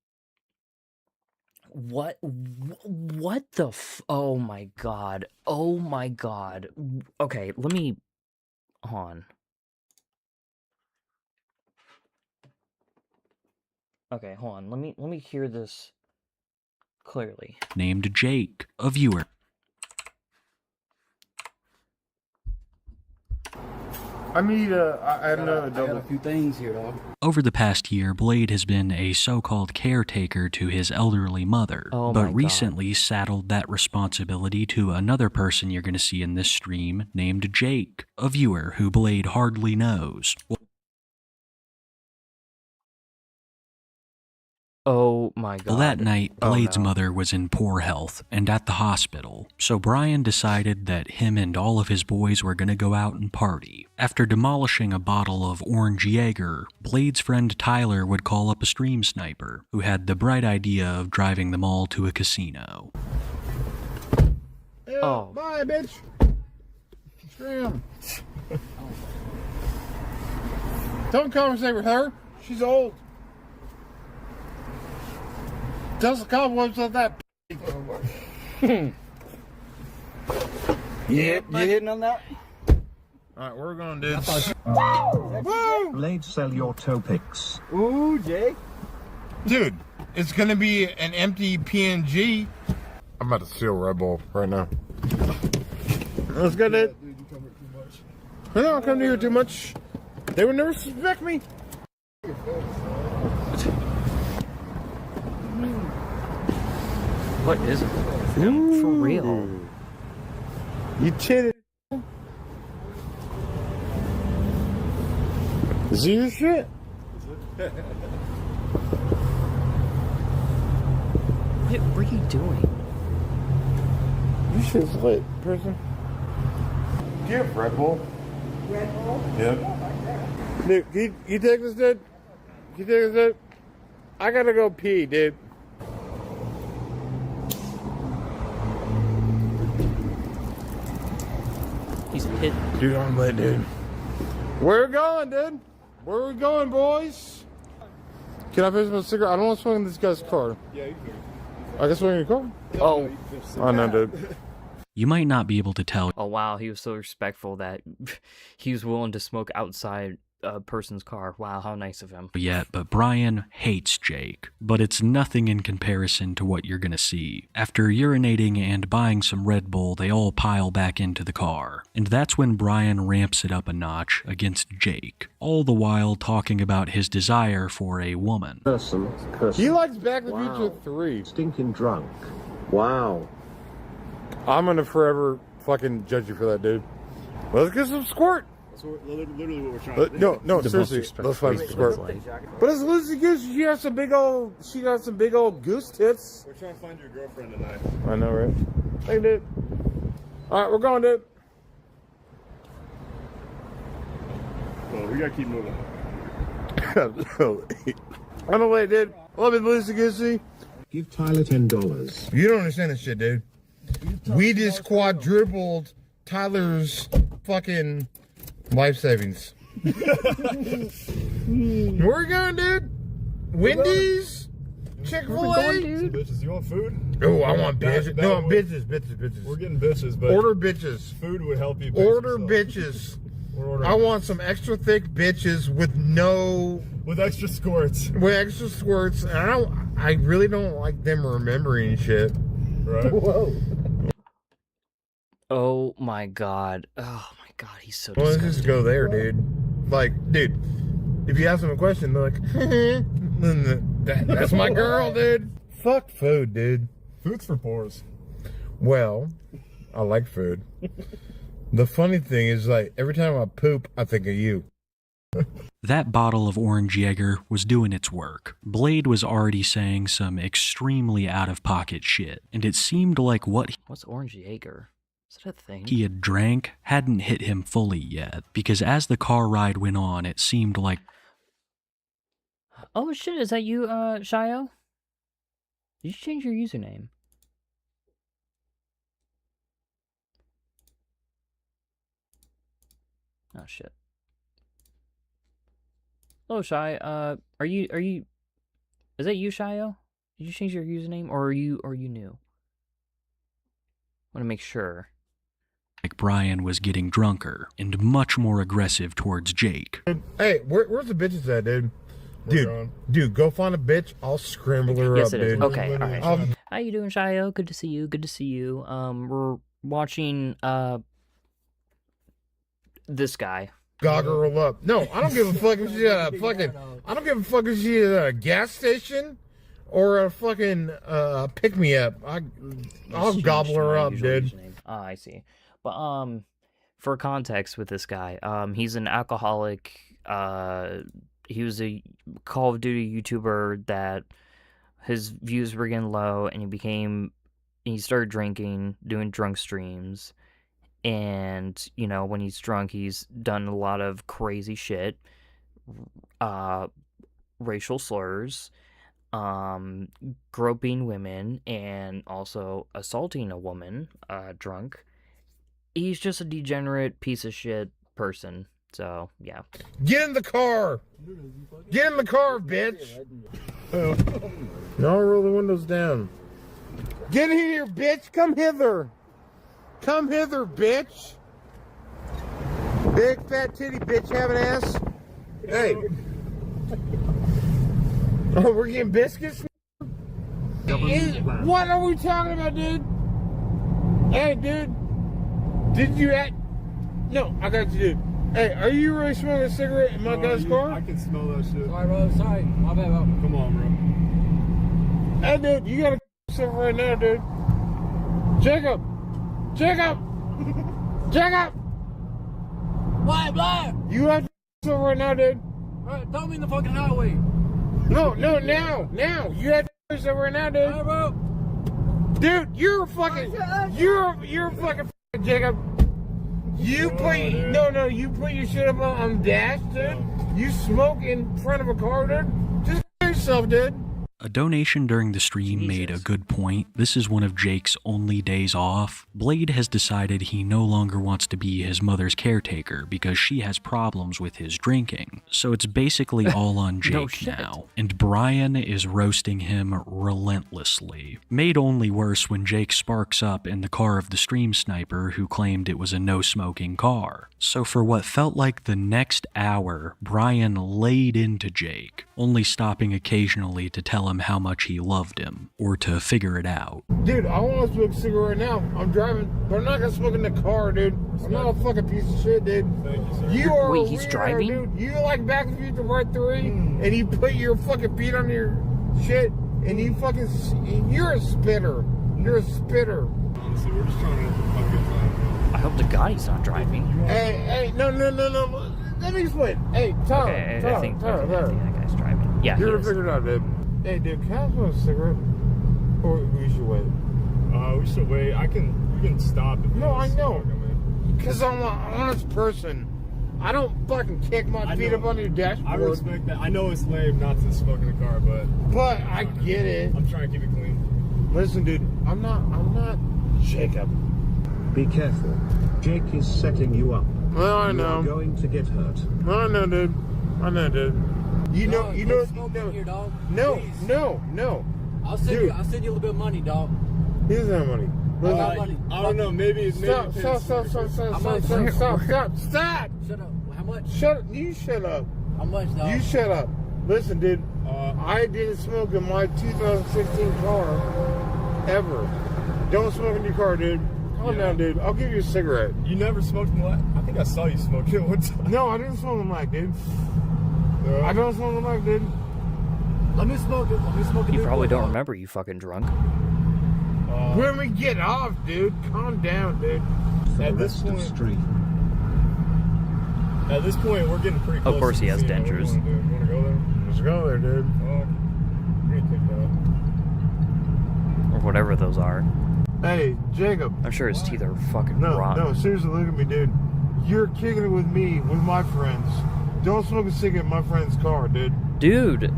What the oh my god. Oh my god. Okay, let me... on. Okay, hold on. Let me hear this clearly. named Jake, a viewer. I need I got a few things here, dog. Over the past year, Blade has been a so-called caretaker to his elderly mother, Oh my but God. recently saddled that responsibility to another person you're going to see in this stream named Jake, a viewer who Blade hardly knows. Oh my god. Well, that night, Oh, Blade's no. mother was in poor health and at the hospital, so Brian decided that him and all of his boys were going to go out and party. After demolishing a bottle of Orange Jaeger, Blade's friend Tyler would call up a stream sniper, who had the bright idea of driving them all to a casino. Yeah, Oh. bye, bitch. Scram. Don't conversate with her. She's old. Does the cobwebs of that. Yeah, you hitting on that? Alright, we're gonna do. Blade, sell your toe picks. Ooh, Jake. Dude, it's gonna be an empty PNG. I'm about to steal Red Bull right now. Let's go, dude. I don't come here too much. They would never suspect me. What is it? For real? You cheated. Is it your shit? What were you doing? You shit's lit, person. Do you have Red Bull? Red Bull? Yep. Dude, can you take this, dude? Can you take this, dude? I gotta go pee, dude. He's hit. Dude, I'm lit, dude. Where we going, dude? Where we going, boys? Can I finish my cigarette? I don't want to swing in this guy's car. Yeah, you can. I can swing in your car? Oh. Oh, no, dude. You might not be able to tell. Oh, wow. He was so respectful that he was willing to smoke outside a person's car. Wow, how nice of him. Yet, but Brian hates Jake. But it's nothing in comparison to what you're gonna see. After urinating and buying some Red Bull, they all pile back into the car. And that's when Brian ramps it up a notch against Jake, all the while talking about his desire for a woman. He likes Back to the Future 3. Stinking drunk. Wow. I'm gonna forever fucking judge you for that, dude. Let's get some squirt. That's literally what we're trying to do. No, seriously. Let's find some squirt. But it's Lucy Goose. She got some big old goose tits. We're trying to find your girlfriend tonight. I know, right? Hey, dude. All right, we're going, dude. Well, we gotta keep moving. I'm away, dude. Love it, Lucy Goosey. Give Tyler $10. You don't understand this shit, dude. We just quadrupled Tyler's fucking life savings. Where we going, dude? Wendy's? Chick-fil-A? Bitches, you want food? Oh, I want bitches. No, bitches. We're getting bitches, but order bitches. Food would help you. Order bitches. I want some extra thick bitches with extra squirts. With extra squirts. And I really don't like them remembering shit. Right. Whoa. Oh my god. Oh my god, he's so Well, let's disgusting. just go there, dude. Like, dude, if you ask them a question, they're like, that's my girl, dude. Fuck food, dude. Food's for pores. Well, I like food. The funny thing is, like, every time I poop, I think of you. That bottle of orange Jaeger was doing its work. Blade was already saying some extremely out-of-pocket shit, and it seemed like What's orange Jaeger? Is that a thing? he had drank hadn't hit him fully yet, because as the car ride went on, it seemed like... Oh shit, is that you, Shio? Did you change your username? Oh shit. Oh, Shy, are you, is that you, Shio? Did you change your username, or are you new? I want to make sure. like Brian was getting drunker and much more aggressive towards Jake. Hey, where's the bitches at, dude? Dude, go find a bitch. I'll scramble her Yes, up, it is. dude. Okay, all right. How you doing, Shio? Good to see you. Good to see you. We're watching this guy. Goggle her up. No, I don't give a fuck if she's at a fucking. I don't give a fuck if she's at a gas station or a fucking pick me up. I'll gobble her up, dude. I see. But for context with this guy, he's an alcoholic. He was a Call of Duty YouTuber that his views were getting low, and he started drinking, doing drunk streams. And, you know, when he's drunk, he's done a lot of crazy shit, racial slurs, groping women, and also assaulting a woman, drunk. He's just a degenerate piece of shit person. So, yeah. Get in the car! Get in the car, bitch! No, roll the windows down. Get in here, bitch! Come hither! Come hither, bitch! Big fat titty bitch having ass. Hey! Oh, we're getting biscuits? What are we talking about, dude? Hey, dude. Did you act? No, I got you, dude. Hey, are you really smoking a cigarette in my guy's car? I can smell that shit. Sorry, bro. Sorry. My bad, bro. Come on, bro. Hey, dude, you got a cigarette right now, dude. Jacob! Jacob! Jacob! Why? You have a cigarette right now, dude. Throw me in the fucking highway. No, now. You have a cigarette right now, dude. Bro. Dude, you're a fucking Jacob. You put your shit up on the dash, dude. You smoke in front of a car, dude. Just kill yourself, dude. A donation during the stream made a good point. This is one of Jake's only days off. Blade has decided he no longer wants to be his mother's caretaker because she has problems with his drinking. So it's basically all on Jake now. And Brian is roasting him relentlessly. Made only worse when Jake sparks up in the car of the stream sniper who claimed it was a no-smoking car. So for what felt like the next hour, Brian laid into Jake, only stopping occasionally to tell him how much he loved him, or to figure it out. Dude, I want to smoke a cigarette right now. I'm driving, but I'm not gonna smoke in the car, dude. I'm not a fucking piece of shit, dude. Thank you, sir. You are Wait, he's driving? Dude. You like Back to the Future Part 3, and you put your fucking feet on your shit, and you fucking, you're a spitter. You're a spitter. Honestly, we're just trying to have a good time. I hope to God he's not driving. Hey, no. Let me explain. Hey, Tyler, Okay, Tyler, I think Tyler. that guy's driving. Yeah, You're he gonna is. figure it out, dude. Hey, dude, can I smoke a cigarette? Or we should wait? We should wait. You can stop if you No, I want to know. smoke, I mean. Because I'm an honest person. I don't fucking kick my feet up on your dashboard. I respect that. I know it's lame not to smoke in the car, but I get it. I'm trying to keep it clean. Listen, dude, I'm not Jacob. Be careful. Jake is setting you up. Well, I know. You're going to get hurt. I know, dude. You know. Here, dog. No. I'll send you a little bit of money, dog. He doesn't have money. Money. I don't know. Maybe Stop. Stop. Stop. Shut up. How much? Shut up. You shut up. How much, dog? You shut up. Listen, dude. I didn't smoke in my 2016 car ever. Don't smoke in your car, dude. Calm down, dude. I'll give you a cigarette. You never smoked in the I think I saw you smoke it one time. No, I didn't smoke in the mic, dude. I don't smoke in the mic, dude. Let me smoke it. You probably don't remember, you fucking drunk. When we get off, dude, calm down, dude. At this point, we're getting pretty close. Of course, he has dentures. You want to go there? Let's go there, dude. We're gonna take that. Or whatever those are. Hey, Jacob. I'm sure his teeth are fucking rotten. No, seriously, look at me, dude. You're kicking it with me, with my friends. Don't smoke a cigarette in my friend's car, dude. Dude,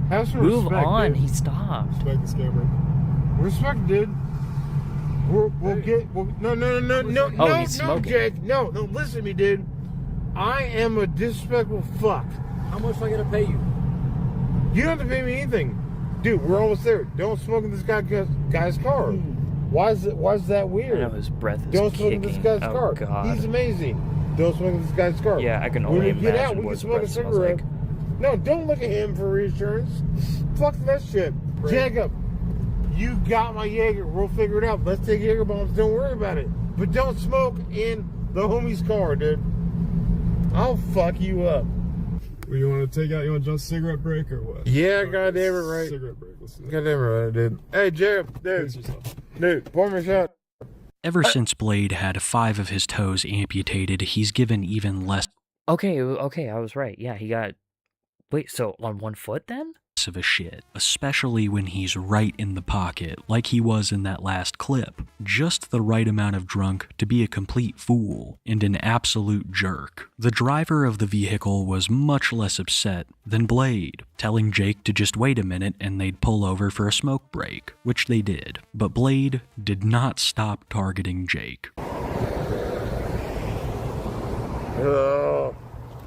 have some move respect, on. dude. He stopped. Respect the scammer. Respect, dude. No, he's smoking. Jake. No, listen to me, dude. I am a disrespectful fuck. How much am I gonna pay you? You don't have to pay me anything. Dude, we're almost there. Don't smoke in this guy's car. Why is that weird? I know his breath is Don't smoke in kicking. this guy's car. God. He's amazing. Don't smoke in this guy's car. Yeah, I can When only we get out, imagine we what can his smoke a breath smells cigarette. like. No, don't look at him for reassurance. Fuck that shit. Jacob, you got my Jaeger. We'll figure it out. Let's take Jaeger bombs. Don't worry about it. But don't smoke in the homie's car, dude. I'll fuck you up. Well, you want to take out? You want to just cigarette break or what? Yeah, goddamn it, right. Cigarette break. Let's do that. Goddamn it, right, dude. Hey, Jacob, dude, pour me a shot. Ever since Blade had 5 of his toes amputated, he's given even less Okay, I was right. Yeah, he got... Wait, so on one foot then? of a shit, especially when he's right in the pocket, like he was in that last clip. Just the right amount of drunk to be a complete fool and an absolute jerk. The driver of the vehicle was much less upset than Blade, telling Jake to just wait a minute and they'd pull over for a smoke break, which they did. But Blade did not stop targeting Jake.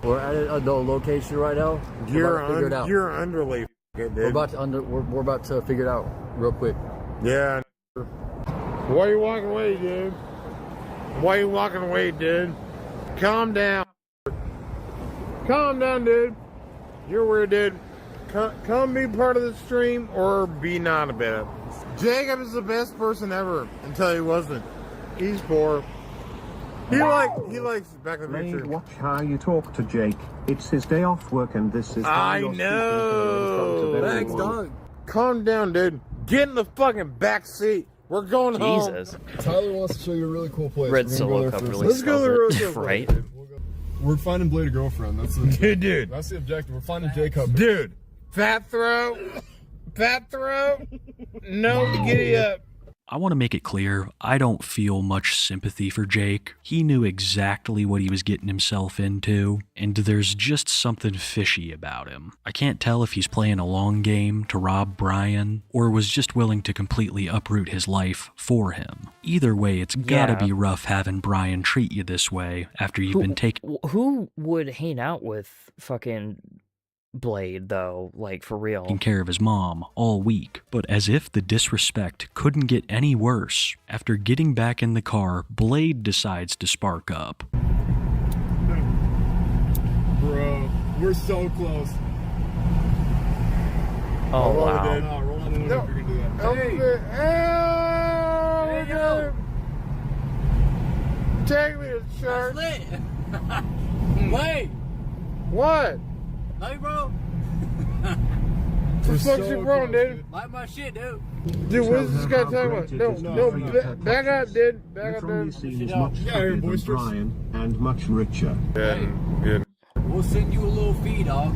We're at the location right now. We're about to figure it out. You're underly dude. We're about to figure it out real quick. Yeah. Why are you walking away, dude? Why are you walking away, dude? Calm down. Calm down, dude. You're weird, dude. come be part of the stream or be not about it. Jacob is the best person ever until he wasn't. He's poor. He likes Back to the Future. Watch how you talk to Jake. It's his day off work and this is how I you're know. Thanks, dog. Calm down, dude. Get in the fucking back seat. We're going home. Jesus. Tyler wants to show you a really cool place. Red We're gonna go Solo there Cup first. really Let's go to the road sells it, trip, right? We're finding Blade a girlfriend. That's the dude. That's the objective. We're finding Jacob. Dude, fat throw. No, giddy up. I want to make it clear, I don't feel much sympathy for Jake. He knew exactly what he was getting himself into, and there's just something fishy about him. I can't tell if he's playing a long game to rob Brian, or was just willing to completely uproot his life for him. Either way, it's gotta be rough having Brian treat you this way after you've been taken. Who would hang out with fucking Blade, though, like, for real? Taking care of his mom all week. But as if the disrespect couldn't get any worse, after getting back in the car, Blade decides to spark up. Bro, we're so close. Oh, wow. Roll on in if you're gonna do that. Hey, yo. Take me to church. Wait. What? Love you, bro. What the fuck's your problem, dude? Like my shit, dude. Dude, what is this guy talking about? No, back up, dude. Back up, dude. Scene is much bigger than Brian and much richer. Good. We'll send you a little fee, dog.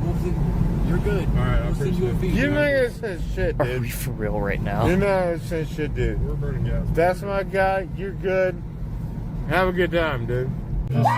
You're good. All right, we'll send you a fee. You're not gonna say shit, dude. Are we for real right now? You're not gonna say shit, dude. We're burning gas. That's my guy. You're good. Have a good time, dude. Just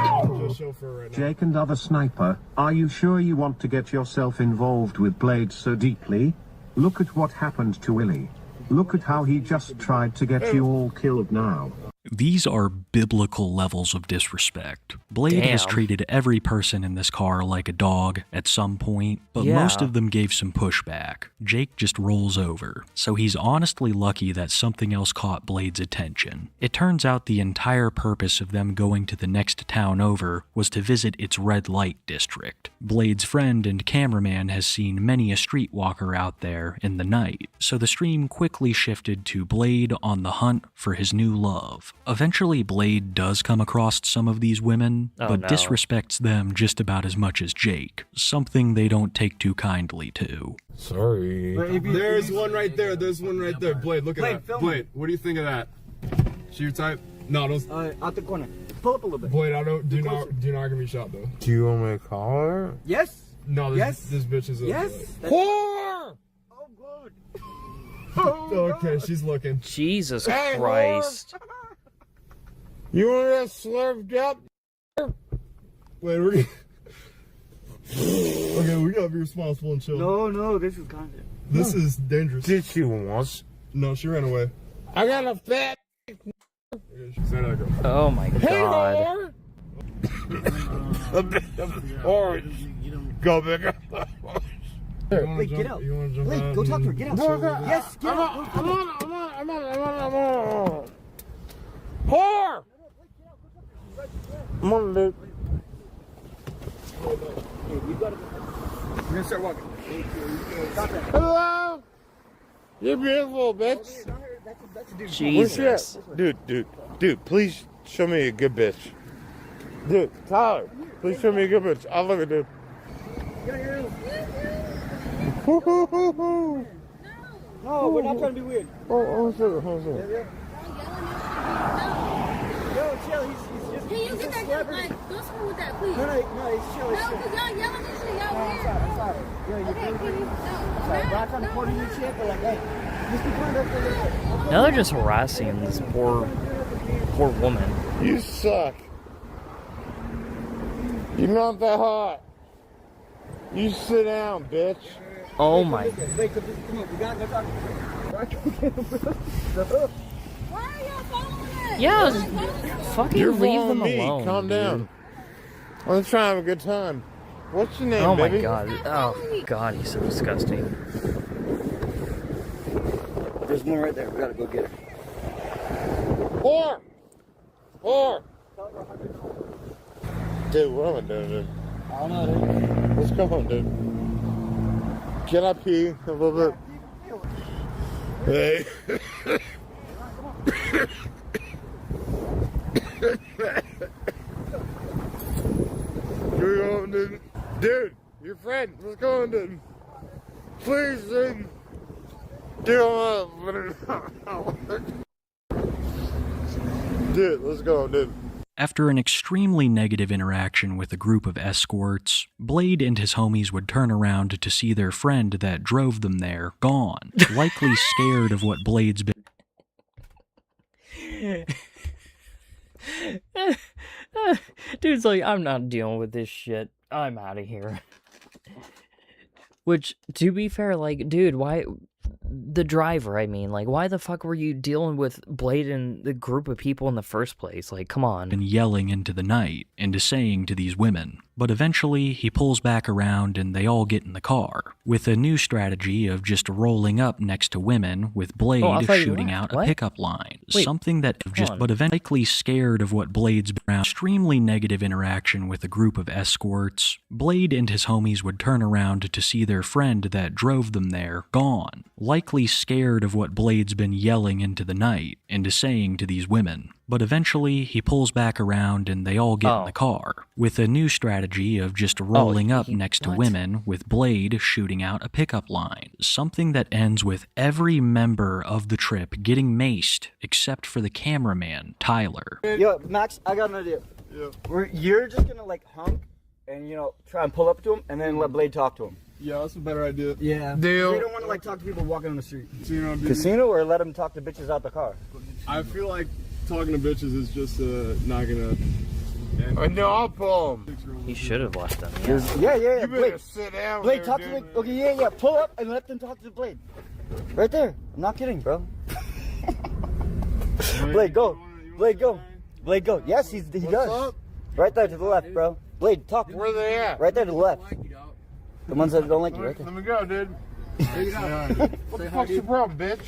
chauffeur right now. Jake and other sniper, are you sure you want to get yourself involved with Blade so deeply? Look at what happened to Willie. Look at how he just tried to get you all killed now. These are biblical levels of disrespect. Blade has treated every person in this car like a dog at some point, but most of them gave some pushback. Jake just rolls over, so he's honestly lucky that something else caught Blade's attention. It turns out the entire purpose of them going to the next town over was to visit its red light district. Blade's friend and cameraman has seen many a streetwalker out there in the night, so the stream quickly shifted to Blade on the hunt for his new love. Eventually, Blade does come across some of these women, but disrespects them just about as much as Jake, something they don't take too kindly to. Sorry. There's one right there. There's one right there. Blade, look at that. Blade, what do you think of that? She your type? No, don't. Out the corner. Pull up a little bit. Blade, do not give me shot though. Do you want me to call her? Yes. No, this bitch is a. Yes. Whore! Oh, good. Okay, she's looking. Jesus Hey, Christ. You want that slurped up? Wait, we're gonna... Okay, we gotta be responsible and chill. No, this is content. This is dangerous. Did she want? No, she ran away. I got a fat. Oh my god. A bit of orange. Go bigger. Wait, get out. Wait, go talk to her. Get out. Yes, get out. I'm on. Whore! Come on, dude. We're gonna start walking. Hello? You're beautiful, bitch. Jesus. Dude, please show me a good bitch. Dude, Tyler, please show me a good bitch. I'll look at dude. No, we're not trying to be weird. Oh, sorry. Yo, chill. He's just. Can you get that? Like, don't screw with that, please. No, he's chill. No, because y'all yelling and shit. Y'all weird. Sorry. Yo, you're Okay, good. please. Sorry, we're not trying to corner you shit, but like, hey, just be kind of for a little bit. Now they're just harassing this poor woman. You suck. You're not that hot. You sit down, bitch. Oh my. Wait, come on, we gotta go talk. Why are y'all following us? Yeah, fucking You're leave them following me. alone. Calm down. I'm trying to have a good time. What's your name, Oh my baby? god. Oh god, he's so disgusting. There's one right there. We gotta go get her. Whore! Dude, what am I doing, dude? I don't know, dude. Let's go home, dude. Can I pee a little bit? Hey. You're going, dude. Dude, your friend. Let's go on, dude. Please, dude. Dude, let's go, dude. After an extremely negative interaction with a group of escorts, Blade and his homies would turn around to see their friend that drove them there gone, likely scared of what Blade's been. Dude's like, I'm not dealing with this shit. I'm out of here. Which, to be fair, like, dude, why... The driver, I mean, like, why the fuck were you dealing with Blade and the group of people in the first place? Like, come on. And yelling into the night and saying to these women. But eventually, he pulls back around and they all get in the car, with a new strategy of just rolling up next to women, with Blade shooting out a pickup line. Wait, something that but eventually scared of what Blade's extremely negative interaction with a group of escorts, Blade and his homies would turn around to see their friend that drove them there gone, likely scared of what Blade's been yelling into the night and saying to these women. But eventually, he pulls back around and they all get in the car, with a new strategy of just rolling up next to women, with Blade shooting out a pickup line. Something that ends with every member of the trip getting maced, except for the cameraman, Tyler. Yo, Max, I got an idea. Yeah. You're just gonna, like, honk and, you know, try and pull up to him and then let Blade talk to him. Yeah, that's a better idea. Yeah. Deal. We don't want to, like, talk to people walking on the street. Casino, Casino, or let him talk to bitches out the car? I feel like talking to bitches is just not gonna. No, I'll pull him. He should have left them. Yeah. You better Blade, sit down. Blade, there, talk dude. to the. Okay, yeah. Pull up and let them talk to Blade. Right there. I'm not kidding, bro. Blade, go. Blade, go. Blade, go. Yes, he does. Up? Right there to the left, bro. Blade, talk. Where they at? Right there to the left. The ones that don't like you, right there. Let me go, dude. What the fuck's your problem, bitch?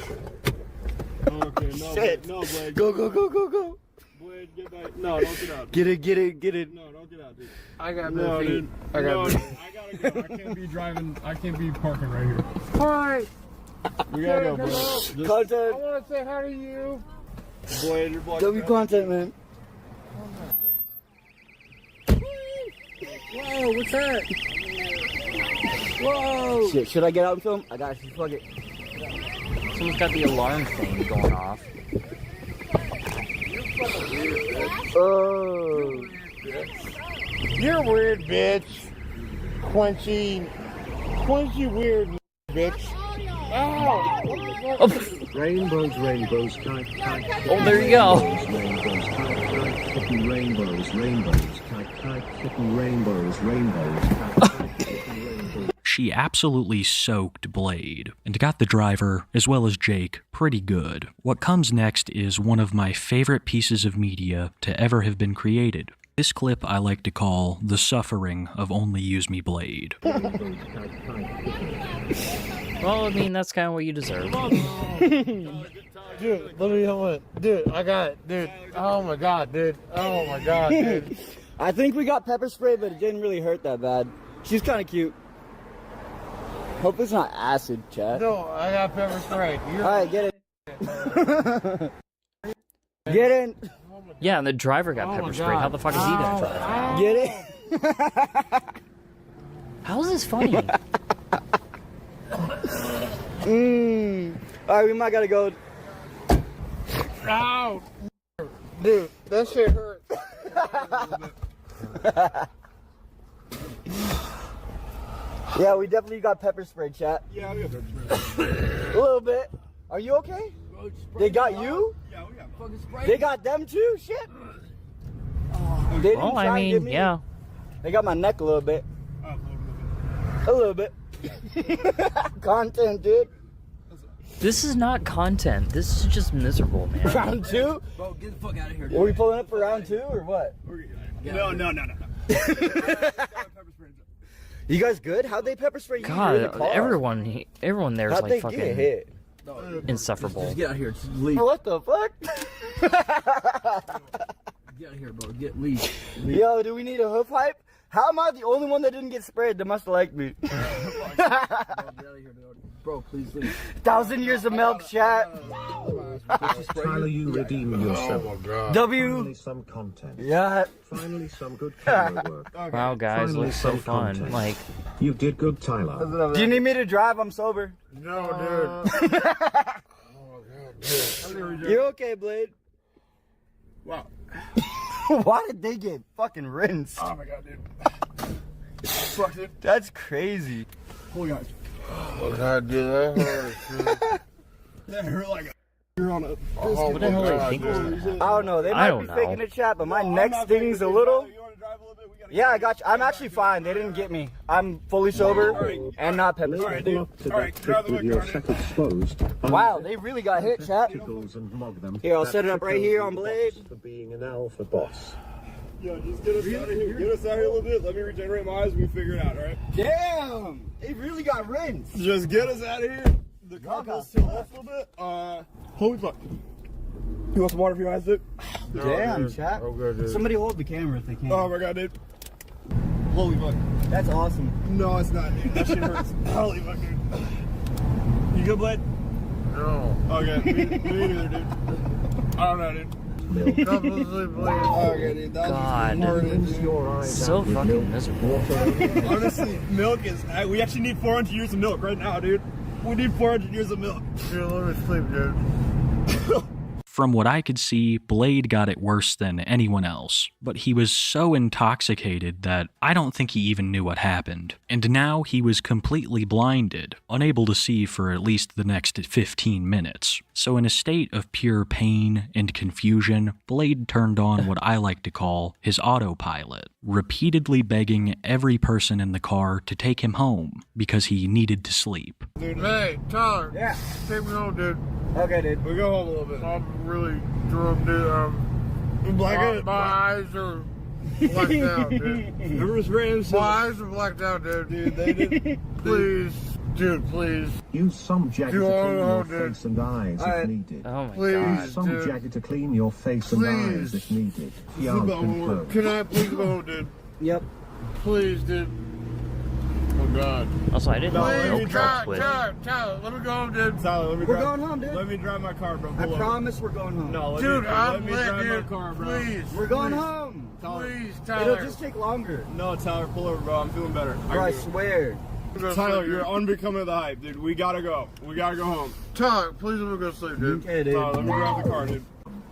Okay, no, Shit. no, Blade. Go. Blade, get back. No, don't get out. Get it. No, don't get out, dude. I got no, feet. dude. I got no, I gotta go. I can't be driving. I can't be parking right here. Hi. We gotta go, Blade. Content. I want to say hi to you. Blade, you're blocking. W content, man. Whoa, what's that? Whoa. Shit, should I get out and film? I got you. Fuck it. Someone's got the alarm thing going off. Oh. You're weird, bitch. Quenchy weird, bitch. Oh. Rainbows, Oh, there you go. She absolutely soaked Blade, and got the driver, as well as Jake, pretty good. What comes next is one of my favorite pieces of media to ever have been created. This clip I like to call the suffering of Only Use Me Blade. Well, I mean, that's kind of what you deserve. Dude, let me know what. Dude, I got it. Dude. Oh my god, dude. Oh my god, dude. I think we got pepper spray, but it didn't really hurt that bad. She's kind of cute. Hope it's not acid, chat. No, I got pepper spray. Alright, get it. Get in. Yeah, and the driver got pepper sprayed. How the fuck is he gonna drive? Get it. How is this funny? Alright, we might gotta go. Ow! Dude, that shit hurt. Yeah, we definitely got pepper spray, chat. Yeah, we got pepper spray. A little bit. Are you okay? They got you? Yeah, we got fucking spray. They got them too? Shit. They didn't Well, try I and get mean, me. yeah. They got my neck a little bit. A little bit. Content, dude. This is not content. This is just miserable, man. Round two? Bro, get the fuck out of here. Are we pulling up for round two or what? No. You guys good? How'd they pepper spray you? in the God, car? everyone there is How'd like they fucking get hit? insufferable. Just get out of here. Just leave. What the fuck? Get out of here, bro. Leave. Yo, do we need a hoof pipe? How am I the only one that didn't get sprayed? They must have liked me. Bro, please leave. 1,000 years of milk, chat. Tyler, you redeem yourself. Oh my god. Finally some content. Yeah. Finally some good camera work. Wow, guys, Finally looks so some fun. content. Like, you did good, Tyler. Do you need me to drive? I'm sober. No, dude. You okay, Blade? Wow. Why did they get fucking rinsed? Oh my god, dude. Fuck, dude. That's crazy. Holy God. Oh god, dude, that hurt. That hurt like you're on a. what the hell do you think was gonna happen? I don't know. They might be faking the chat, but my neck stings a little. Yeah, I got you. I'm actually fine. They didn't get me. I'm fully sober and not pepper sprayed. Wow, they really got hit, chat. Here, I'll set it up right here on Blade. For being an alpha boss. Yo, just get us out of here. Get us out here a little bit. Let me regenerate my eyes. We can figure it out, all right? Damn! They really got rinsed. Just get us out of here. The carpet's to the left a little bit. Holy fuck. You want some water for your eyes, dude? Damn, chat. Okay, Somebody hold the camera if they can. Oh my god, dude. Holy fuck. That's awesome. No, it's not, dude. That shit hurts. Holy fuck, dude. You good, Blade? No. Okay, me neither, dude. I don't know, dude. Okay, dude. That God, was so fucking miserable. Honestly, milk is. We actually need 400 years of milk right now, dude. We need 400 years of milk. Dude, let me sleep, dude. From what I could see, Blade got it worse than anyone else, but he was so intoxicated that I don't think he even knew what happened. And now he was completely blinded, unable to see for at least the next 15 minutes. So in a state of pure pain and confusion, Blade turned on what I like to call his autopilot, repeatedly begging every person in the car to take him home because he needed to sleep. Dude, hey, Tyler. Yeah. Take me home, dude. Okay, dude. We go home a little bit. I'm really drunk, dude. My eyes are blacked out, dude. My eyes are blacked out, dude. Dude, they did. Please, dude, please. Use some Jagger to clean your face and eyes if needed. Oh my Please, god. Use some Jagger to clean your face and eyes if needed. Can I please go home, dude? Yep. Please, dude. Oh god. Also, I didn't know milk Please, helps with. Tyler, let me go home, dude. Tyler, let me We're drive. going home, dude. Let me drive my car, bro. I promise we're going home. No, Dude, let me drive dude. my car, bro. Please. We're going home. Please, It'll Tyler. just take longer. No, Tyler, pull over, bro. I'm feeling better. Bro, I swear. Tyler, you're unbecoming of the hype, dude. We gotta go. We gotta go home. Tyler, please let me go sleep, dude. Okay, dude. Tyler, let me drive the car, dude.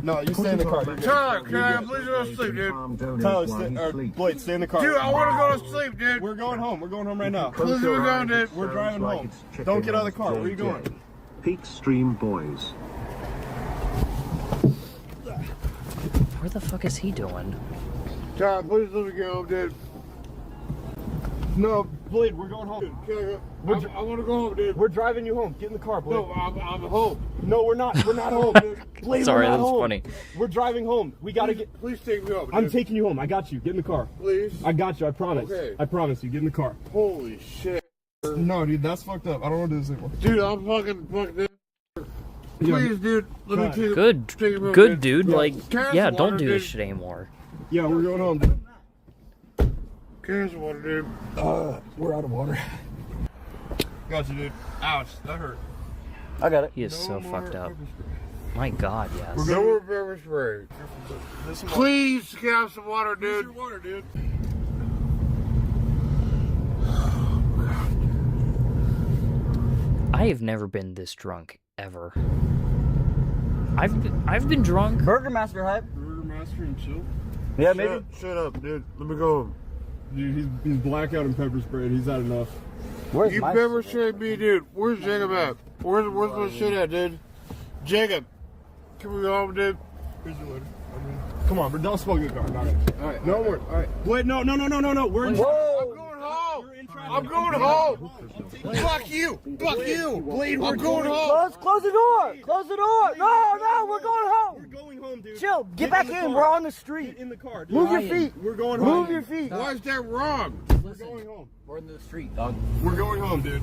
No, you stay in the car. Dude. Tyler, can I please go to sleep, dude? Tyler, Blade, stay in the car. Dude, I want to go to sleep, dude. We're going home. We're going home right now. Please let me go, dude. We're driving home. Don't get out of the car. Where are you going? Peak Stream Boys. Where the fuck is he doing? Tyler, please let me go home, dude. No, Blade, we're going home. Dude, I want to go home, dude. We're driving you home. Get in the car, Blade. No, I'm home. No, we're not. We're not home. Blade, Sorry, we're not that was home. funny. We're driving home. We gotta get. Please take me home, dude. I'm taking you home. I got you. Get in the car. Please. I got you. I promise. Okay. I promise you. Get in the car. Holy shit. No, dude, that's fucked up. I don't want to do this anymore. Dude, I'm fucking fucked up. Please, dude, let me take Good, take him home, good dude. Yeah. Like, Can I have yeah, some don't water, do this dude? shit anymore. Yeah, we're going home, dude. Can I have some water, dude? We're out of water. Got you, dude. Ouch, that hurt. I got it. He is so fucked up. My god, yes. No more pepper spray. Please, can I have some water, dude? Here's your water, dude. I have never been this drunk ever. I've been drunk. Burger Master hype. Burger Master and chill. Yeah, maybe. Shut up, dude. Let me go home. Dude, he's blackout and pepper sprayed. He's had enough. Where's You my pepper sprayed me, dude. Where's Jacob at? Where's my shit at, dude? Jacob, can we go home, dude? Here's your water. Come on, but don't smoke in the car. Alright. No more. Alright. Wait, no. We're in. Whoa! I'm going home. Fuck you. Fuck you. Blade, I'm going home. Close the door! Close the door! No, we're going home! We're going home, dude. Chill, get back in, we're on the street. Get in the car, dude. Move your feet. We're going home. Move your feet. Why is that wrong? We're going home. We're in the street, dog. We're going home, dude.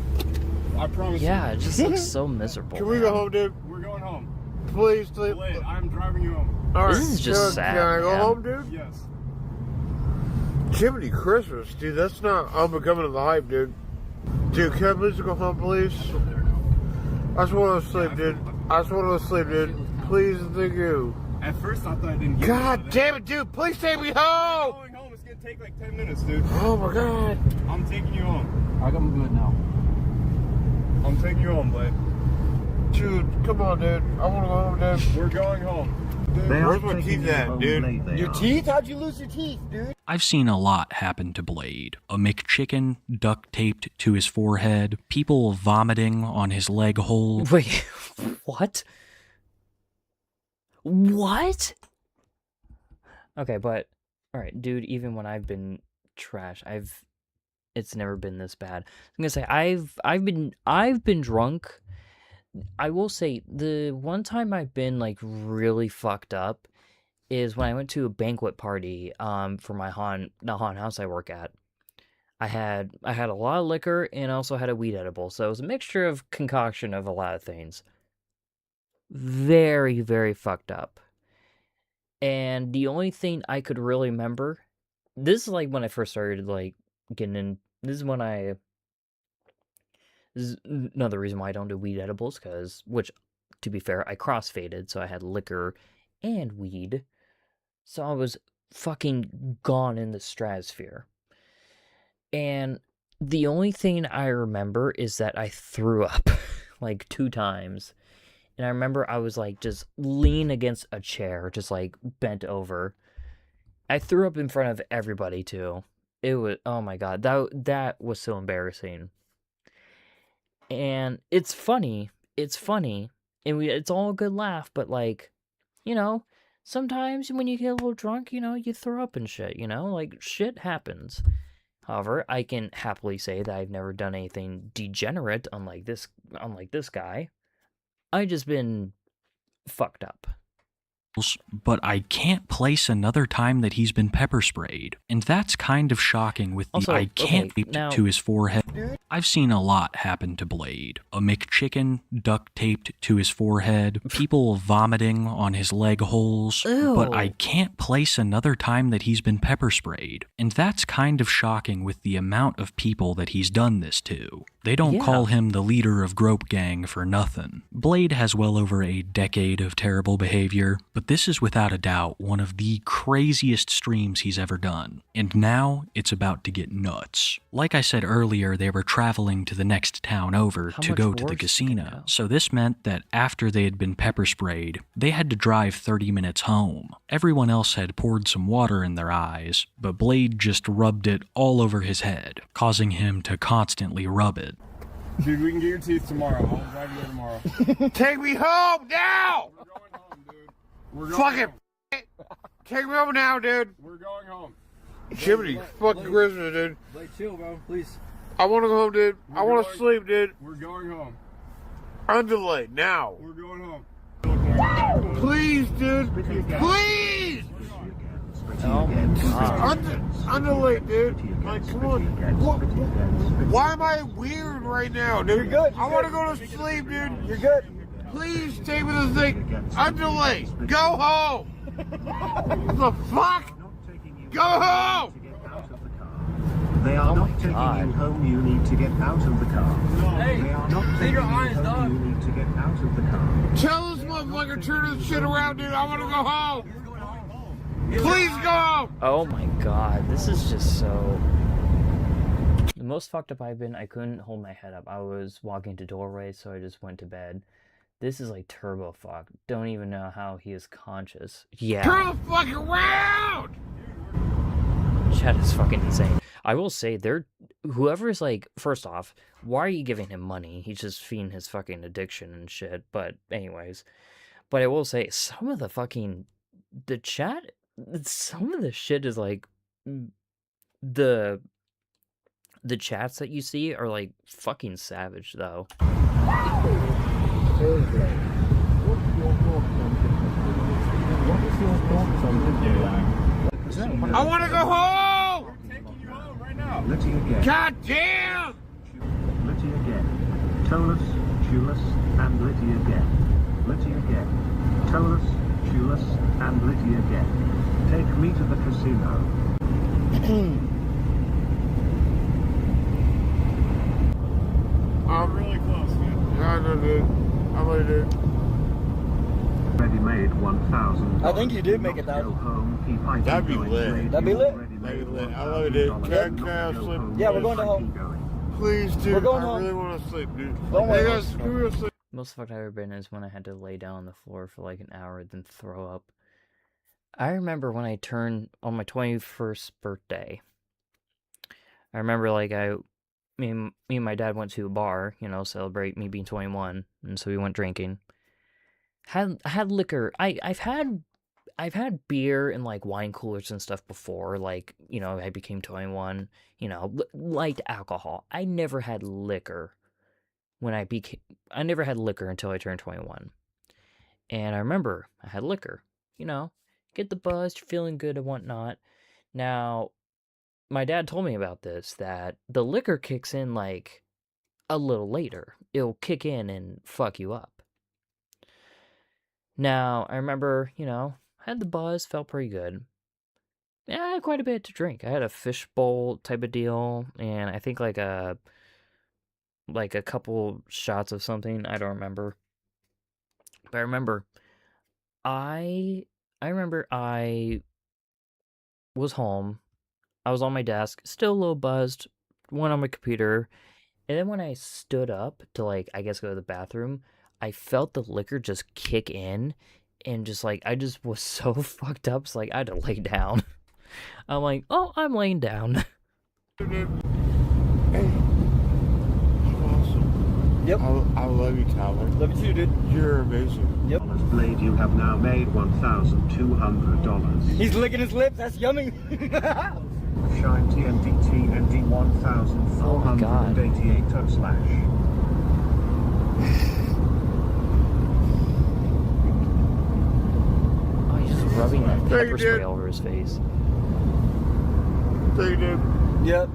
I promise Yeah, you. it just looks so miserable. Can we go home, dude? We're going home. Please, please. Blade, I'm driving you home. All right. This is just sad, Can I go man. home, dude? Yes. Jiminy Christmas, dude, that's not unbecoming of the hype, dude. Dude, can I please go home, please? I just want to sleep, dude. I just want to sleep, dude. Please and thank you. At first I thought I didn't get God damn it, dude, please take me home! I'm going home, it's gonna take like 10 minutes, dude. Oh my god. I'm taking you home. I'm good now. I'm taking you home, Blade. Dude, come on, dude. I want to go home, dude. We're going home. Where's my teeth at, dude? Your teeth? How'd you lose your teeth, dude? I've seen a lot happen to Blade. A McChicken duct taped to his forehead, people vomiting on his leg hole. Wait, what? What? Okay, but alright, dude, even when I've been trash, it's never been this bad. I'm gonna say I've been drunk. I will say the one time I've been like really fucked up is when I went to a banquet party for my the haunted house I work at. I had a lot of liquor and also had a weed edible, so it was a mixture of concoction of a lot of things. Very, very fucked up. And the only thing I could really remember, this is like when I first started like getting in. This is another reason why I don't do weed edibles, which, to be fair, I crossfaded, so I had liquor and weed. So I was fucking gone in the stratosphere. And the only thing I remember is that I threw up like 2 times. And I remember I was like just leaning against a chair, just like bent over. I threw up in front of everybody too. It was, oh my god, that was so embarrassing. And it's funny, and it's all a good laugh, but like, you know, sometimes when you get a little drunk, you know, you throw up and shit, you know, like shit happens. However, I can happily say that I've never done anything degenerate, unlike this guy. I just been fucked up. But I can't place another time that he's been pepper sprayed. And that's kind of shocking with the Also, I can't okay, taped now- to his forehead. I've seen a lot happen to Blade. A McChicken duct taped to his forehead, people vomiting on his leg holes. Ew. But I can't place another time that he's been pepper sprayed. And that's kind of shocking with the amount of people that he's done this to. They don't call him the leader of Grope Gang for nothing. Blade has well over a decade of terrible behavior, but this is without a doubt one of the craziest streams he's ever done. And now it's about to get nuts. Like I said earlier, they were traveling to the next town over to go to the casino. So this meant that after they had been pepper sprayed, they had to drive 30 minutes home. Everyone else had poured some water in their eyes, but Blade just rubbed it all over his head, causing him to constantly rub it. Dude, we can get your teeth tomorrow. I'll drive you there tomorrow. Take me home now! We're going home, dude. We're going Fuck home. it! Take me home now, dude! We're going home. Jiminy fucking Christmas, dude. Blade, chill, bro, please. I want to go home, dude. I want to sleep, dude. We're going home. Underlay, now. We're going home. Please, dude. Please! Oh my god. Underlay, dude. Like, come on. Why am I weird right now, dude? You're good. I want to go to sleep, dude. You're good. Please take me to the thing. Underlay. Go home. What the fuck? Go home. They are not taking you home, you need to get out of the car. Hey, They are not taking you home, you need to get out of the car. Tell this motherfucker to turn this shit around, dude. I want to go home. Please go home. Oh my god, this is just so... The most fucked up I've been, I couldn't hold my head up. I was walking to doorways, so I just went to bed. This is like turbo fuck. Don't even know how he is conscious. Yeah. Turn the fuck around. Chat is fucking insane. I will say, whoever is like, first off, why are you giving him money? He's just feeding his fucking addiction and shit. But anyways, but I will say, some of the fucking, the chat, some of the shit is like, the chats that you see are like fucking savage though. I want to go home. We're taking you home right now. Letty again. God damn. Letty again. Tolus, Tulus, and Letty again. Letty again. Tolus, Tulus, and Letty again. Take me to the casino. I'm really close, man. Yeah, I know, dude. I'm ready, dude. Ready-made 1,000. I think you did make it though. That'd be lit. That'd be lit. That'd be lit. I love it, dude. Can I sleep? Yeah, we're going to home. Please, dude. We're going I home. really want to sleep, dude. Don't Hey, worry. guys, can we go sleep? Most fucked I've ever been is when I had to lay down on the floor for like an hour, then throw up. I remember when I turned on my 21st birthday. I remember like me and my dad went to a bar, you know, celebrate me being 21, and so we went drinking. Had liquor. I've had beer and like wine coolers and stuff before, like, you know, I became 21, you know, light alcohol. I never had liquor I never had liquor until I turned 21. And I remember I had liquor, you know, get the buzz, you're feeling good and whatnot. Now, my dad told me about this, that the liquor kicks in like a little later. It'll kick in and fuck you up. Now, I remember, you know, I had the buzz, felt pretty good. Yeah, I had quite a bit to drink. I had a fishbowl type of deal, and I think like a couple shots of something. I don't remember. But I remember I was home. I was on my desk, still a little buzzed, went on my computer, and then when I stood up to like, I guess go to the bathroom, I felt the liquor just kick in, and just like, I just was so fucked up, so like, I had to lay down. I'm like, oh, I'm laying down. Hey. Awesome. Yep. I love you, Tyler. Love you too, dude. You're amazing. Yep. Blade, you have now made $1,200. He's licking his lips. That's yummy. Shine TNT 1,488 /. Oh, he's just rubbing that pepper spray over his face. Thank you, dude. Yep.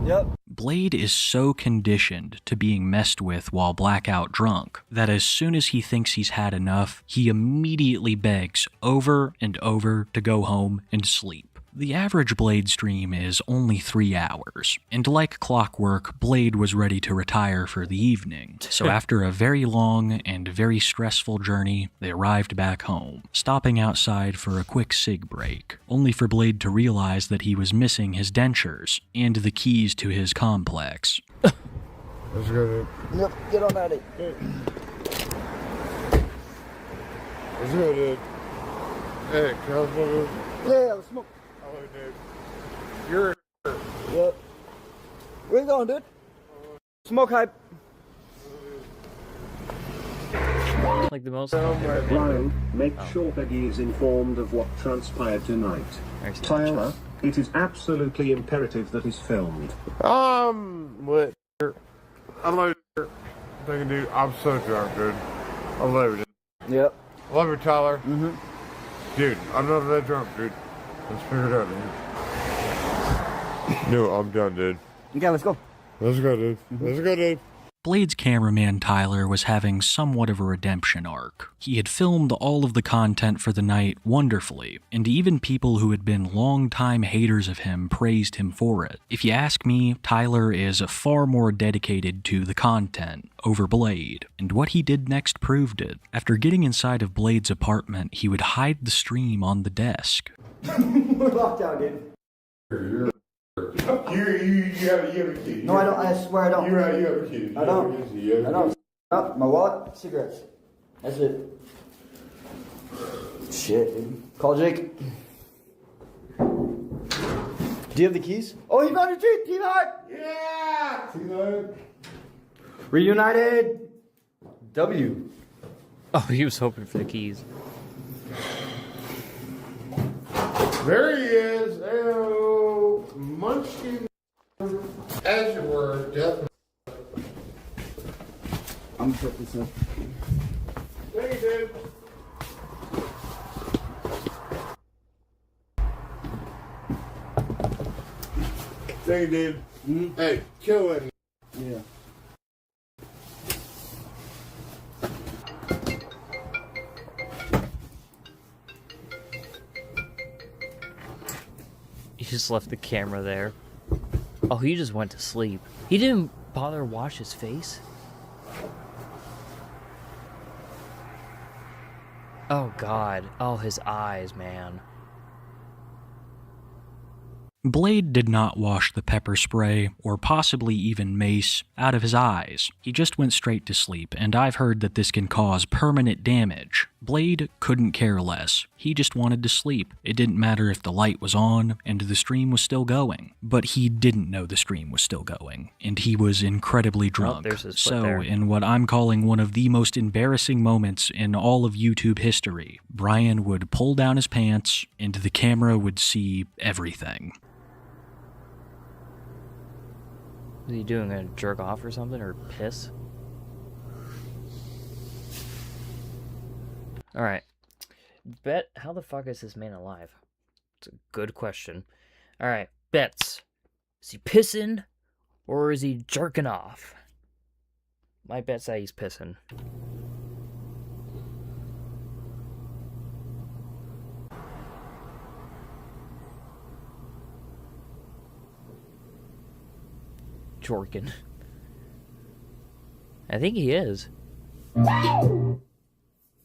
Yep. Blade is so conditioned to being messed with while blackout drunk that as soon as he thinks he's had enough, he immediately begs over and over to go home and sleep. The average Blade stream is only 3 hours, and like clockwork, Blade was ready to retire for the evening. So after a very long and very stressful journey, they arrived back home, stopping outside for a quick cig break, only for Blade to realize that he was missing his dentures and the keys to his complex. Let's go, dude. Yep, get on at it. Let's go, dude. Hey, can I smoke? Yeah, let's smoke. Dude. You're Yep. Where you going, dude? Smoke hype. Like the most. Ryan, make sure Peggy is informed of what transpired tonight. Tyler, it is absolutely imperative that is filmed. What? I love you. Thank you, dude. I'm so drunk, dude. I love you, dude. Yep. Love you, Tyler. Mm-hmm. Dude, I'm not that drunk, dude. Let's figure it out, dude. No, I'm done, dude. Okay, let's go. Let's go, dude. Let's go, dude. Blade's cameraman Tyler was having somewhat of a redemption arc. He had filmed all of the content for the night wonderfully, and even people who had been longtime haters of him praised him for it. If you ask me, Tyler is far more dedicated to the content over Blade, and what he did next proved it. After getting inside of Blade's apartment, he would hide the stream on the desk. We're locked out, dude. You have a key. No, I don't. I swear I don't. You have a key. I don't. I don't. Oh, my wallet, cigarettes. That's it. Shit, dude. Call Jake. Do you have the keys? Oh, you found your teeth, T-Heart! Yeah! T-Heart. Reunited. W. Oh, he was hoping for the keys. There he is. Ew. Munchkin. As you were, definitely. I'm gonna put this in. Thank you, dude. Thank you, dude. Mm-hmm. Hey, kill it. Yeah. He just left the camera there. Oh, he just went to sleep. He didn't bother to wash his face? Oh, God. Oh, his eyes, man. Blade did not wash the pepper spray, or possibly even mace, out of his eyes. He just went straight to sleep, and I've heard that this can cause permanent damage. Blade couldn't care less. He just wanted to sleep. It didn't matter if the light was on, and the stream was still going. But he didn't know the stream was still going, and he was incredibly drunk. So, in what I'm calling one of the most embarrassing moments in all of YouTube history, Brian would pull down his pants, and the camera would see everything. Is he doing a jerk off or something, or piss? Alright. Bet, how the fuck is this man alive? It's a good question. Alright, bets. Is he pissing, or is he jerking off? My bet say he's pissing. Jorkin. I think he is.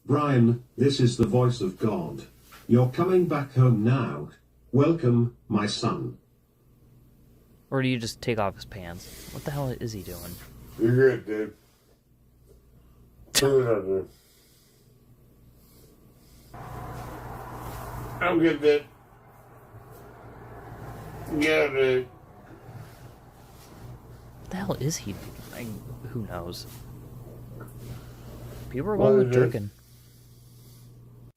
Brian, this is the voice of God. You're coming back home now. Welcome, my son. Or do you just take off his pants? What the hell is he doing? You're good, dude. Turn it up, dude. I'm good, dude. Yeah, dude. What the hell is he? Who knows? People are going with jerking.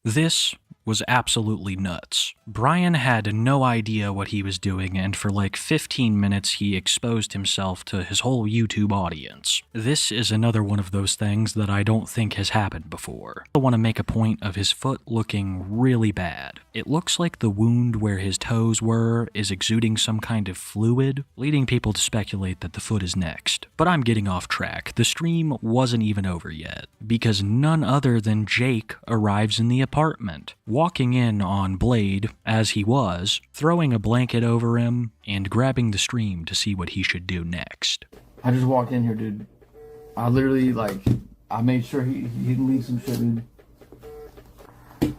This was absolutely nuts. Brian had no idea what he was doing, and for like 15 minutes he exposed himself to his whole YouTube audience. This is another one of those things that I don't think has happened before. I want to make a point of his foot looking really bad. It looks like the wound where his toes were is exuding some kind of fluid, leading people to speculate that the foot is next. But I'm getting off track. The stream wasn't even over yet, because none other than Jake arrives in the apartment, walking in on Blade as he was, throwing a blanket over him, and grabbing the stream to see what he should do next. I just walked in here, dude. I literally, I made sure he didn't leave some shit, dude.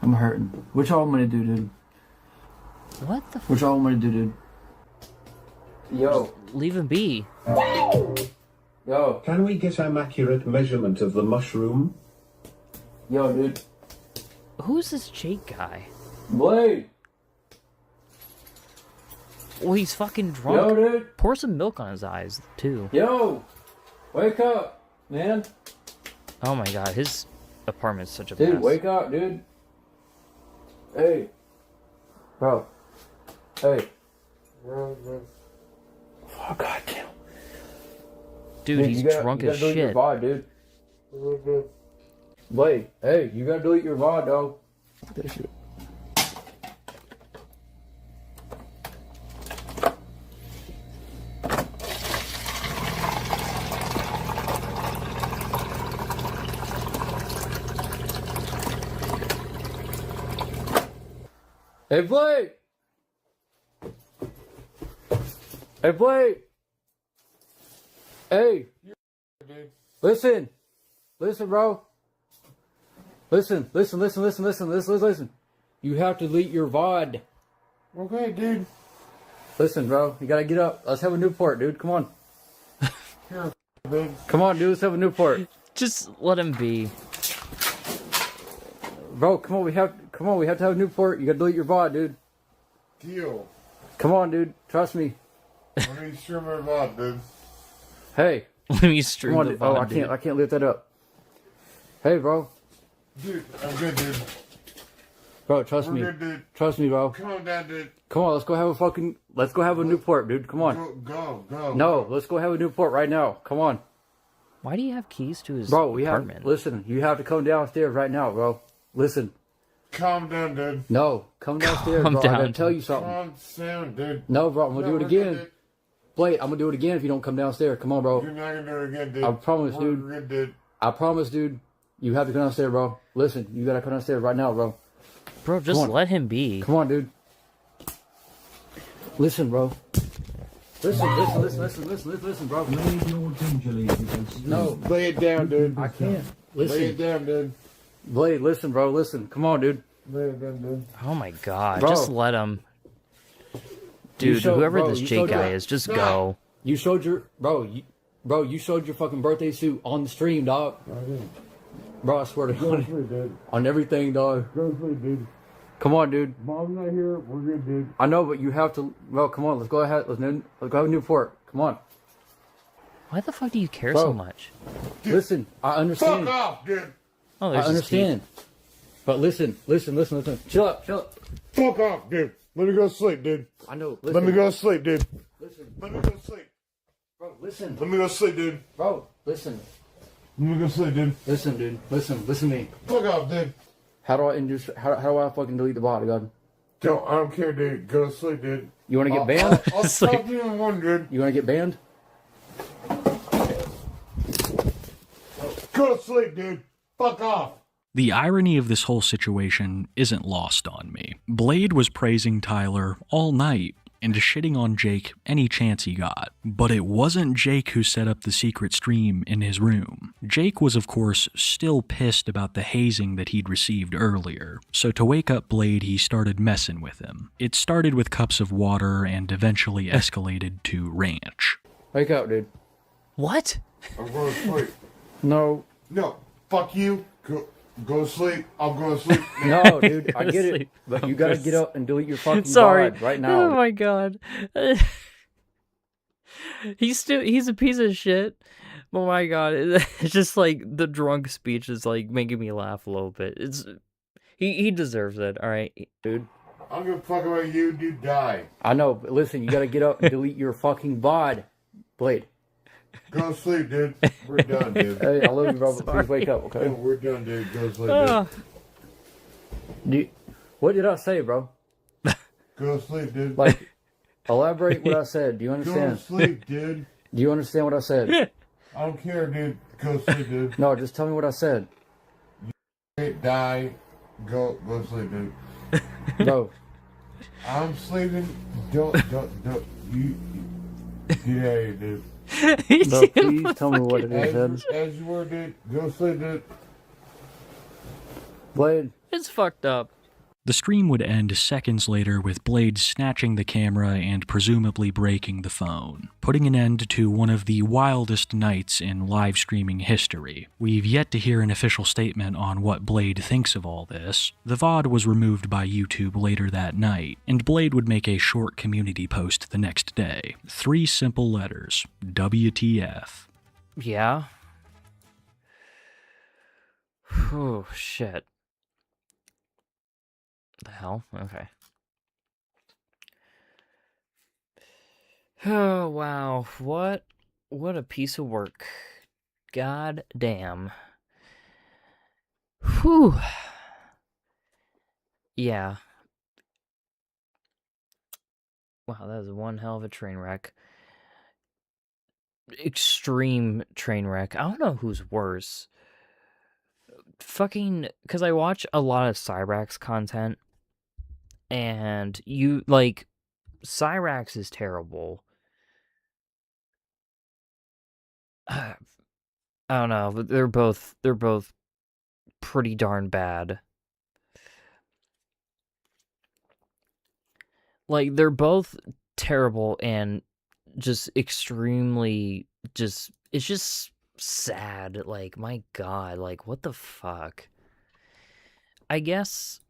I'm hurting. What y'all want me to do, dude? What the f- What y'all want me to do, dude? Yo. Leave him be. Yo. Can we get an accurate measurement of the mushroom? Yo, dude. Who's this Jake guy? Blade. Well, he's fucking drunk. Yo, dude. Pour some milk on his eyes, too. Yo. Wake up, man. Oh my god, his apartment's such a mess. Dude, wake up, dude. Hey. Bro. Hey. Oh, god damn. Dude, he's drunk as shit. Your VOD, dude. Blade, hey, you gotta delete your VOD, dog. That shit. Hey, Blade! Hey, Blade! Hey! Listen! Listen, bro! Listen. You have to delete your VOD. Okay, dude. Listen, bro. You gotta get up. Let's have a Newport, dude. Come on. Here, dude. Come on, dude. Let's have a Newport. Just let him be. Bro, come on. We have to have a Newport. You gotta delete your VOD, dude. Deal. Come on, dude. Trust me. Let me stream my VOD, dude. Hey. Let me stream come on, the dude. VOD, I can't lift that up. Hey, bro. Dude, I'm good, dude. Bro, trust me. Good, dude. Trust me, bro. Come on down, dude. Come on, let's go have a Newport, dude. Come on. Go. No, let's go have a Newport right now. Come on. Why do you have keys to his apartment? Listen, you have to come downstairs right now, bro. Listen. Calm down, dude. No, come downstairs, bro. I gotta tell you something. Calm down, dude. No, bro, I'm gonna do it again. Blade, I'm gonna do it again if you don't come downstairs. Come on, bro. You're not gonna do it again, dude. I promise, dude. Good, dude. I promise, dude. You have to come downstairs, bro. Listen, you gotta come downstairs right now, bro. Bro, just let him be. Come on, dude. Listen, bro. Listen, bro. Lay your gingerly because No. lay it down, dude. I can't. Lay Listen. it down, dude. Blade, listen, bro. Listen. Come on, dude. Lay it down, dude. Oh my god, Bro. just let him. Dude, whoever this Jake guy is, just go. You showed your you showed your fucking birthday suit on the stream, dog. Bro, I swear to Go to God. sleep, dude. On everything, dog. Go to sleep, dude. Come on, dude. Mom's not here. We're good, dude. I know, but you have to. Bro, come on. Let's go ahead. Let's go have a new port. Come on. Why the fuck do you care Bro. so much? Listen, I understand. Fuck off, dude. Oh, I there's his understand. But listen. Chill out. Fuck off, dude. Let me go to sleep, dude. I know. Let me go to sleep, dude. Listen. Let me go to sleep. Bro, listen. Let me go to sleep, dude. Bro, listen. Let me go to sleep, dude. Listen, dude. Listen to me. Fuck off, dude. How do I fucking delete the bot, God? I don't care, dude. Go to sleep, dude. You want to get banned? I'll talk to you in one, dude. You want to get banned? Go to sleep, dude. Fuck off. The irony of this whole situation isn't lost on me. Blade was praising Tyler all night and shitting on Jake any chance he got. But it wasn't Jake who set up the secret stream in his room. Jake was, of course, still pissed about the hazing that he'd received earlier. So to wake up Blade, he started messing with him. It started with cups of water and eventually escalated to ranch. Wake up, dude. What? I'm going to sleep. No. No. Fuck you. Go to sleep. I'm going to sleep. No, dude. I get it. But you gotta get up and delete your fucking Sorry. VOD right now. Oh my god. He's a piece of shit. Oh my god. It's just like the drunk speech is like making me laugh a little bit. He deserves it, alright, dude. I'm gonna fuck about you, dude. Die. I know, but listen, you gotta get up and delete your fucking VOD. Blade. Go to sleep, dude. We're done, dude. Hey, I love you, bro, but please wake up, okay? No, we're done, dude. Go to sleep, dude. What did I say, bro? Go to sleep, dude. Like, elaborate what I said. Do you Go understand? to sleep, dude. Do you understand what I said? I don't care, dude. Go to sleep, dude. No, just tell me what I said. Die. Go to sleep, dude. No. I'm sleeping. Don't. You get out of here, dude. No, please tell me what it is, Ed. As you were, dude. Go to sleep, dude. Blade. It's fucked up. The stream would end seconds later with Blade snatching the camera and presumably breaking the phone, putting an end to one of the wildest nights in live streaming history. We've yet to hear an official statement on what Blade thinks of all this. The VOD was removed by YouTube later that night, and Blade would make a short community post the next day. 3 simple letters. WTF. Yeah. Oh, shit. The hell? Okay. Oh, wow. What a piece of work. God damn. Whew. Yeah. Wow, that was one hell of a train wreck. Extreme train wreck. I don't know who's worse. Fucking, because I watch a lot of Cyrax content, and Cyrax is terrible. I don't know, but they're both pretty darn bad. Like, they're both terrible and just extremely it's just sad. Like, my god, like, what the fuck? I guess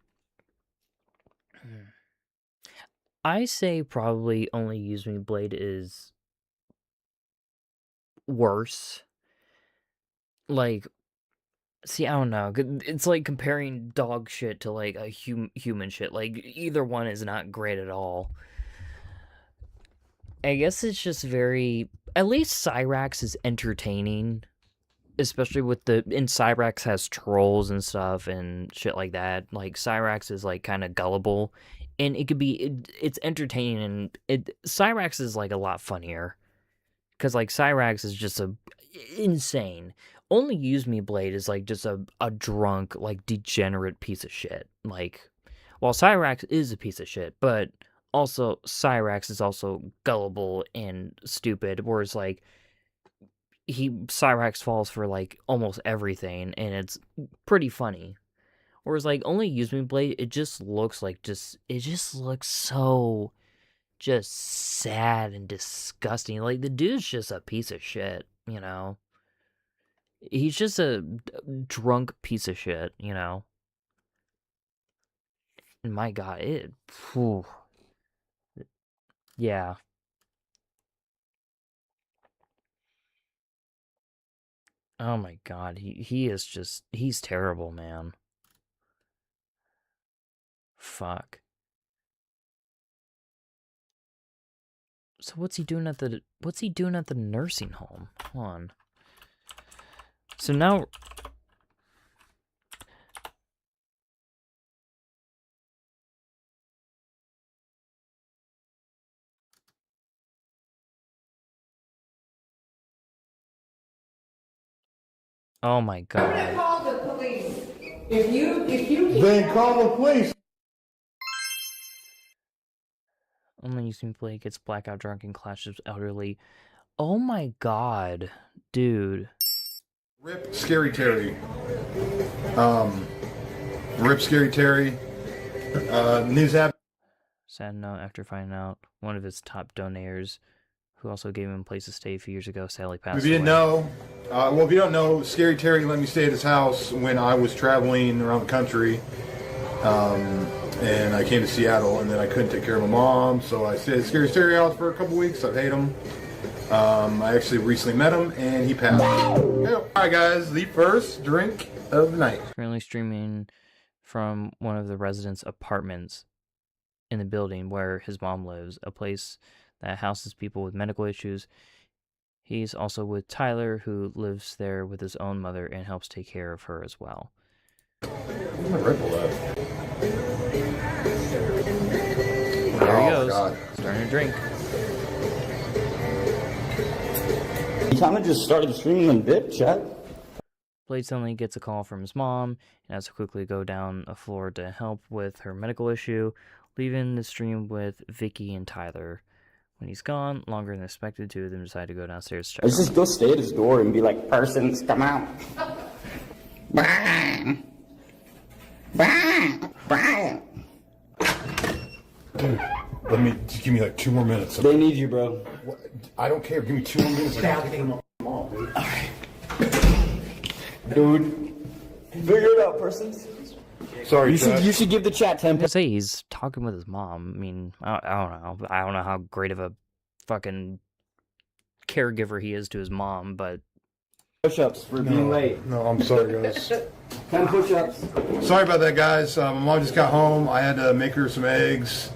I say probably Only Use Me Blade is worse. Like, see, I don't know. It's like comparing dog shit to like a human shit. Like, either one is not great at all. I guess it's just very... At least Cyrax is entertaining. Especially with and Cyrax has trolls and stuff and shit like that. Like, Cyrax is like kind of gullible. And it could be... It's entertaining, and Cyrax is like a lot funnier. Because like Cyrax is just insane. Only Use Me Blade is like just a drunk, like degenerate piece of shit. Like, while Cyrax is a piece of shit, but also Cyrax is also gullible and stupid, whereas like Cyrax falls for like almost everything, and it's pretty funny. Whereas like only Use Me Blade, it just looks like it just looks so just sad and disgusting. Like the dude's just a piece of shit, you know. He's just a drunk piece of shit, you know. And my God, whew. Yeah. Oh my God, he is just, he's terrible, man. Fuck. So what's he doing at the nursing home? Hold on. So now oh my God. I'm gonna call the police. If you Then call the police. Only Use Me Blade gets blackout drunk and clashes with elderly. Oh my God, dude. Rip Scary Terry. Rip Scary Terry. News app. Sad note, after finding out one of his top donors, who also gave him a place to stay a few years ago, sadly passed If you didn't know, well, if you don't know, Scary Terry let me stay at his house when I was traveling around the country. And I came to Seattle, and then I couldn't take care of my mom, so I stayed at Scary Terry house for a couple weeks. I paid him. I actually recently met him, and he passed. Alright guys, the first drink of the night. Currently streaming from one of the residents' apartments in the building where his mom lives, a place that houses people with medical issues. He's also with Tyler, who lives there with his own mother and helps take care of her as well. Where's my Red Bull at? There he goes. God. Starting to drink. You kind of just started streaming on VIP chat. Blade suddenly gets a call from his mom and has to quickly go down a floor to help with her medical issue, leaving the stream with Vicky and Tyler. When he's gone, longer than expected, two of them decide to go downstairs to check. Let's just go stay at his door and be like, persons, come out. Brian. Dude, just give me like 2 more minutes. They need you, bro. What? I don't care. Give me 2 more minutes. I gotta take them all, dude. Alright. Dude. Figure it out, persons. Sorry, you should give the chat 10. I say he's talking with his mom. I mean, I don't know. I don't know how great of a fucking caregiver he is to his mom, but push-ups for being late. No, I'm sorry, guys. 10 push-ups. Sorry about that, guys. My mom just got home. I had to make her some eggs.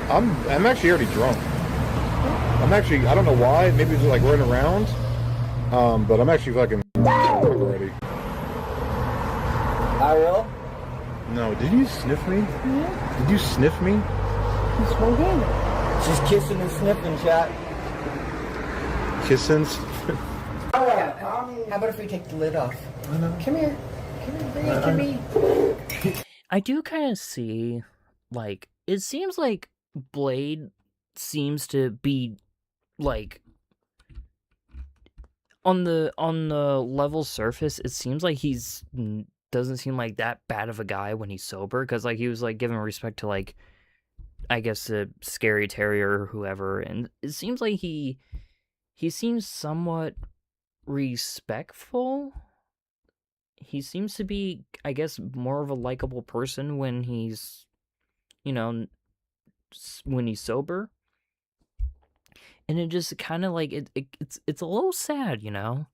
I'm actually already drunk. I don't know why. Maybe it's like running around. But I'm actually fucking drunk already. I will. No, did you sniff me? Yeah. Did you sniff me? He's smoking. She's kissing and sniffing, chat. Kissing? Oh, yeah. How about if we take the lid off? Come here. Bring it to me. I do kind of see, like, it seems like Blade seems to be, like, on the level surface, it seems like he's doesn't seem like that bad of a guy when he's sober, because like he was like giving respect to like I guess the Scary Terrier or whoever, and it seems like he seems somewhat respectful. He seems to be, I guess, more of a likable person when he's, you know, when he's sober. And it just kind of like it's a little sad, you know.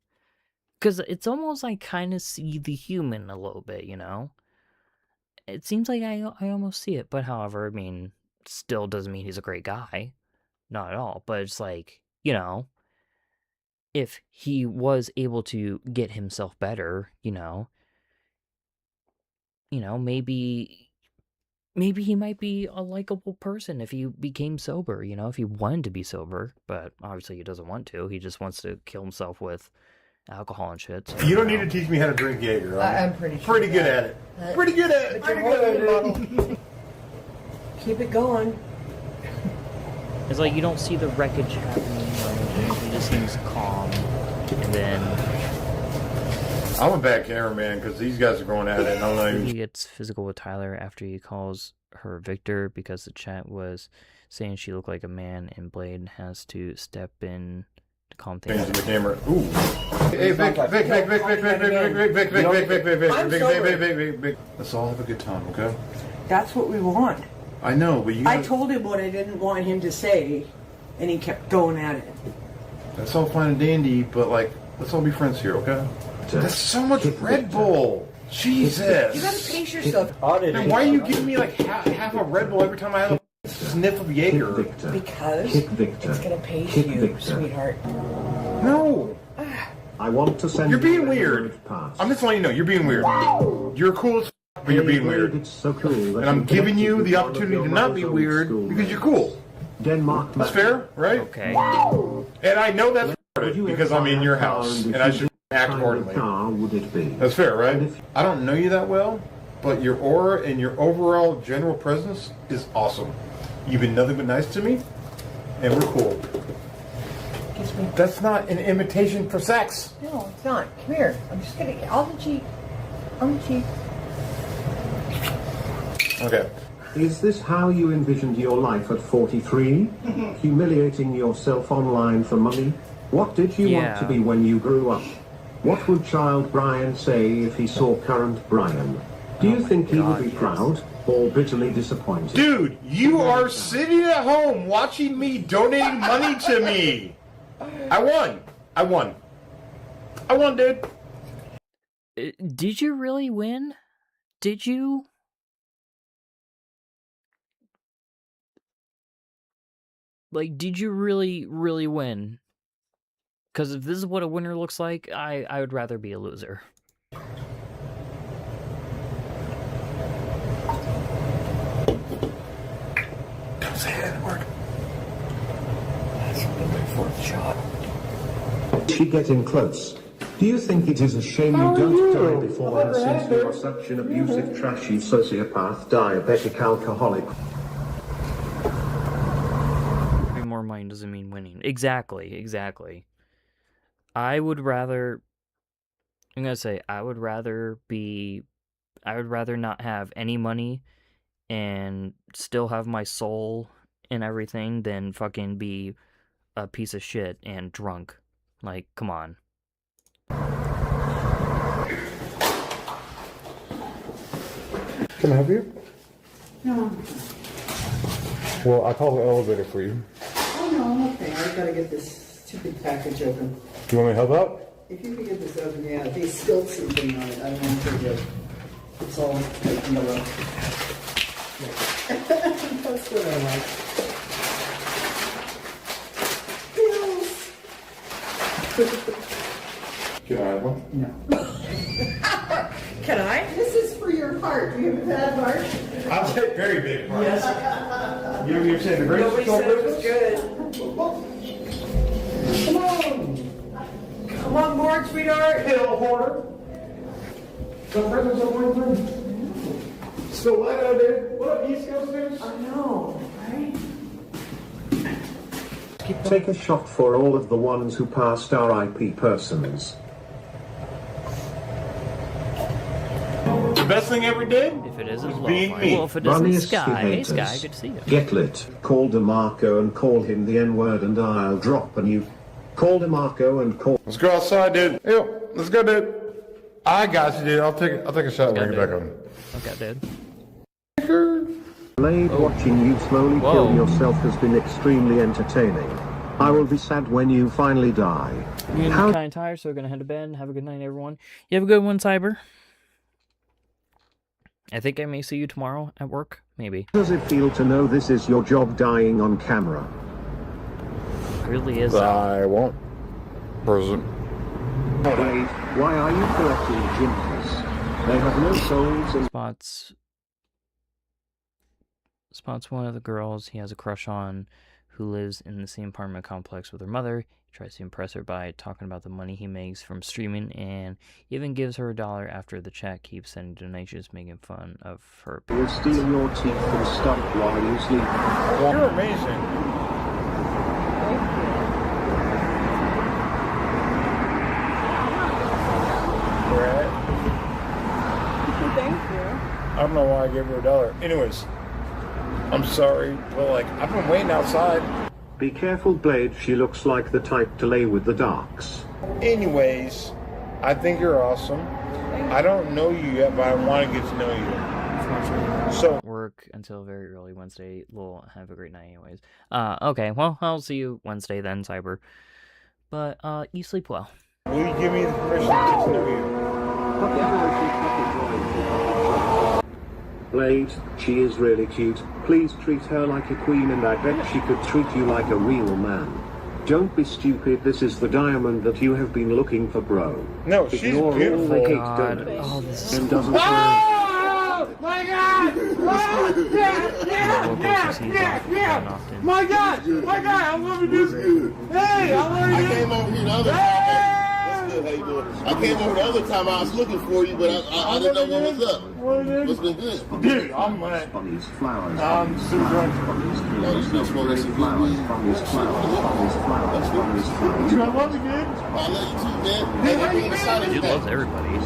Because it's almost like kind of see the human a little bit, you know? It seems like I almost see it. But however, I mean, still doesn't mean he's a great guy. Not at all. But it's like, you know, if he was able to get himself better, you know, maybe he might be a likable person if he became sober, you know, if he wanted to be sober. But obviously he doesn't want to. He just wants to kill himself with alcohol and shit. So, you don't need to teach me how to drink Jaeger. I'm pretty good at it. Pretty good at it. Keep it going. It's like you don't see the wreckage happening or anything. He just seems calm, and then I'm a bad cameraman because these guys are going at it, and I'm not even. he gets physical with Tyler after he calls her Victor because the chat was saying she looked like a man, and Blade has to step in to calm things down. The camera. Ooh. Hey, Vic. Let's all have a good time, okay? That's what we want. I know, but you. I told him what I didn't want him to say, and he kept going at it. That's all fine and dandy, but like, let's all be friends here, okay? That's so much Red Bull. Jesus. You gotta pace yourself. And why are you giving me like half a Red Bull every time I have a sniff of Jaeger? Because it's gonna pace you, sweetheart. No. I want to send. You're being weird. I'm just letting you know, you're being weird. You're cool as f, but you're being weird. It's so cool. And I'm giving you the opportunity to not be weird because you're cool. Denmark. That's fair, right? Okay. And I know that's because I'm in your house and I should act accordingly. Would it be? That's fair, right? I don't know you that well, but your aura and your overall general presence is awesome. You've been nothing but nice to me, and we're cool. That's not an invitation for sex. No, it's not. Come here. I'm just gonna get on the cheek. On the cheek. Okay. Is this how you envisioned your life at 43? Humiliating yourself online for money? What did you want to be when you grew up? What would child Brian say if he saw current Brian? Do you think he would be proud or bitterly disappointed? Dude, you are sitting at home watching me donating money to me. I won, dude. Did you really win? Did you? Like, did you really win? Because if this is what a winner looks like, I would rather be a loser. Don't say that word. That's my fourth shot. She getting close. Do you think it is a shame you don't die before her since you are such an abusive, trashy sociopath, diabetic, alcoholic? Having more money doesn't mean winning. Exactly. I would rather not have any money and still have my soul and everything than fucking be a piece of shit and drunk. Like, come on. Can I help you? No. Well, I called the elevator for you. Oh no, I'm okay. I gotta get this stupid package open. Do you want me to help out? If you can get this open, yeah. They spilled something on it. I don't want to get it. It's all like yellow. That's what I like. Can I have one? No. Can I? This is for your heart. Do you have a bad heart? I'll take very big part. Yes. You know what you're saying? The greatest Nobody said it was good. Come on. Come on board, sweetheart. Hey, old hoarder. Some presents are one room. Still light out there. What up, East Coast dudes? I know, right? Take a shot for all of the ones who passed RIP persons. The best thing I ever did? If it isn't was being me. Well, if it isn't Sky, hey Sky, good to see you. Get lit. Call DeMarco and call him the N-word and I'll drop a new. Call DeMarco and call. Let's go outside, dude. Yo, let's go, dude. I got you, dude. I'll take a shot when I get back on. Okay, dude. Blade, watching you slowly kill yourself has been extremely entertaining. I will be sad when you finally die. You're kind of tired, so we're gonna head to bed. Have a good night, everyone. You have a good one, Cyber. I think I may see you tomorrow at work. Maybe. How does it feel to know this is your job dying on camera? It really is. I won't. Present. Blade, why are you collecting gymnasts? They have no souls and... Spots one of the girls he has a crush on who lives in the same apartment complex with her mother. He tries to impress her by talking about the money he makes from streaming and even gives her $1 after the chat keeps sending donations making fun of her. Will steal your teeth and stuff while you sleep. You're amazing. rat. Thank you. I don't know why I gave her $1. Anyways, I'm sorry, but like, I've been waiting outside. Be careful, Blade. She looks like the type to lay with the darks. Anyways, I think you're awesome. I don't know you yet, but I want to get to know you. So work until very early Wednesday. We'll have a great night anyways. Okay, well, I'll see you Wednesday then, Cyber. But you sleep well. Will you give me the permission to get to know you? Blade, she is really cute. Please treat her like a queen, and I bet she could treat you like a real man. Don't be stupid. This is the diamond that you have been looking for, bro. No, she's Ignore beautiful. all the cake God. donuts Oh, this is and so- doesn't Oh! My God! Yeah! My God! I love you, dude. Hey, I love you. I came over here the other time. What's good? How you doing? I came over the other time. I was looking for you, but I didn't know what was up. What's been good? Dude, I'm lit. flowers. I'm super drunk. No, you still smoking some flowers. I love you, dude. I love you too, man. Hey, let me inside of He you. loves everybody. You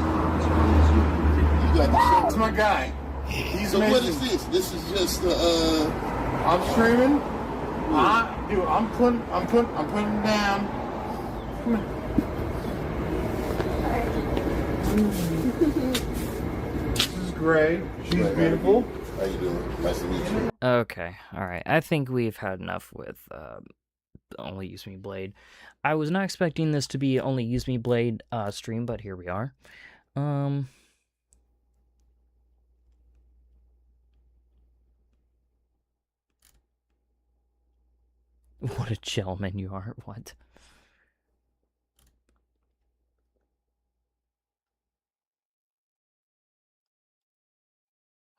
got the show. That's my guy. He's so what is this? This is just I'm streaming. Dude, I'm putting it down. Come here. This is Gray. She's beautiful. How you doing? Nice to meet you. Okay, alright. I think we've had enough with Only Use Me Blade. I was not expecting this to be Only Use Me Blade stream, but here we are. What a gentleman you are. What?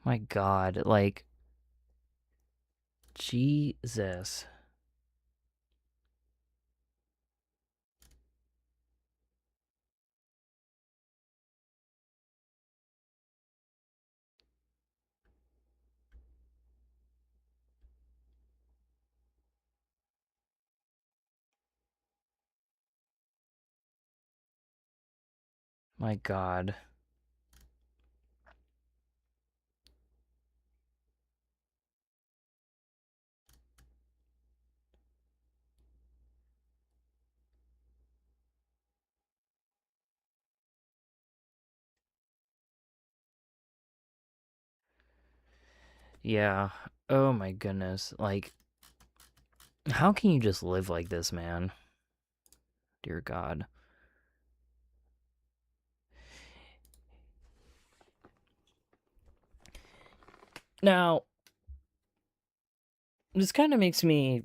My God, like, Jesus. My God. Yeah. Oh my goodness. Like, how can you just live like this, man? Dear God. Now, this kind of makes me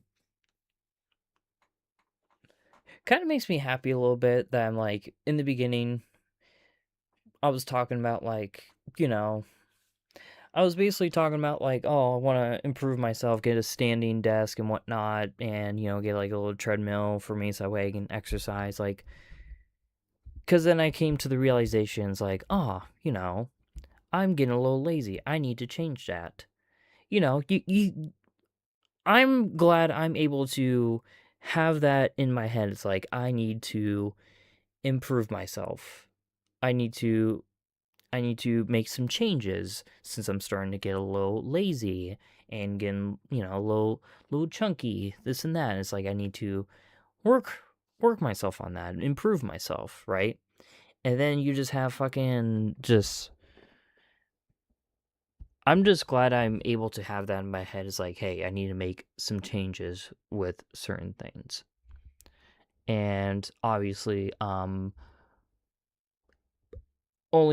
happy a little bit that I'm like, in the beginning, I was talking about like, you know, I was basically talking about like, oh, I want to improve myself, get a standing desk and whatnot, and, you know, get like a little treadmill for me so that way I can exercise, like, because then I came to the realizations like, oh, you know, I'm getting a little lazy. I need to change that. You know, I'm glad I'm able to have that in my head. It's like, I need to improve myself. I need to make some changes since I'm starting to get a little lazy and getting, you know, a little chunky, this and that. And it's like, I need to work myself on that, improve myself, right? And then you just have fucking just... I'm just glad I'm able to have that in my head. It's like, hey, I need to make some changes with certain things. And obviously, Only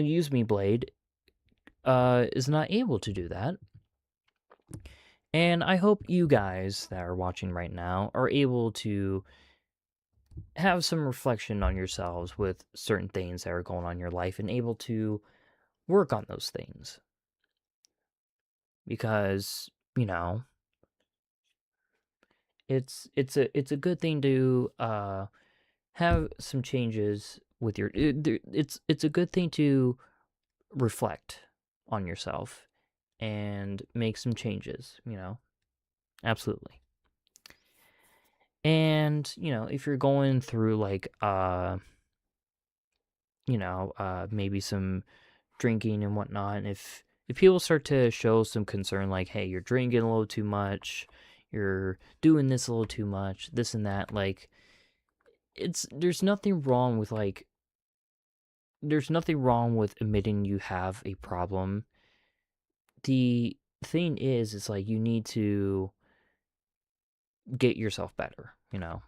Use Me Blade is not able to do that. And I hope you guys that are watching right now are able to have some reflection on yourselves with certain things that are going on in your life and able to work on those things. Because, you know, it's a good thing to have some changes with your... It's a good thing to reflect on yourself and make some changes, you know? Absolutely. And, you know, if you're going through like, you you know, maybe some drinking and whatnot. And if people start to show some concern, like, hey, you're drinking a little too much, you're doing this a little too much, this and that, like, there's nothing wrong with admitting you have a problem. The thing is, it's like, you need to get yourself better, you know?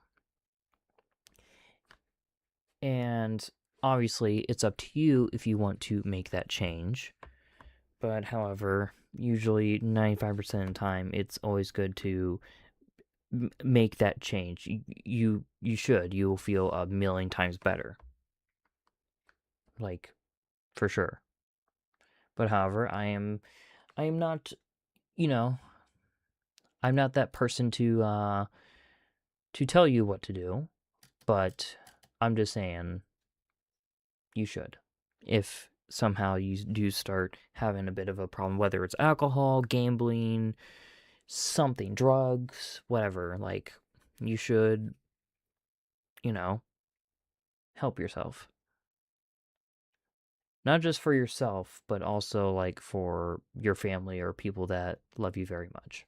And obviously, it's up to you if you want to make that change. But however, usually 95% of the time, it's always good to make that change. You should. You will feel a million times better. Like, for sure. But however, I am not, you know, I'm not that person to tell you what to do, but I'm just saying you should. If somehow you do start having a bit of a problem, whether it's alcohol, gambling, something, drugs, whatever, like, you should, you know, help yourself. Not just for yourself, but also, like, for your family or people that love you very much.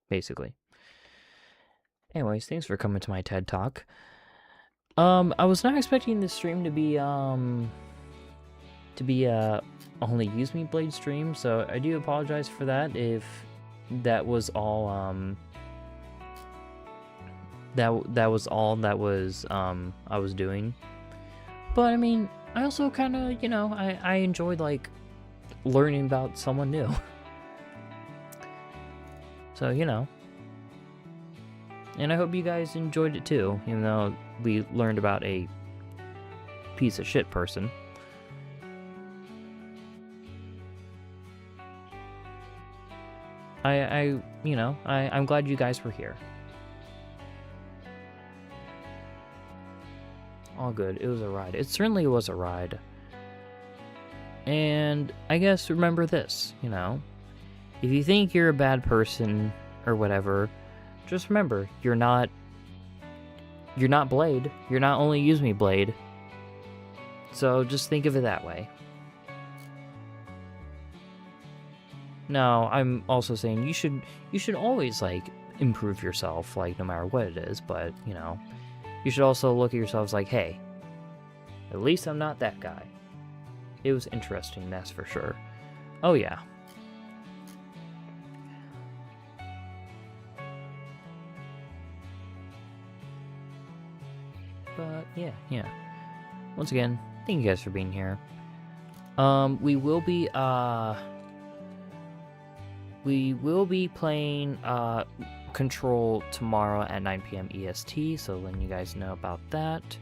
Basically. Anyways, thanks for coming to my TED Talk. I was not expecting this stream to be only Use Me Blade stream, so I do apologize for that if that was all that was all that was I was doing. But I mean, I also kind of, you know, I enjoyed, like, learning about someone new. So, you know. And I hope you guys enjoyed it too, even though we learned about a piece of shit person. I'm glad you guys were here. All good. It was a ride. It certainly was a ride. And I guess remember this, you know, if you think you're a bad person or whatever, just remember, you're not Blade. You're not only Use Me Blade. So just think of it that way. No, I'm also saying you should always, like, improve yourself, like, no matter what it is, but, you know, you should also look at yourselves like, hey, at least I'm not that guy. It was interesting, that's for sure. Oh yeah. But yeah. Once again, thank you guys for being here. We will be playing Control tomorrow at 9 p.m. EST, so letting you guys know about that.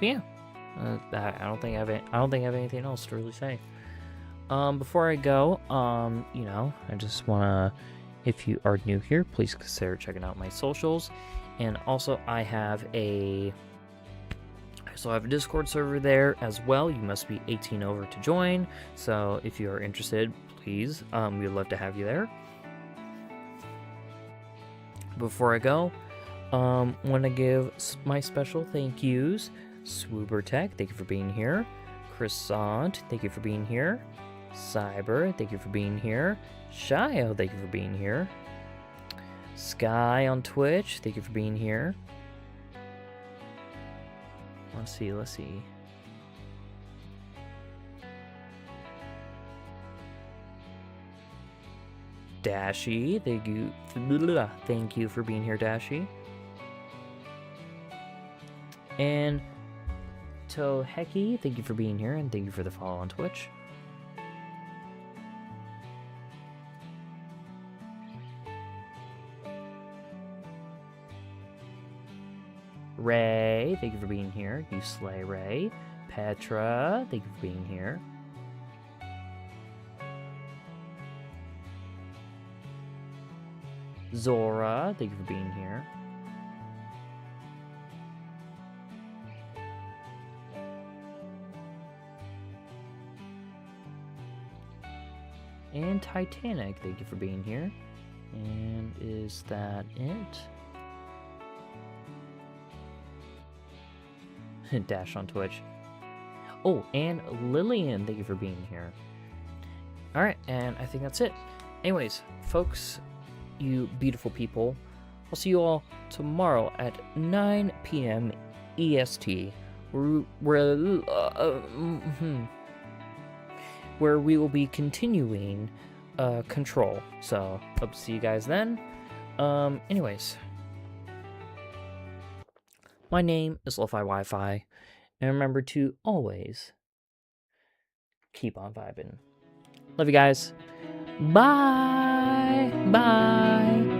Yeah. I don't think I have anything else to really say. Before I go, you know, I just wanna, if you are new here, please consider checking out my socials. And also, I have a Discord server there as well. You must be 18 over to join. So if you are interested, please, we'd love to have you there. Before I go, want to give my special thank yous. Swoobertech, thank you for being here. Croissant, thank you for being here. Cyber, thank you for being here. Shio, thank you for being here. Sky on Twitch, thank you for being here. Let's see. Dashi, thank you for being here, Dashi. And Toheki, thank you for being here, and thank you for the follow on Twitch. Ray, thank you for being here. You slay, Ray. Petra, thank you for being here. Zora, thank you for being here. And Titanic, thank you for being here. And is that it? Dash on Twitch. Oh, and Lillian, thank you for being here. Alright, and I think that's it. Anyways, folks, you beautiful people, I'll see you all tomorrow at 9 p.m. EST, where we will be continuing Control. So, hope to see you guys then. Anyways, my name is Lo-Fi Wi-Fi, and remember to always keep on vibing. Love you guys. Bye. Bye.